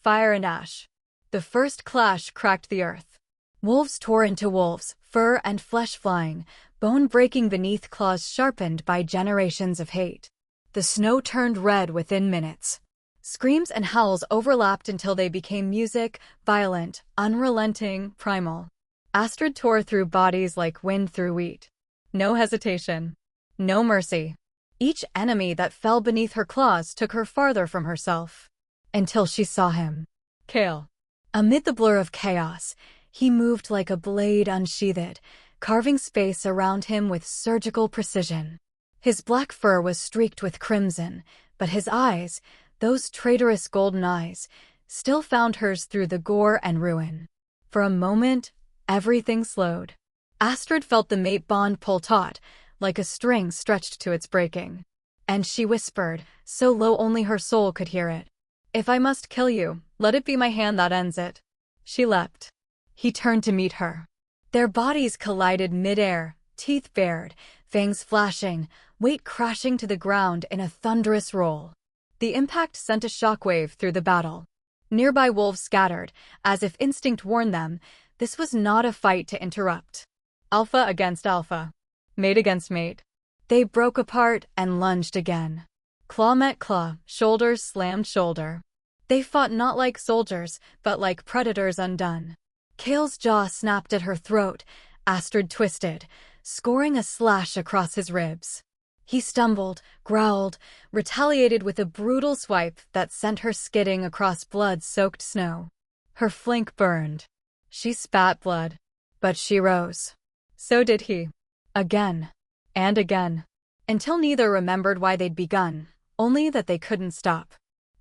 Fire and ash. The first clash cracked the earth. Wolves tore into wolves, fur and flesh flying, bone breaking beneath claws sharpened by generations of hate. The snow turned red within minutes. Screams and howls overlapped until they became music, violent, unrelenting, primal. Astrid tore through bodies like wind through wheat. No hesitation. No mercy. Each enemy that fell beneath her claws took her farther from herself. Until she saw him. Kael. Amid the blur of chaos, he moved like a blade unsheathed, carving space around him with surgical precision. His black fur was streaked with crimson, but his eyes, those traitorous golden eyes, still found hers through the gore and ruin. For a moment, everything slowed. Astrid felt the mate bond pull taut, like a string stretched to its breaking. And she whispered, so low only her soul could hear it. If I must kill you, let it be my hand that ends it. She leapt. He turned to meet her. Their bodies collided mid-air, teeth bared, fangs flashing, weight crashing to the ground in a thunderous roll. The impact sent a shockwave through the battle. Nearby wolves scattered, as if instinct warned them, this was not a fight to interrupt. Alpha against alpha. Mate against mate. They broke apart and lunged again. Claw met claw, shoulders slammed shoulder. They fought not like soldiers, but like predators undone. Kael's jaw snapped at her throat, Astrid twisted, scoring a slash across his ribs. He stumbled, growled, retaliated with a brutal swipe that sent her skidding across blood-soaked snow. Her flank burned. She spat blood. But she rose. So did he. Again. And again. Until neither remembered why they'd begun, only that they couldn't stop.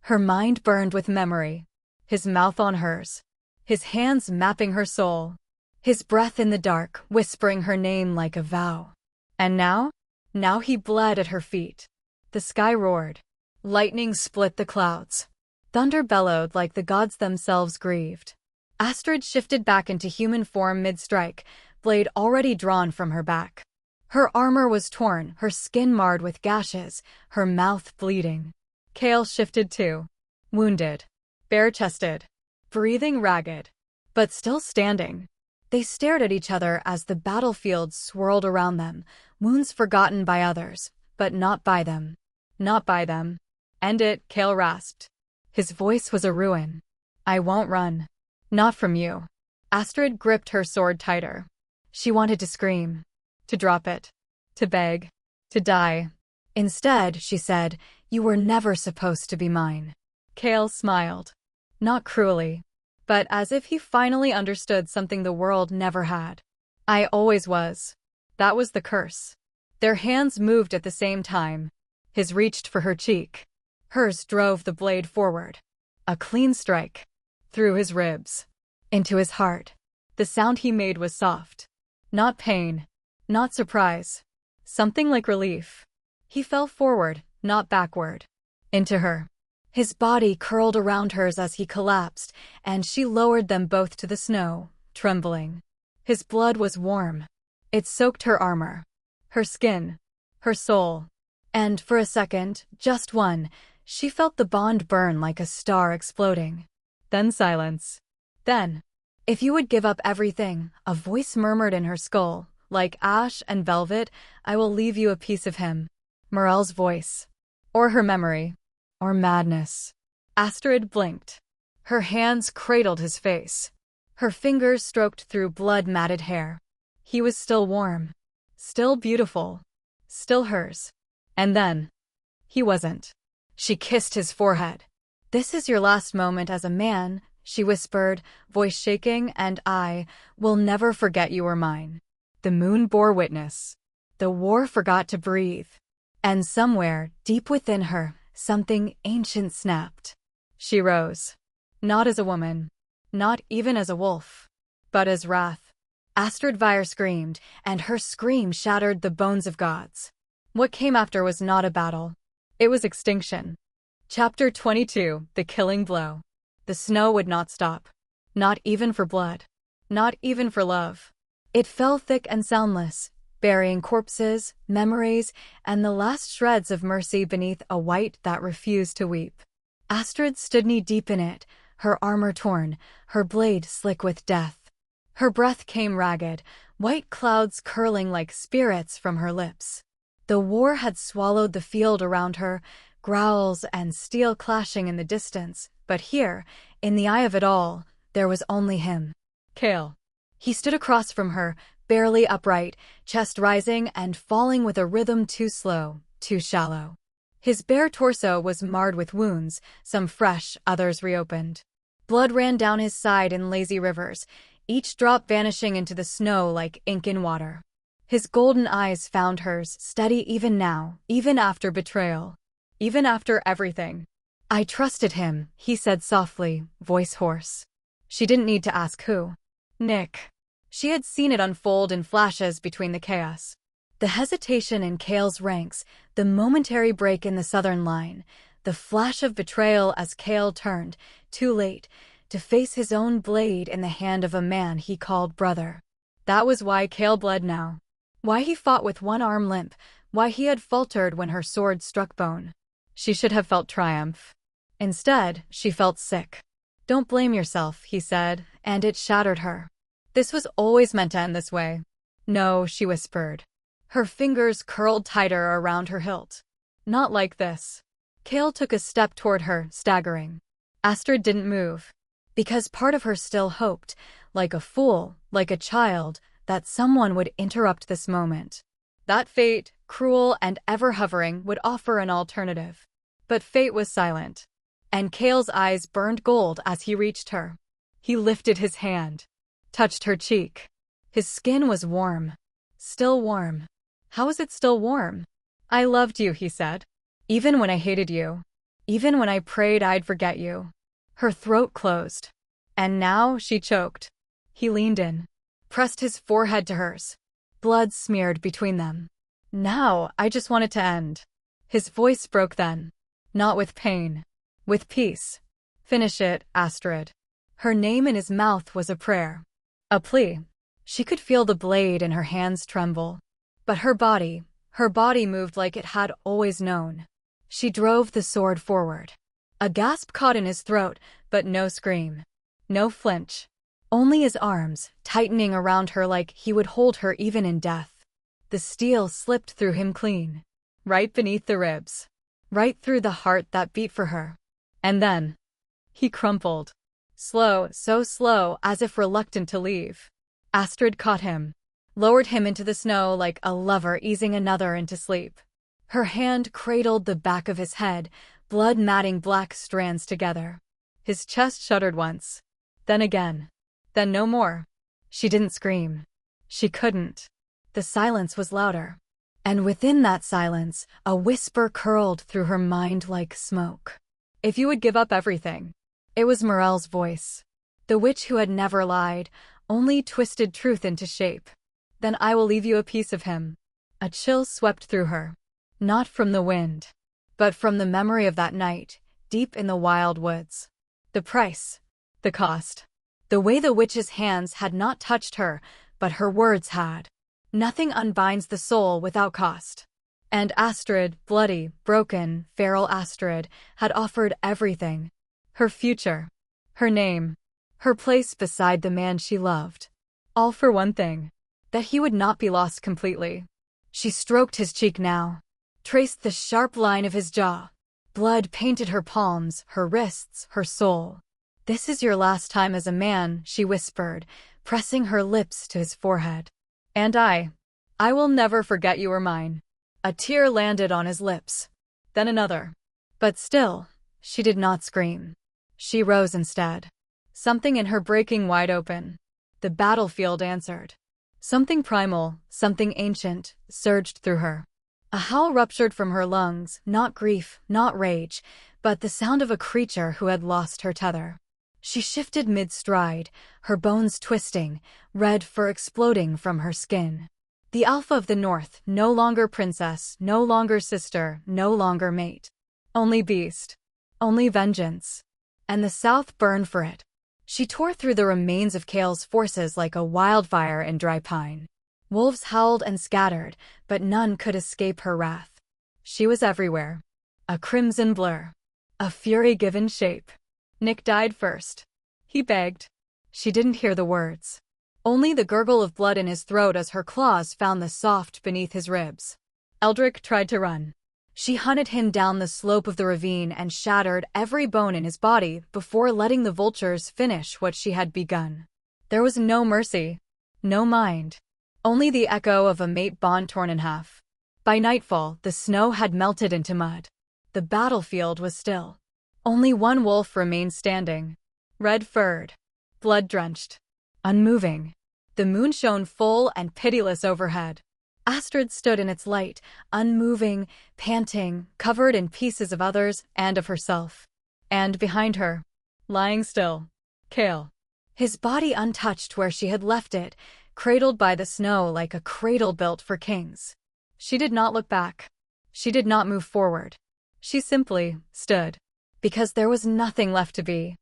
Her mind burned with memory. His mouth on hers. His hands mapping her soul. His breath in the dark, whispering her name like a vow. And now? Now he bled at her feet. The sky roared. Lightning split the clouds. Thunder bellowed like the gods themselves grieved. Astrid shifted back into human form mid-strike, blade already drawn from her back. Her armor was torn, her skin marred with gashes, her mouth bleeding. Kael shifted too. Wounded. Bare-chested. Breathing ragged. But still standing. They stared at each other as the battlefield swirled around them, wounds forgotten by others, but not by them. Not by them. End it, Kael rasped. His voice was a ruin. I won't run. Not from you. Astrid gripped her sword tighter. She wanted to scream. To drop it. To beg. To die. Instead, she said, you were never supposed to be mine. Kael smiled. Not cruelly, but as if he finally understood something the world never had. I always was. That was the curse. Their hands moved at the same time. His reached for her cheek. Hers drove the blade forward. A clean strike. Through his ribs. Into his heart. The sound he made was soft. Not pain. Not surprise. Something like relief. He fell forward, not backward. Into her. His body curled around hers as he collapsed, and she lowered them both to the snow, trembling. His blood was warm. It soaked her armor. Her skin. Her soul. And for a second, just one, she felt the bond burn like a star exploding. Then silence. Then, if you would give up everything, a voice murmured in her skull, like ash and velvet, I will leave you a piece of him. Morel's voice. Or her memory. Or madness. Astrid blinked. Her hands cradled his face. Her fingers stroked through blood-matted hair. He was still warm. Still beautiful. Still hers. And then, he wasn't. She kissed his forehead. This is your last moment as a man, she whispered, voice shaking, and I will never forget you were mine. The moon bore witness. The war forgot to breathe. And somewhere, deep within her, something ancient snapped. She rose. Not as a woman. Not even as a wolf. But as wrath. Astrid Vire screamed, and her scream shattered the bones of gods. What came after was not a battle. It was extinction. Chapter 22, The Killing Blow. The snow would not stop. Not even for blood. Not even for love. It fell thick and soundless, burying corpses, memories, and the last shreds of mercy beneath a white that refused to weep. Astrid stood knee-deep in it, her armor torn, her blade slick with death. Her breath came ragged, white clouds curling like spirits from her lips. The war had swallowed the field around her, growls and steel clashing in the distance, but here, in the eye of it all, there was only him. Kael. He stood across from her, barely upright, chest rising and falling with a rhythm too slow, too shallow. His bare torso was marred with wounds, some fresh, others reopened. Blood ran down his side in lazy rivers, each drop vanishing into the snow like ink in water. His golden eyes found hers, steady even now, even after betrayal. Even after everything. I trusted him, he said softly, voice hoarse. She didn't need to ask who. Nick. She had seen it unfold in flashes between the chaos. The hesitation in Kael's ranks, the momentary break in the southern line, the flash of betrayal as Kael turned, too late, to face his own blade in the hand of a man he called brother. That was why Kael bled now. Why he fought with one arm limp, why he had faltered when her sword struck bone. She should have felt triumph. Instead, she felt sick. Don't blame yourself, he said, and it shattered her. This was always meant to end this way. No, she whispered. Her fingers curled tighter around her hilt. Not like this. Kael took a step toward her, staggering. Astrid didn't move. Because part of her still hoped, like a fool, like a child, that someone would interrupt this moment. That fate, cruel and ever-hovering, would offer an alternative. But fate was silent. And Kael's eyes burned gold as he reached her. He lifted his hand. Touched her cheek. His skin was warm. Still warm. How is it still warm? I loved you, he said. Even when I hated you. Even when I prayed I'd forget you. Her throat closed. And now she choked. He leaned in. Pressed his forehead to hers. Blood smeared between them. Now, I just want it to end. His voice broke then. Not with pain. With peace. Finish it, Astrid. Her name in his mouth was a prayer. A plea. She could feel the blade in her hands tremble. But her body moved like it had always known. She drove the sword forward. A gasp caught in his throat, but no scream. No flinch. Only his arms, tightening around her like he would hold her even in death. The steel slipped through him clean. Right beneath the ribs. right through the heart that beat for her. And then he crumpled. Slow, so slow, as if reluctant to leave. Astrid caught him, lowered him into the snow like a lover easing another into sleep. Her hand cradled the back of his head, blood matting black strands together. His chest shuddered once, then again, then no more. She didn't scream. She couldn't. The silence was louder. And within that silence, a whisper curled through her mind like smoke. If you would give up everything. It was Morel's voice. The witch who had never lied, only twisted truth into shape. Then I will leave you a piece of him. A chill swept through her. Not from the wind, but from the memory of that night, deep in the wild woods. The price. The cost. The way the witch's hands had not touched her, but her words had. Nothing unbinds the soul without cost. And Astrid, bloody, broken, feral Astrid, had offered everything. Her future. Her name. Her place beside the man she loved. All for one thing. That he would not be lost completely. She stroked his cheek now. Traced the sharp line of his jaw. Blood painted her palms, her wrists, her soul. This is your last time as a man, she whispered, pressing her lips to his forehead. And I will never forget you were mine. A tear landed on his lips. Then another. But still, she did not scream. She rose instead. Something in her breaking wide open. The battlefield answered. Something primal, something ancient, surged through her. A howl ruptured from her lungs, not grief, not rage, but the sound of a creature who had lost her tether. She shifted mid-stride, her bones twisting, red fur exploding from her skin. The Alpha of the North, no longer princess, no longer sister, no longer mate. Only beast. Only vengeance. And the South burned for it. She tore through the remains of Kael's forces like a wildfire in dry pine. Wolves howled and scattered, but none could escape her wrath. She was everywhere. A crimson blur. A fury given shape. Nick died first. He begged. She didn't hear the words. Only the gurgle of blood in his throat as her claws found the soft beneath his ribs. Eldrick tried to run. She hunted him down the slope of the ravine and shattered every bone in his body before letting the vultures finish what she had begun. There was no mercy. No mind. Only the echo of a mate bond torn in half. By nightfall, the snow had melted into mud. The battlefield was still. Only one wolf remained standing. Red-furred. Blood-drenched. Unmoving. The moon shone full and pitiless overhead. Astrid stood in its light, unmoving, panting, covered in pieces of others and of herself. And behind her, lying still, Kael. His body untouched where she had left it, cradled by the snow like a cradle built for kings. She did not look back. She did not move forward. She simply stood. Because there was nothing left to be.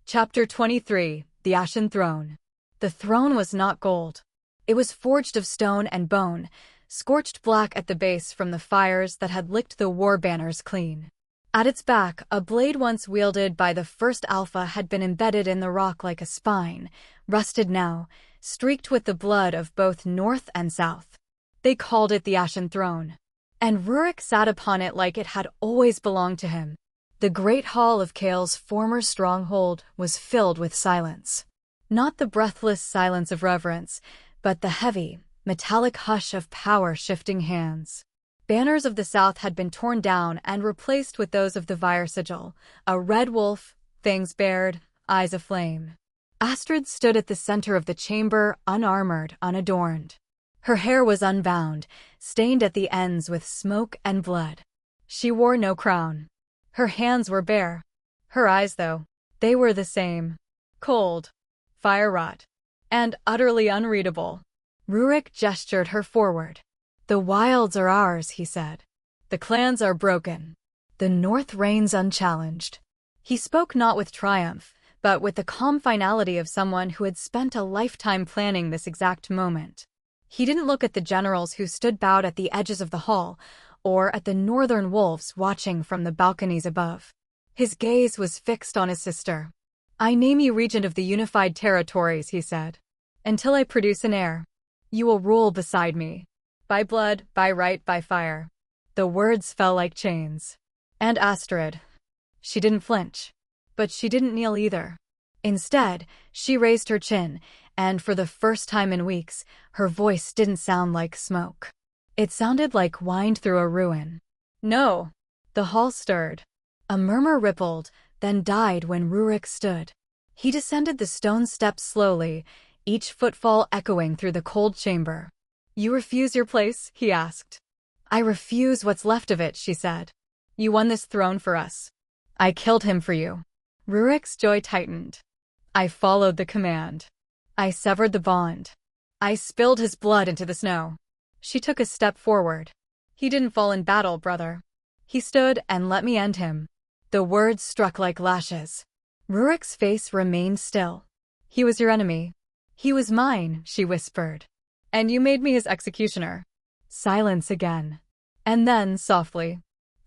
Chapter 23, The Ashen Throne. The throne was not gold. It was forged of stone and bone, scorched black at the base from the fires that had licked the war banners clean. At its back, a blade once wielded by the first Alpha had been embedded in the rock like a spine, rusted now, streaked with the blood of both North and South. They called it the Ashen Throne. And Rurik sat upon it like it had always belonged to him. The great hall of Kael's former stronghold was filled with silence. Not the breathless silence of reverence, but the heavy, metallic hush of power-shifting hands. Banners of the South had been torn down and replaced with those of the Vire sigil, a red wolf, fangs bared, eyes aflame. Astrid stood at the center of the chamber, unarmored, unadorned. Her hair was unbound, stained at the ends with smoke and blood. She wore no crown. Her hands were bare. Her eyes, though, they were the same. Cold, fire-wrought, and utterly unreadable. Rurik gestured her forward. The wilds are ours, he said. The clans are broken. The North reigns unchallenged. He spoke not with triumph, but with the calm finality of someone who had spent a lifetime planning this exact moment. He didn't look at the generals who stood bowed at the edges of the hall, or at the northern wolves watching from the balconies above. His gaze was fixed on his sister. I name you regent of the unified territories, he said. Until I produce an heir. You will rule beside me. By blood, by right, by fire. The words fell like chains. And Astrid. She didn't flinch. But she didn't kneel either. Instead, she raised her chin, and for the first time in weeks, her voice didn't sound like smoke. It sounded like wind through a ruin. No. The hall stirred. A murmur rippled, then died when Rurik stood. He descended the stone steps slowly, each footfall echoing through the cold chamber. You refuse your place? He asked. I refuse what's left of it, she said. You won this throne for us. I killed him for you. Rurik's joy tightened. I followed the command. I severed the bond. I spilled his blood into the snow. She took a step forward. He didn't fall in battle, brother. He stood and let me end him. The words struck like lashes. Rurik's face remained still. He was your enemy. He was mine, she whispered. And you made me his executioner. Silence again. And then, softly,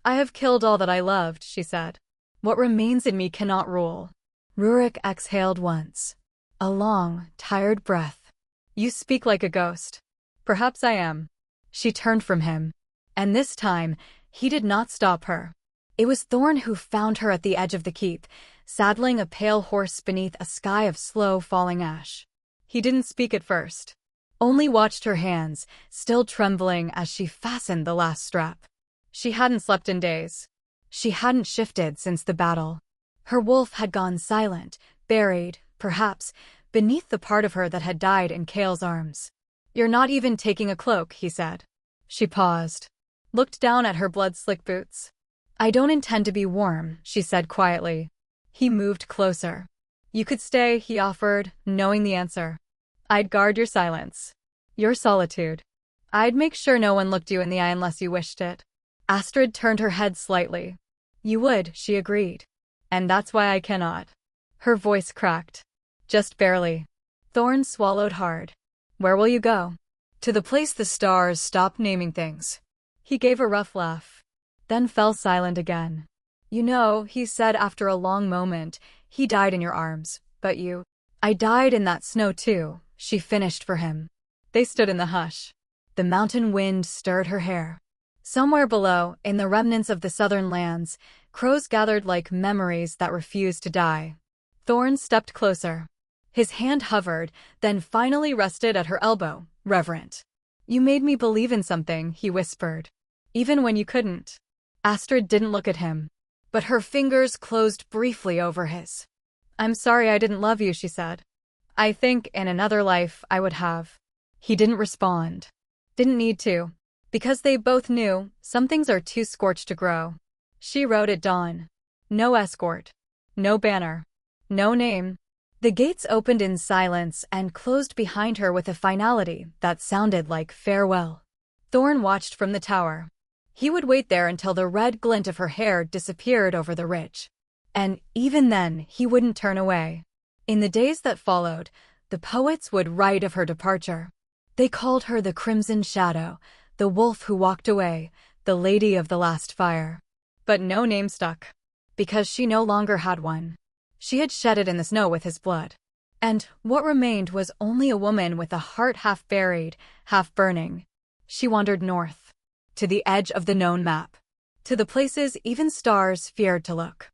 I have killed all that I loved, she said. What remains in me cannot rule. Rurik exhaled once. A long, tired breath. You speak like a ghost. Perhaps I am. She turned from him. And this time, he did not stop her. It was Thorn who found her at the edge of the keep, saddling a pale horse beneath a sky of slow falling ash. He didn't speak at first. Only watched her hands, still trembling as she fastened the last strap. She hadn't slept in days. She hadn't shifted since the battle. Her wolf had gone silent, buried, perhaps, beneath the part of her that had died in Kael's arms. You're not even taking a cloak, he said. She paused, looked down at her blood-slick boots. I don't intend to be warm, she said quietly. He moved closer. You could stay, he offered, knowing the answer. I'd guard your silence. Your solitude. I'd make sure no one looked you in the eye unless you wished it. Astrid turned her head slightly. You would, she agreed. And that's why I cannot. Her voice cracked. Just barely. Thorn swallowed hard. Where will you go? To the place the stars stopped naming things. He gave a rough laugh. Then fell silent again. You know, he said after a long moment, he died in your arms, but you. I died in that snow too, she finished for him. They stood in the hush. The mountain wind stirred her hair. Somewhere below, in the remnants of the southern lands, crows gathered like memories that refused to die. Thorn stepped closer. His hand hovered, then finally rested at her elbow, reverent. You made me believe in something, he whispered. Even when you couldn't. Astrid didn't look at him, but her fingers closed briefly over his. I'm sorry I didn't love you, she said. I think in another life I would have. He didn't respond. Didn't need to. Because they both knew, some things are too scorched to grow. She rode at dawn. No escort. No banner. No name. The gates opened in silence and closed behind her with a finality that sounded like farewell. Thorn watched from the tower. He would wait there until the red glint of her hair disappeared over the ridge. And even then, he wouldn't turn away. In the days that followed, the poets would write of her departure. They called her the Crimson Shadow, the wolf who walked away, the lady of the last fire. But no name stuck. Because she no longer had one. She had shed it in the snow with his blood. And what remained was only a woman with a heart half buried, half burning. She wandered north. To the edge of the known map. To the places even stars feared to look.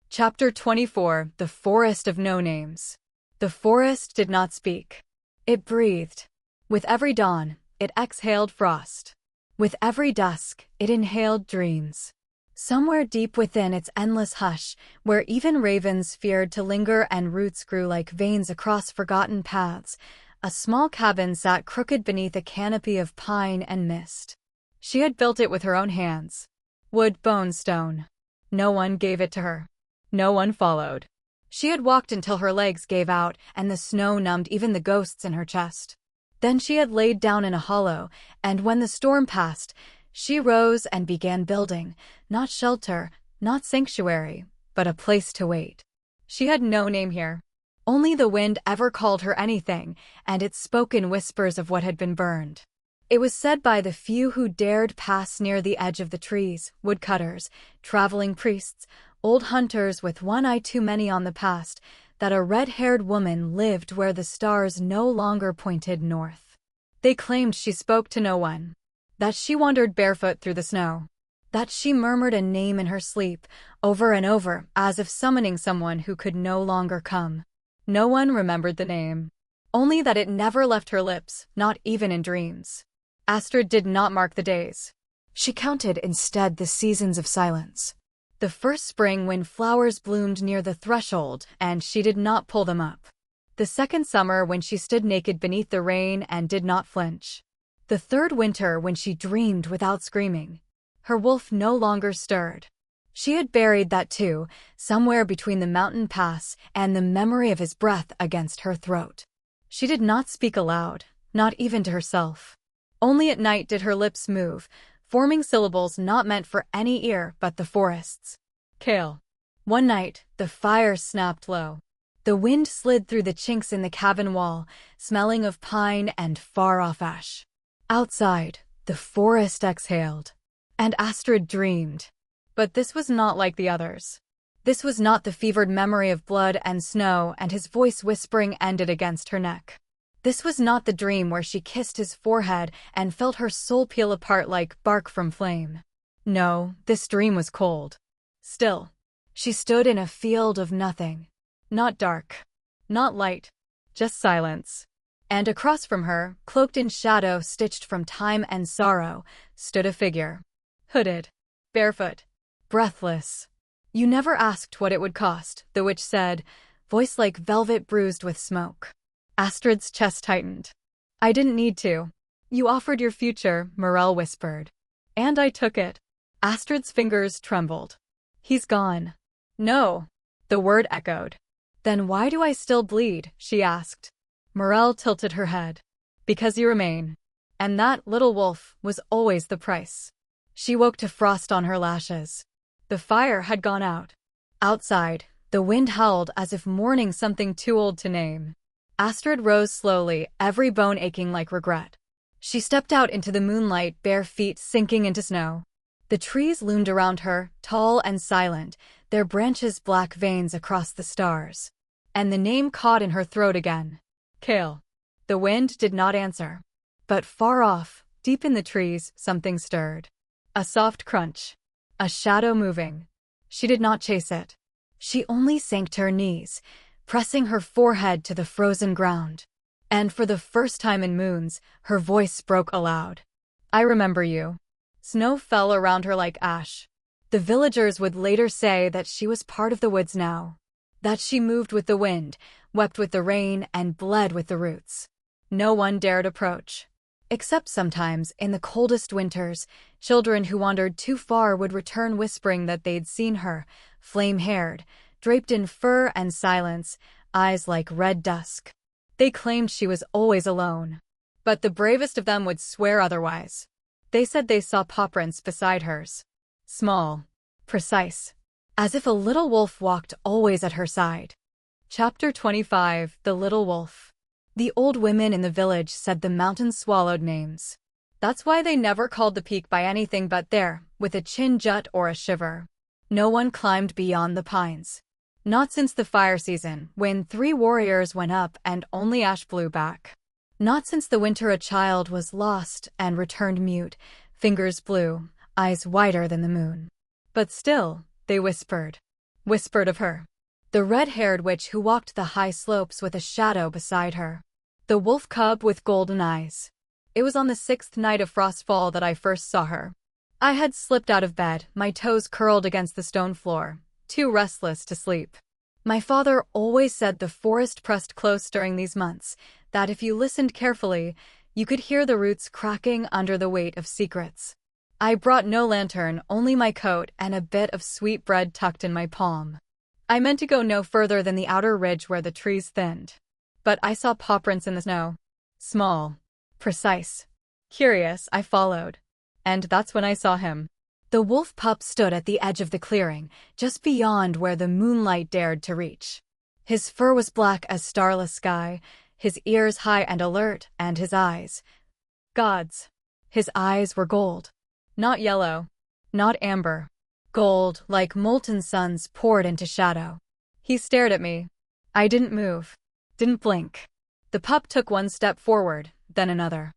Chapter 24, The Forest of No Names. The forest did not speak. It breathed. With every dawn, it exhaled frost. With every dusk, it inhaled dreams. Somewhere deep within its endless hush, where even ravens feared to linger and roots grew like veins across forgotten paths, a small cabin sat crooked beneath a canopy of pine and mist. She had built it with her own hands. Wood, bone, stone. No one gave it to her. No one followed. She had walked until her legs gave out and the snow numbed even the ghosts in her chest. Then she had laid down in a hollow, and when the storm passed, she rose and began building, not shelter, not sanctuary, but a place to wait. She had no name here. Only the wind ever called her anything, and it spoke in whispers of what had been burned. It was said by the few who dared pass near the edge of the trees, woodcutters, traveling priests, old hunters with one eye too many on the past, that a red-haired woman lived where the stars no longer pointed north. They claimed she spoke to no one. That she wandered barefoot through the snow. that she murmured a name in her sleep, over and over, as if summoning someone who could no longer come. No one remembered the name. Only that it never left her lips, not even in dreams. Astrid did not mark the days. She counted instead the seasons of silence. The first spring when flowers bloomed near the threshold and she did not pull them up. The second summer when she stood naked beneath the rain and did not flinch. The third winter when she dreamed without screaming. Her wolf no longer stirred. She had buried that too, somewhere between the mountain pass and the memory of his breath against her throat. She did not speak aloud, not even to herself. Only at night did her lips move, forming syllables not meant for any ear but the forest's. Kael. One night, the fire snapped low. The wind slid through the chinks in the cabin wall, smelling of pine and far-off ash. Outside, the forest exhaled. And Astrid dreamed. But this was not like the others. This was not the fevered memory of blood and snow and his voice whispering ended against her neck. This was not the dream where she kissed his forehead and felt her soul peel apart like bark from flame. No, this dream was cold. Still. She stood in a field of nothing. Not dark. Not light. Just silence. And across from her, cloaked in shadow stitched from time and sorrow, stood a figure. Hooded. Barefoot. Breathless. You never asked what it would cost, the witch said, voice like velvet bruised with smoke. Astrid's chest tightened. I didn't need to. You offered your future, Morel whispered. And I took it. Astrid's fingers trembled. He's gone. No. The word echoed. Then why do I still bleed? She asked. Morel tilted her head. Because you remain. And that little wolf was always the price. She woke to frost on her lashes. The fire had gone out. Outside, the wind howled as if mourning something too old to name. Astrid rose slowly, every bone aching like regret. She stepped out into the moonlight, bare feet sinking into snow. The trees loomed around her, tall and silent, their branches black veins across the stars. And the name caught in her throat again. Kael. The wind did not answer. But far off, deep in the trees, something stirred. A soft crunch. A shadow moving. She did not chase it. She only sank to her knees, pressing her forehead to the frozen ground. And for the first time in moons, her voice broke aloud. I remember you. Snow fell around her like ash. The villagers would later say that she was part of the woods now. That she moved with the wind, wept with the rain, and bled with the roots. No one dared approach. Except sometimes, in the coldest winters, children who wandered too far would return whispering that they'd seen her, flame-haired, draped in fur and silence, eyes like red dusk. They claimed she was always alone. But the bravest of them would swear otherwise. They said they saw paw prints beside hers. Small. Precise. As if a little wolf walked always at her side. Chapter 25, The Little Wolf. The old women in the village said the mountains swallowed names. That's why they never called the peak by anything but there, with a chin jut or a shiver. No one climbed beyond the pines. Not since the fire season, when 3 warriors went up and only ash blew back. Not since the winter a child was lost and returned mute, fingers blue, eyes whiter than the moon. But still, they whispered. Whispered of her. The red-haired witch who walked the high slopes with a shadow beside her. The wolf cub with golden eyes. It was on the 6th night of Frostfall that I first saw her. I had slipped out of bed, my toes curled against the stone floor, too restless to sleep. My father always said the forest pressed close during these months, that if you listened carefully, you could hear the roots cracking under the weight of secrets. I brought no lantern, only my coat and a bit of sweet bread tucked in my palm. I meant to go no further than the outer ridge where the trees thinned. But I saw paw prints in the snow. Small. Precise. Curious, I followed. And that's when I saw him. The wolf pup stood at the edge of the clearing, just beyond where the moonlight dared to reach. His fur was black as starless sky, his ears high and alert, and his eyes. God's. His eyes were gold. Not yellow. Not amber. Gold, like molten suns poured into shadow. He stared at me. I didn't move. Didn't blink. The pup took one step forward, then another.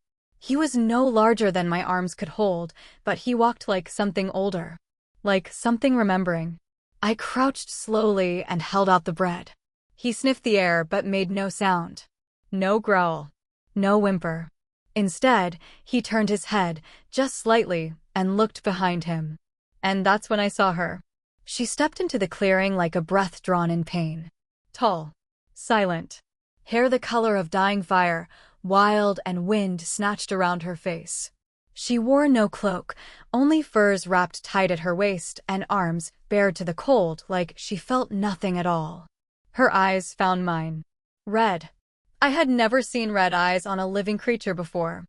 He was no larger than my arms could hold, but he walked like something older. Like something remembering. I crouched slowly and held out the bread. He sniffed the air but made no sound. No growl. No whimper. Instead, he turned his head, just slightly, and looked behind him. And that's when I saw her. She stepped into the clearing like a breath drawn in pain. Tall. Silent. Hair the color of dying fire, wild and wind snatched around her face. She wore no cloak, only furs wrapped tight at her waist and arms bared to the cold like she felt nothing at all. Her eyes found mine. Red. I had never seen red eyes on a living creature before.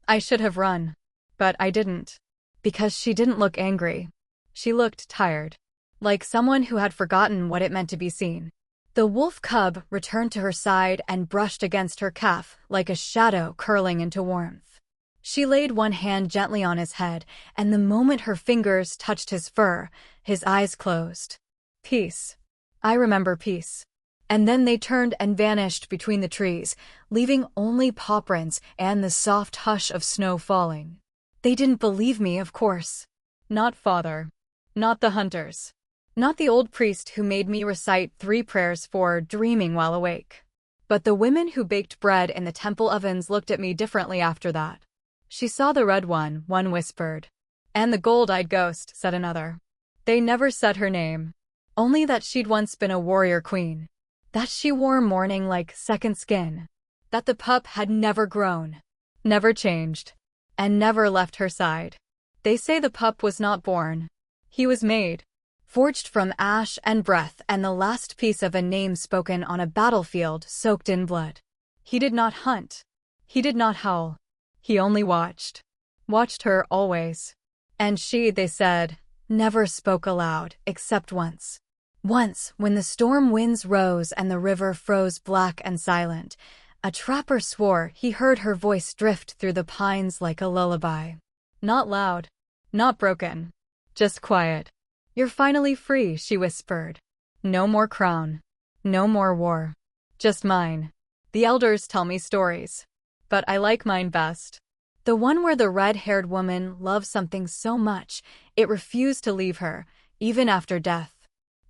I should have run. But I didn't. Because she didn't look angry. She looked tired. Like someone who had forgotten what it meant to be seen. The wolf cub returned to her side and brushed against her calf like a shadow curling into warmth. She laid one hand gently on his head, and the moment her fingers touched his fur, his eyes closed. Peace. I remember peace. And then they turned and vanished between the trees, leaving only paw prints and the soft hush of snow falling. They didn't believe me, of course. Not father. Not the hunters. Not the old priest who made me recite 3 prayers for dreaming while awake. But the women who baked bread in the temple ovens looked at me differently after that. She saw the red one whispered. And the gold-eyed ghost, said another. They never said her name. Only that she'd once been a warrior queen. That she wore mourning like second skin. That the pup had never grown. Never changed. And never left her side. They say the pup was not born. He was made. Forged from ash and breath and the last piece of a name spoken on a battlefield soaked in blood. He did not hunt. He did not howl. He only watched. Watched her always. And she, they said, never spoke aloud, except once. Once, when the storm winds rose and the river froze black and silent, a trapper swore he heard her voice drift through the pines like a lullaby. Not loud. Not broken. Just quiet. You're finally free, she whispered. No more crown. No more war. Just mine. The elders tell me stories. But I like mine best. The one where the red-haired woman loved something so much, it refused to leave her, even after death.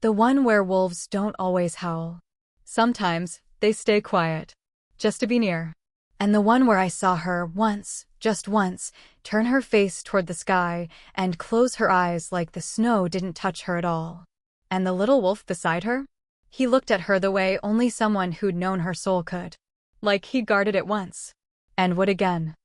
The one where wolves don't always howl. Sometimes, they stay quiet. Just to be near. And the one where I saw her once, just once, turn her face toward the sky and close her eyes like the snow didn't touch her at all. And the little wolf beside her? He looked at her the way only someone who'd known her soul could. Like he guarded it once. And would again.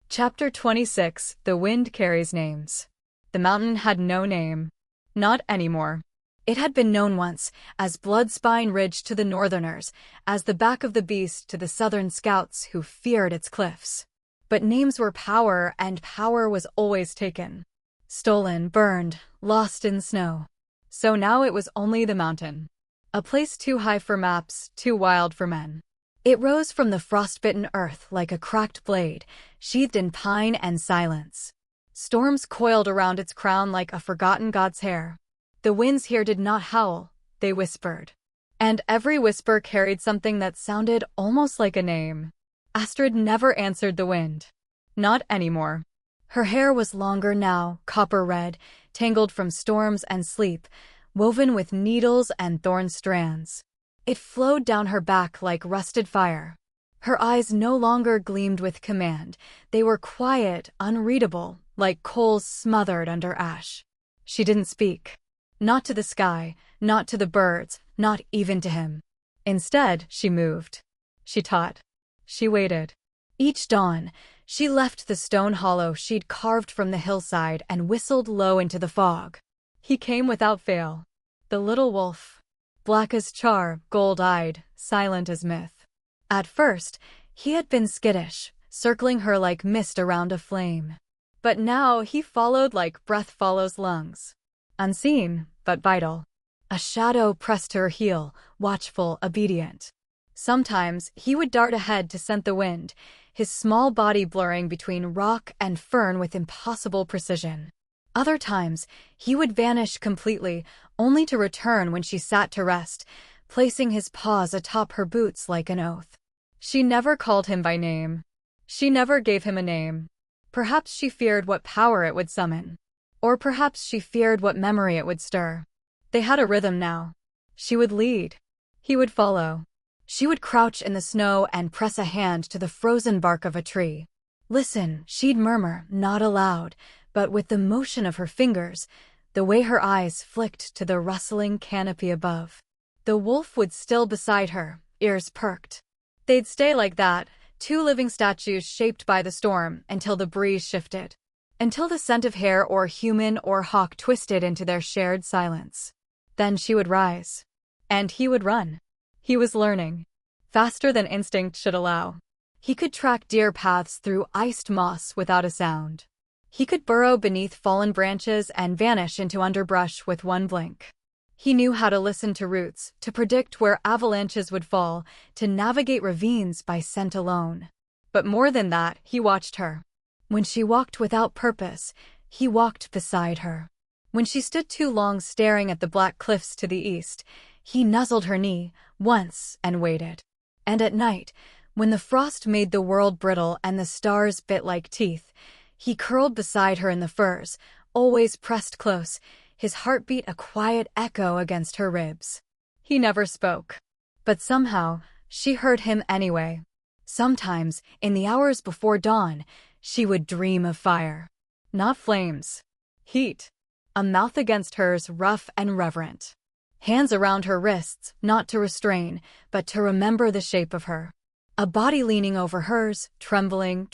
Chapter 26. The Wind Carries Names. The mountain had no name. Not anymore. It had been known once as Bloodspine Ridge to the Northerners, as the back of the beast to the Southern scouts who feared its cliffs. But names were power, and power was always taken. Stolen, burned, lost in snow. So now it was only the mountain. A place too high for maps, too wild for men. It rose from the frostbitten earth like a cracked blade, sheathed in pine and silence. Storms coiled around its crown like a forgotten god's hair. The winds here did not howl, they whispered. And every whisper carried something that sounded almost like a name. Astrid never answered the wind. Not anymore. Her hair was longer now, copper red, tangled from storms and sleep, woven with needles and thorn strands. It flowed down her back like rusted fire. Her eyes no longer gleamed with command. They were quiet, unreadable, like coals smothered under ash. She didn't speak. Not to the sky, not to the birds, not even to him. Instead, she moved. She taught. She waited. Each dawn, she left the stone hollow she'd carved from the hillside and whistled low into the fog. He came without fail. The little wolf. Black as char, gold-eyed, silent as myth. At first, he had been skittish, circling her like mist around a flame. But now he followed like breath follows lungs. Unseen, but vital. A shadow pressed to her heel, watchful, obedient. Sometimes he would dart ahead to scent the wind, his small body blurring between rock and fern with impossible precision. Other times, he would vanish completely, only to return when she sat to rest, placing his paws atop her boots like an oath. She never called him by name. She never gave him a name. Perhaps she feared what power it would summon. Or perhaps she feared what memory it would stir. They had a rhythm now. She would lead. He would follow. She would crouch in the snow and press a hand to the frozen bark of a tree. Listen, she'd murmur, not aloud, but with the motion of her fingers, the way her eyes flicked to the rustling canopy above. The wolf would still beside her, ears perked. They'd stay like that, two living statues shaped by the storm, until the breeze shifted. Until the scent of hair or human or hawk twisted into their shared silence. Then she would rise. And he would run. He was learning. Faster than instinct should allow. He could track deer paths through iced moss without a sound. He could burrow beneath fallen branches and vanish into underbrush with one blink. He knew how to listen to roots, to predict where avalanches would fall, to navigate ravines by scent alone. But more than that, he watched her. When she walked without purpose, he walked beside her. When she stood too long staring at the black cliffs to the east, he nuzzled her knee, once, and waited. And at night, when the frost made the world brittle and the stars bit like teeth, he curled beside her in the firs, always pressed close, his heartbeat a quiet echo against her ribs. He never spoke. But somehow, she heard him anyway. Sometimes, in the hours before dawn, she would dream of fire. Not flames. Heat. A mouth against hers, rough and reverent. Hands around her wrists, not to restrain, but to remember the shape of her. A body leaning over hers, trembling,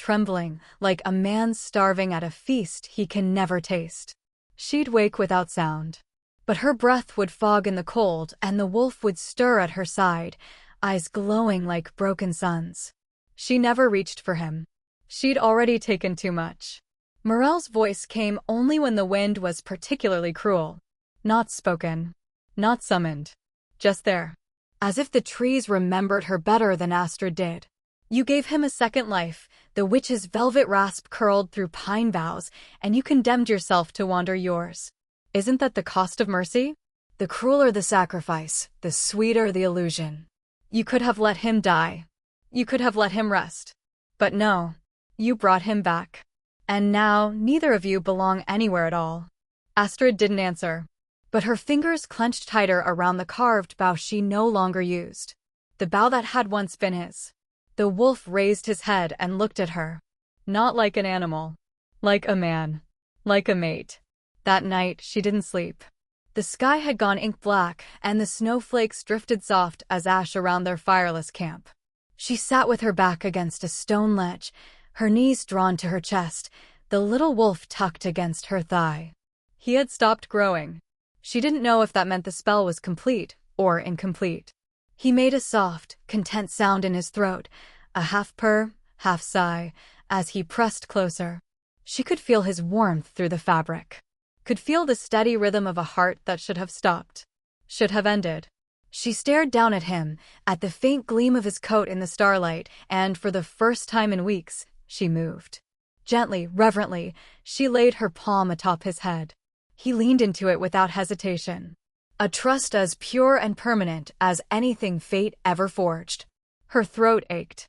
like a man starving at a feast he can never taste. She'd wake without sound. But her breath would fog in the cold, and the wolf would stir at her side, eyes glowing like broken suns. She never reached for him. She'd already taken too much. Morel's voice came only when the wind was particularly cruel. Not spoken. Not summoned. Just there. As if the trees remembered her better than Astrid did. You gave him a second life, the witch's velvet rasp curled through pine boughs, and you condemned yourself to wander yours. Isn't that the cost of mercy? The crueler the sacrifice, the sweeter the illusion. You could have let him die. You could have let him rest. But no. You brought him back. And now, neither of you belong anywhere at all. Astrid didn't answer. But her fingers clenched tighter around the carved bough she no longer used. The bough that had once been his. The wolf raised his head and looked at her. Not like an animal. Like a man. Like a mate. That night, she didn't sleep. The sky had gone ink black, and the snowflakes drifted soft as ash around their fireless camp. She sat with her back against a stone ledge, her knees drawn to her chest, the little wolf tucked against her thigh. He had stopped growing. She didn't know if that meant the spell was complete or incomplete. He made a soft, content sound in his throat, a half purr, half sigh, as he pressed closer. She could feel his warmth through the fabric. Could feel the steady rhythm of a heart that should have stopped. Should have ended. She stared down at him, at the faint gleam of his coat in the starlight, and for the first time in weeks, she moved. Gently, reverently, she laid her palm atop his head. He leaned into it without hesitation. A trust as pure and permanent as anything fate ever forged. Her throat ached.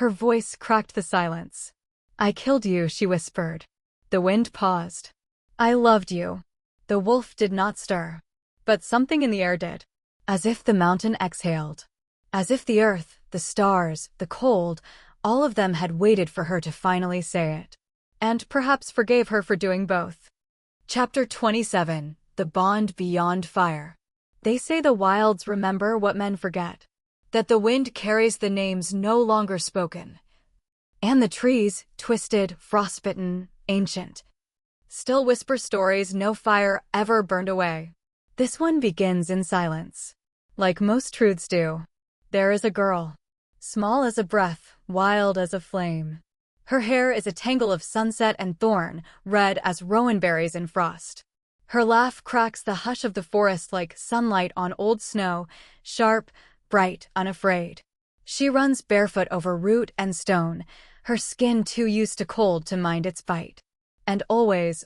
Her voice cracked the silence. "I killed you," she whispered. The wind paused. "I loved you." The wolf did not stir. But something in the air did. As if the mountain exhaled. As if the earth, the stars, the cold, all of them had waited for her to finally say it. And perhaps forgave her for doing both. Chapter 27. The Bond Beyond Fire. They say the wilds remember what men forget. That the wind carries the names no longer spoken. And the trees, twisted, frostbitten, ancient, still whisper stories no fire ever burned away. This one begins in silence. Like most truths do. There is a girl. Small as a breath, wild as a flame. Her hair is a tangle of sunset and thorn, red as rowan berries in frost. Her laugh cracks the hush of the forest like sunlight on old snow, sharp, bright, unafraid. She runs barefoot over root and stone, her skin too used to cold to mind its bite. And always,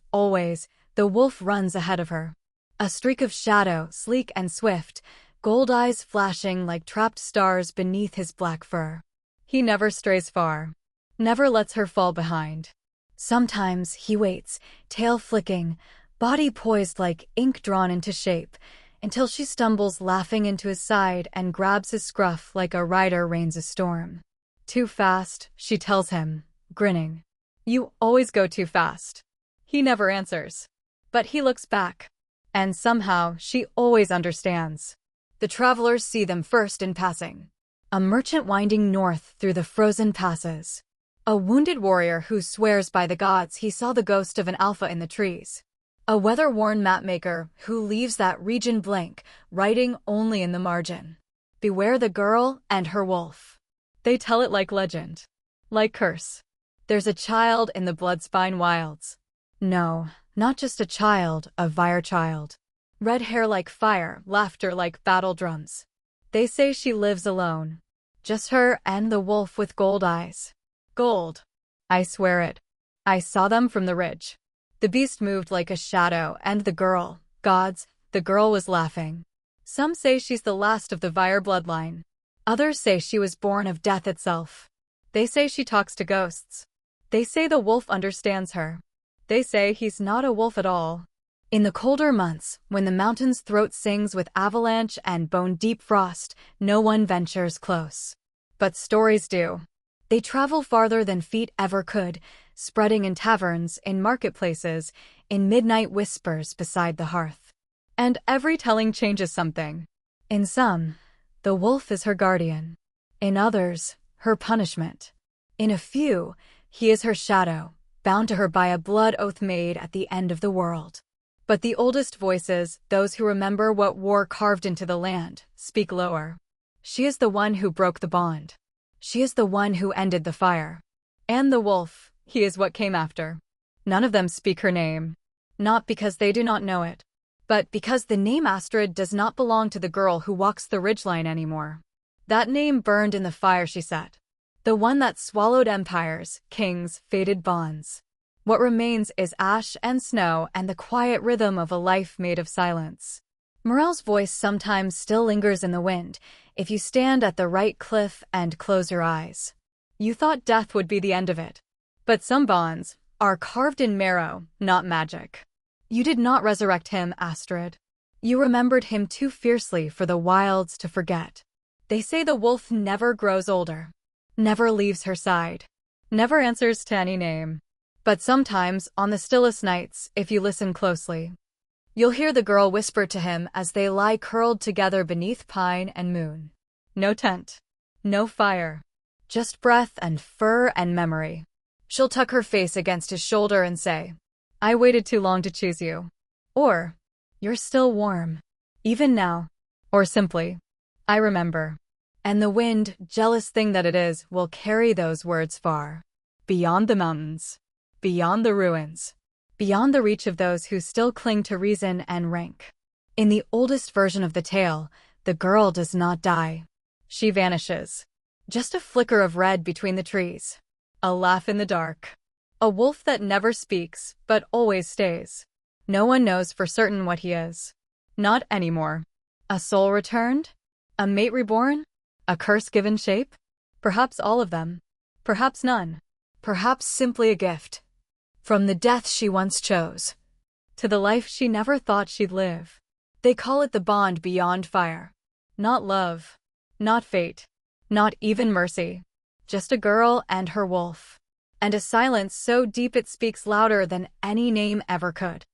the wolf runs ahead of her. A streak of shadow, sleek and swift, gold eyes flashing like trapped stars beneath his black fur. He never strays far. Never lets her fall behind. Sometimes he waits, tail flicking, body poised like ink drawn into shape, until she stumbles laughing into his side and grabs his scruff like a rider reins a storm. Too fast, she tells him, grinning. You always go too fast. He never answers. But he looks back. And somehow, she always understands. The travelers see them first in passing. A merchant winding north through the frozen passes. A wounded warrior who swears by the gods he saw the ghost of an alpha in the trees. A weather-worn mapmaker who leaves that region blank, writing only in the margin. Beware the girl and her wolf. They tell it like legend. Like curse. There's a child in the blood-spine wilds. No, not just a child, a Vire child. Red hair like fire, laughter like battle drums. They say she lives alone. Just her and the wolf with gold eyes. Gold. I swear it. I saw them from the ridge. The beast moved like a shadow, and the girl, gods, the girl was laughing. Some say she's the last of the Vire bloodline. Others say she was born of death itself. They say she talks to ghosts. They say the wolf understands her. They say he's not a wolf at all. In the colder months, when the mountain's throat sings with avalanche and bone-deep frost, no one ventures close. But stories do. They travel farther than feet ever could, spreading in taverns, in marketplaces, in midnight whispers beside the hearth. And every telling changes something. In some, the wolf is her guardian. In others, her punishment. In a few, he is her shadow, bound to her by a blood oath made at the end of the world. But the oldest voices, those who remember what war carved into the land, speak lower. She is the one who broke the bond. She is the one who ended the fire. And the wolf, he is what came after. None of them speak her name. Not because they do not know it, but because the name Astrid does not belong to the girl who walks the ridgeline anymore. That name burned in the fire she set. The one that swallowed empires, kings, faded bonds. What remains is ash and snow and the quiet rhythm of a life made of silence. Morel's voice sometimes still lingers in the wind, if you stand at the right cliff and close your eyes. You thought death would be the end of it. But some bonds are carved in marrow, not magic. You did not resurrect him, Astrid. You remembered him too fiercely for the wilds to forget. They say the wolf never grows older. Never leaves her side. Never answers to any name. But sometimes, on the stillest nights, if you listen closely, you'll hear the girl whisper to him as they lie curled together beneath pine and moon. No tent. No fire. Just breath and fur and memory. She'll tuck her face against his shoulder and say, I waited too long to choose you. Or, you're still warm. Even now. Or simply, I remember. And the wind, jealous thing that it is, will carry those words far. Beyond the mountains. Beyond the ruins. Beyond the reach of those who still cling to reason and rank. In the oldest version of the tale, the girl does not die. She vanishes. Just a flicker of red between the trees. A laugh in the dark. A wolf that never speaks, but always stays. No one knows for certain what he is. Not anymore. A soul returned? A mate reborn? A curse given shape? Perhaps all of them. Perhaps none. Perhaps simply a gift. From the death she once chose, to the life she never thought she'd live. They call it the bond beyond fire. Not love. Not fate. Not even mercy. Just a girl and her wolf. And a silence so deep it speaks louder than any name ever could.